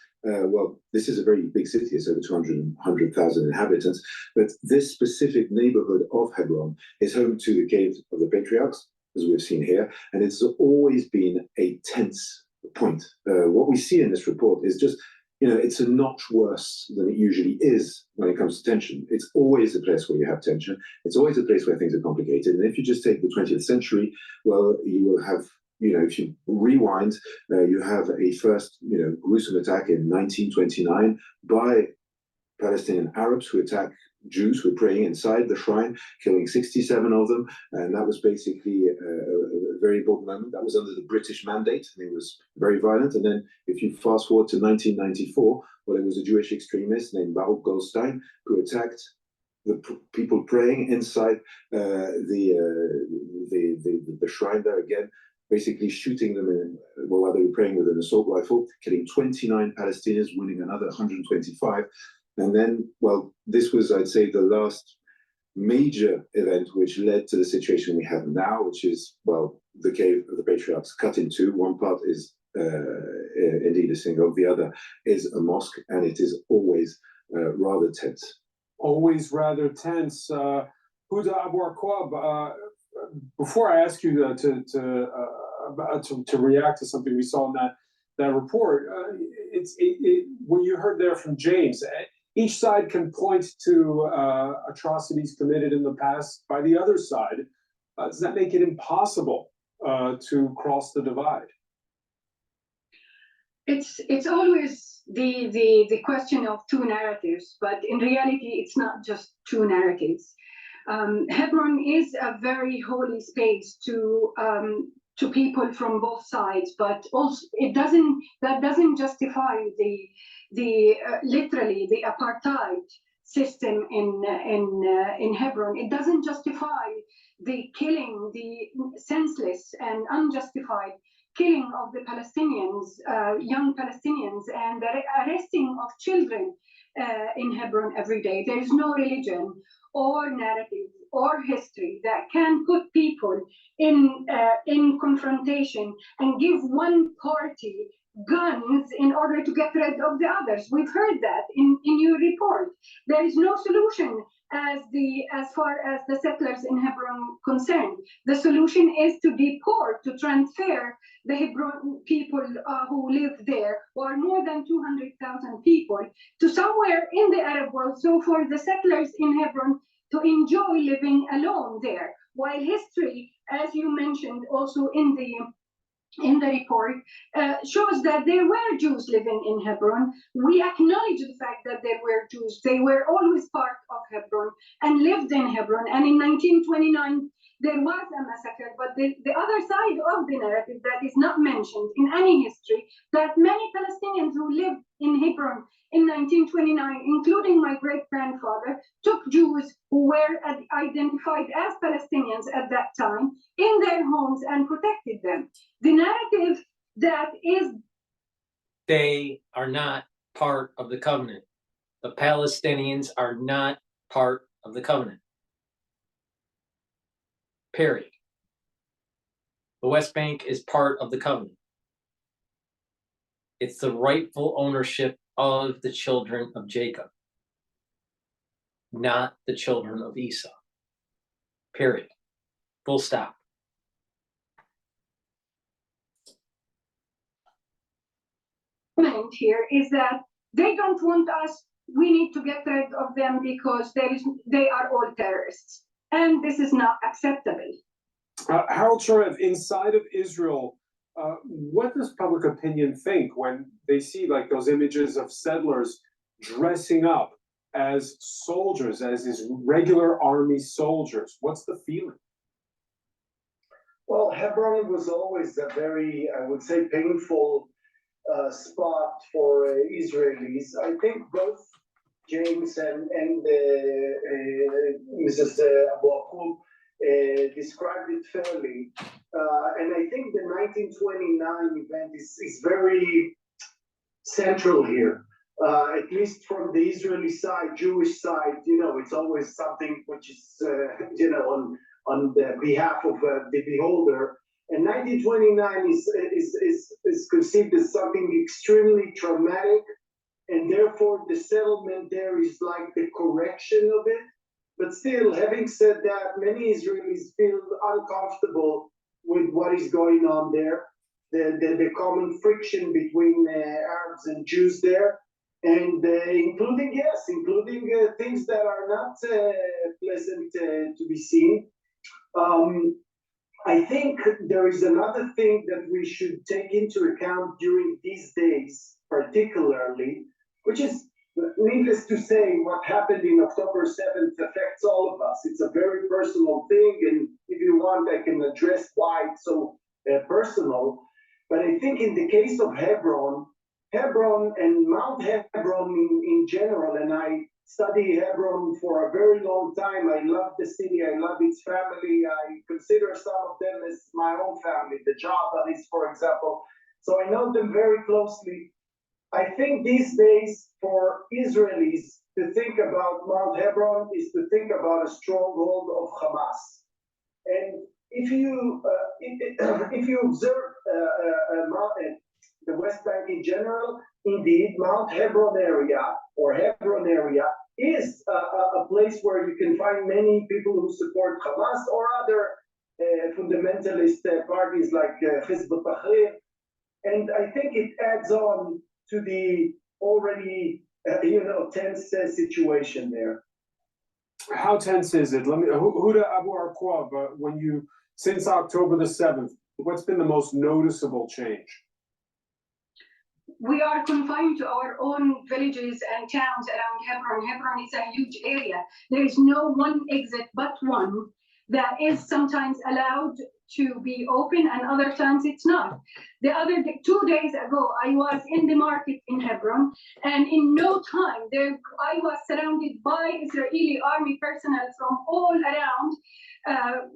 this is a very big city, it's over 200,000 inhabitants, but this specific neighborhood of Hebron is home to the Cave of the Patriarchs, as we've seen here, and it's always been a tense point. What we see in this report is just, it's a notch worse than it usually is when it comes to tension. It's always a place where you have tension. It's always a place where things are complicated. And if you just take the 20th century, well, you will have, if you rewind, you have a first, gruesome attack in 1929 by Palestinian Arabs who attack Jews who were praying inside the shrine, killing 67 of them. And that was basically a very bold moment. That was under the British mandate, and it was very violent. And then if you fast forward to 1994, well, it was a Jewish extremist named Baruch Goldstein who attacked the people praying inside the shrine there again, basically shooting them while they were praying with an assault rifle, killing 29 Palestinians, wounding another 125. And then, this was, I'd say, the last major event which led to the situation we have now, which is, the Cave of the Patriarchs cut in two. One part is indeed a synagogue, the other is a mosque, and it is always rather tense. Always rather tense. Huda Abu Akwab, before I ask you to react to something we saw in that report, when you heard there from James, each side can point to atrocities committed in the past by the other side. Does that make it impossible to cross the divide? It's always the question of two narratives, but in reality, it's not just two narratives. Hebron is a very holy space to people from both sides, but also that doesn't justify the literally the apartheid system in Hebron. It doesn't justify the killing, the senseless and unjustified killing of the Palestinians, young Palestinians, and the arresting of children in Hebron every day. There is no religion or narrative or history that can put people in confrontation and give one party guns in order to get rid of the others. We've heard that in your report. There is no solution as far as the settlers in Hebron concerned. The solution is to deport, to transfer the Hebron people who live there, or more than 200,000 people, to somewhere in the Arab world. So for the settlers in Hebron to enjoy living alone there, while history, as you mentioned also in the report, shows that there were Jews living in Hebron. We acknowledge the fact that there were Jews. They were always part of Hebron and lived in Hebron. And in 1929, there was a massacre. But the other side of the narrative that is not mentioned in any history, that many Palestinians who lived in Hebron in 1929, including my great-grandfather, took Jews who were identified as Palestinians at that time in their homes and protected them. The narrative that is... They are not part of the covenant. The Palestinians are not part of the covenant. Period. The West Bank is part of the covenant. It's the rightful ownership of the children of Jacob, not the children of Esau. Period. Full stop. Here is that they don't want us. We need to get rid of them because they are all terrorists, and this is not acceptable. Harold Shorev, inside of Israel, what does public opinion think when they see like those images of settlers dressing up as soldiers, as his regular army soldiers? What's the feeling? Well, Hebron was always a very, I would say, painful spot for Israelis. I think both James and Mrs. Abu Aqub described it fairly. And I think the 1929 event is very central here. At least from the Israeli side, Jewish side, it's always something which is, on the behalf of the beholder. And 1929 is conceived as something extremely traumatic, and therefore the settlement there is like the correction of it. But still, having said that, many Israelis feel uncomfortable with what is going on there, the common friction between Arabs and Jews there, and including things that are not pleasant to be seen. I think there is another thing that we should take into account during these days, particularly, which is, needless to say, what happened in October 7th affects all of us. It's a very personal thing, and if you want, I can address why it's so personal. But I think in the case of Hebron and Mount Hebron in general, and I study Hebron for a very long time. I love the city. I love its family. I consider some of them as my own family, the Jabalis, for example. So I know them very closely. I think these days for Israelis to think about Mount Hebron is to think about a stronghold of Hamas. And if you observe the West Bank in general, indeed, Mount Hebron area or Hebron area is a place where you can find many people who support Hamas or other fundamentalist parties like Hizb ut-Tahrir. And I think it adds on to the already, tense situation there. How tense is it? Huda Abu Arqab, since October the 7th, what's been the most noticeable change? We are confined to our own villages and towns around Hebron. Hebron is a huge area. There is no one exit but one that is sometimes allowed to be open and other times it's not. The other 2 days ago, I was in the market in Hebron, and in no time I was surrounded by Israeli army personnel from all around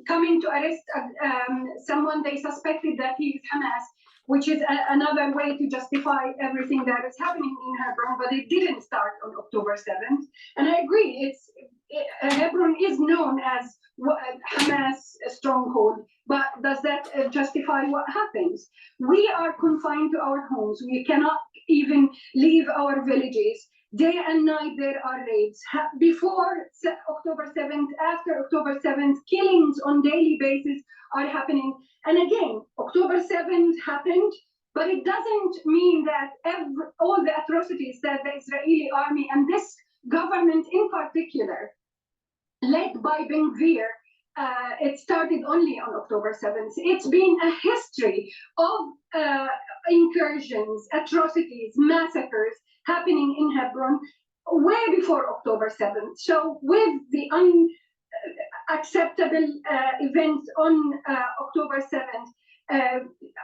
coming to arrest someone they suspected that he is Hamas. which is another way to justify everything that is happening in Hebron, but it didn't start on October 7th. And I agree, Hebron is known as Hamas stronghold, but does that justify what happens? We are confined to our homes. We cannot even leave our villages. Day and night there are raids. Before October 7th, after October 7th, killings on daily basis are happening. And again, October 7th happened, but it doesn't mean that all the atrocities that the Israeli army and this government in particular, led by Ben-Gvir, it started only on October 7th. It's been a history of incursions, atrocities, massacres happening in Hebron way before October 7th. So with the unacceptable events on October 7th,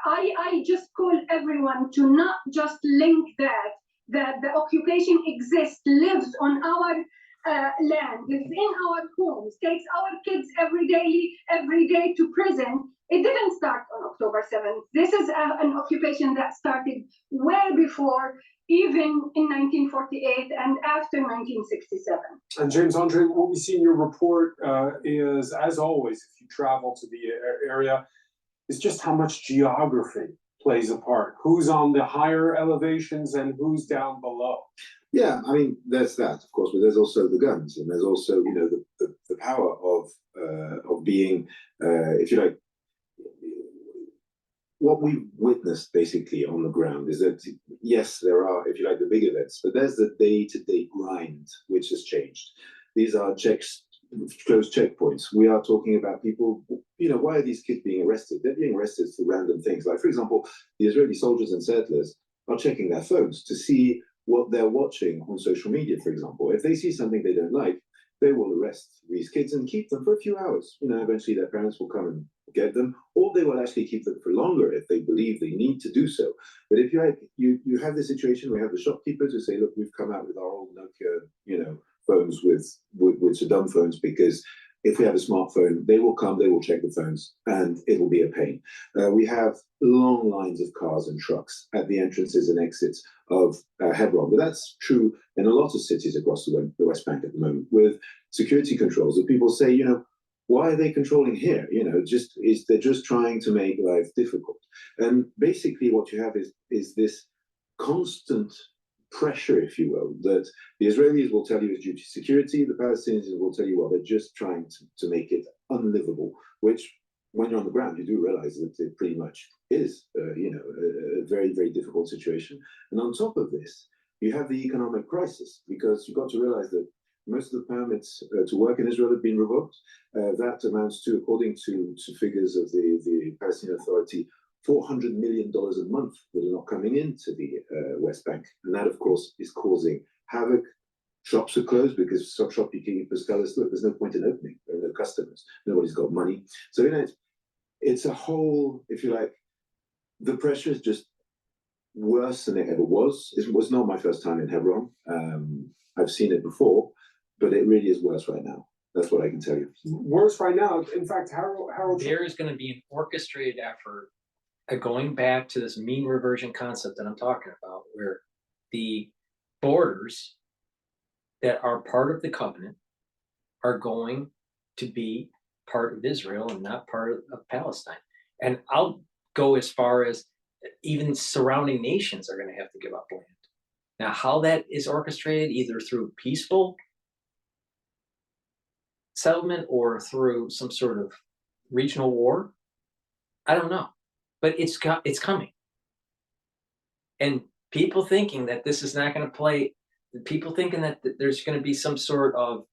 I just call everyone to not just link that the occupation exists, lives on our land, is in our homes, takes our kids every day to prison. It didn't start on October 7th. This is an occupation that started way before, even in 1948 and after 1967. And James Andre, what we see in your report is, as always, if you travel to the area, is just how much geography plays a part. Who's on the higher elevations and who's down below? Yeah, I mean, there's that, of course, but there's also the guns, and there's also, you know, the power of being, if you like, what we've witnessed basically on the ground is that, yes, there are, if you like, the big events, but there's the day-to-day grind, which has changed. These are closed checkpoints. We are talking about people, you know, why are these kids being arrested? They're being arrested for random things. Like, for example, the Israeli soldiers and settlers are checking their phones to see what they're watching on social media, for example. If they see something they don't like, they will arrest these kids and keep them for a few hours. You know, eventually their parents will come and get them, or they will actually keep them for longer if they believe they need to do so. But if you have this situation where you have the shopkeepers who say, look, we've come out with our old Nokia, you know, phones with Saddam phones, because if we have a smartphone, they will come, they will check the phones, and it will be a pain. We have long lines of cars and trucks at the entrances and exits of Hebron, but that's true in a lot of cities across the West Bank at the moment, with security controls that people say, you know, why are they controlling here? You know, they're just trying to make life difficult. And basically what you have is this constant pressure, if you will, that the Israelis will tell you is due to security, the Palestinians will tell you, well, they're just trying to make it unlivable, which when you're on the ground, you do realize that it pretty much is, you know, a very, very difficult situation. And on top of this, you have the economic crisis, because you've got to realize that most of the permits to work in Israel have been revoked. That amounts to, according to figures of the Palestinian Authority, $400 million a month that are not coming into the West Bank. And that, of course, is causing havoc. Shops are closed because some shopkeepers tell us, look, there's no point in opening. There are no customers. Nobody's got money. So, you know, it's a whole, if you like, the pressure is just worse than it ever was. It was not my first time in Hebron. I've seen it before, but it really is worse right now. That's what I can tell you. Worse right now. In fact, Harold, there is going to be an orchestrated effort going back to this mean reversion concept that I'm talking about, where the borders that are part of the covenant are going to be part of Israel and not part of Palestine. And I'll go as far as even surrounding nations are going to have to give up land. Now, how that is orchestrated, either through peaceful settlement or through some sort of regional war, I don't know. But it's coming. And people thinking that this is not going to play, people thinking that there's going to be some sort of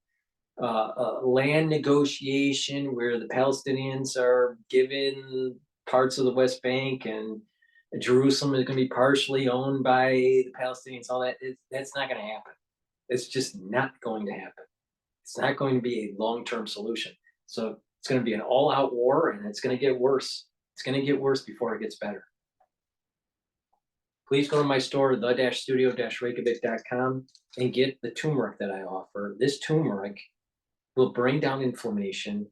land negotiation where the Palestinians are given parts of the West Bank and Jerusalem is going to be partially owned by the Palestinians, all that, that's not going to happen. It's just not going to happen. It's not going to be a long-term solution. So it's going to be an all-out war, and it's going to get worse. It's going to get worse before it gets better. Please go to my store, the-studio-reykjavik.com, and get the turmeric that I offer. This turmeric will bring down inflammation,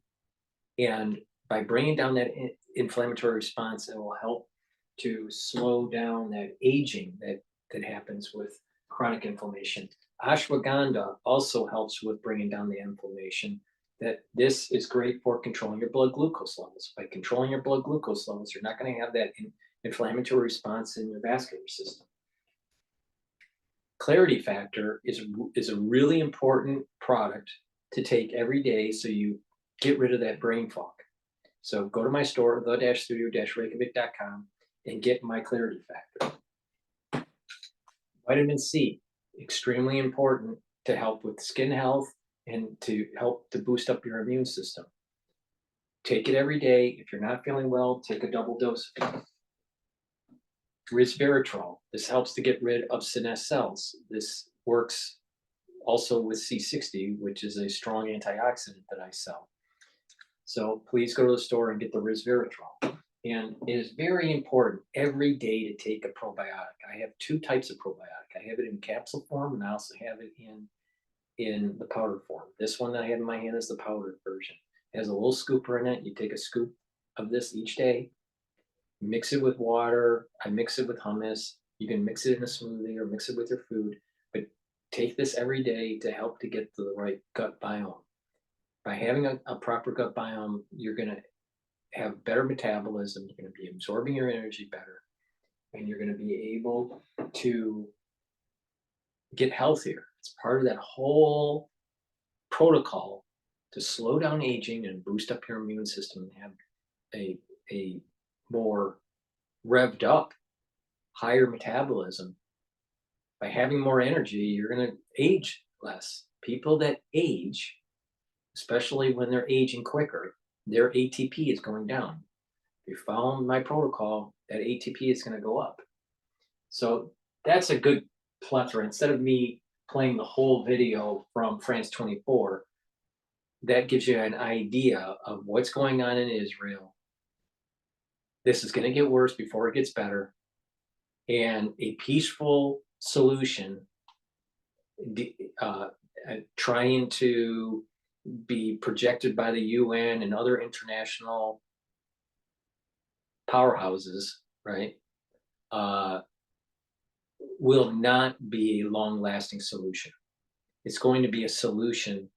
and by bringing down that inflammatory response, it will help to slow down that aging that happens with chronic inflammation. Ashwagandha also helps with bringing down the inflammation. That this is great for controlling your blood glucose levels. By controlling your blood glucose levels, you're not going to have that inflammatory response in your vascular system. Clarity Factor is a really important product to take every day so you get rid of that brain fog. So go to my store, the-studio-reykjavik.com, and get my Clarity Factor. Vitamin C, extremely important to help with skin health and to help to boost up your immune system. Take it every day. If you're not feeling well, take a double dose of it. Resveratrol, this helps to get rid of senescent cells. This works also with C60, which is a strong antioxidant that I sell. So please go to the store and get the resveratrol. And it is very important every day to take a probiotic. I have two types of probiotic. I have it in capsule form, and I also have it in the powder form. This one that I have in my hand is the powdered version. It has a little scooper in it. You take a scoop of this each day, mix it with water. I mix it with hummus. You can mix it in a smoothie or mix it with your food, but take this every day to help to get to the right gut biome. By having a proper gut biome, you're going to have better metabolism. You're going to be absorbing your energy better, and you're going to be able to get healthier. It's part of that whole protocol to slow down aging and boost up your immune system and have a more revved up, higher metabolism. By having more energy, you're going to age less. People that age, especially when they're aging quicker, their ATP is going down. If you follow my protocol, that ATP is going to go up. So that's a good plethora. Instead of me playing the whole video from France 24, that gives you an idea of what's going on in Israel. This is going to get worse before it gets better. And a peaceful solution, trying to be projected by the UN and other international powerhouses, right, will not be a long-lasting solution. It's going to be a solution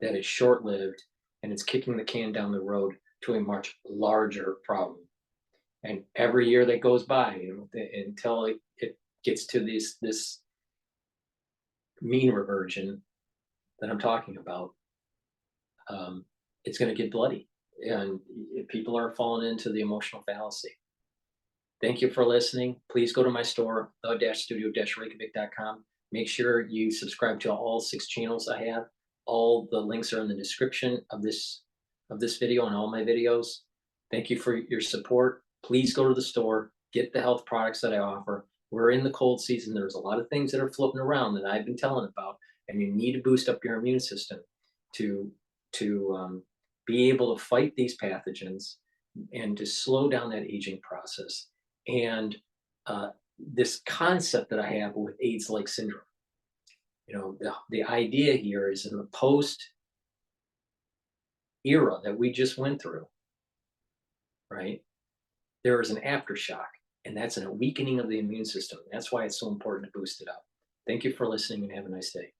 that is short-lived, and it's kicking the can down the road to a much larger problem. And every year that goes by, until it gets to this mean reversion that I'm talking about, it's going to get bloody, and people are falling into the emotional fallacy. Thank you for listening. Please go to my store, the-studio-reykjavik.com. Make sure you subscribe to all 6 channels I have. All the links are in the description of this video and all my videos. Thank you for your support. Please go to the store, get the health products that I offer. We're in the cold season. There's a lot of things that are floating around that I've been telling about, and you need to boost up your immune system to be able to fight these pathogens and to slow down that aging process. And this concept that I have with AIDS-like syndrome, the idea here is in the post era that we just went through, right? There is an aftershock, and that's a weakening of the immune system. That's why it's so important to boost it up. Thank you for listening, and have a nice day.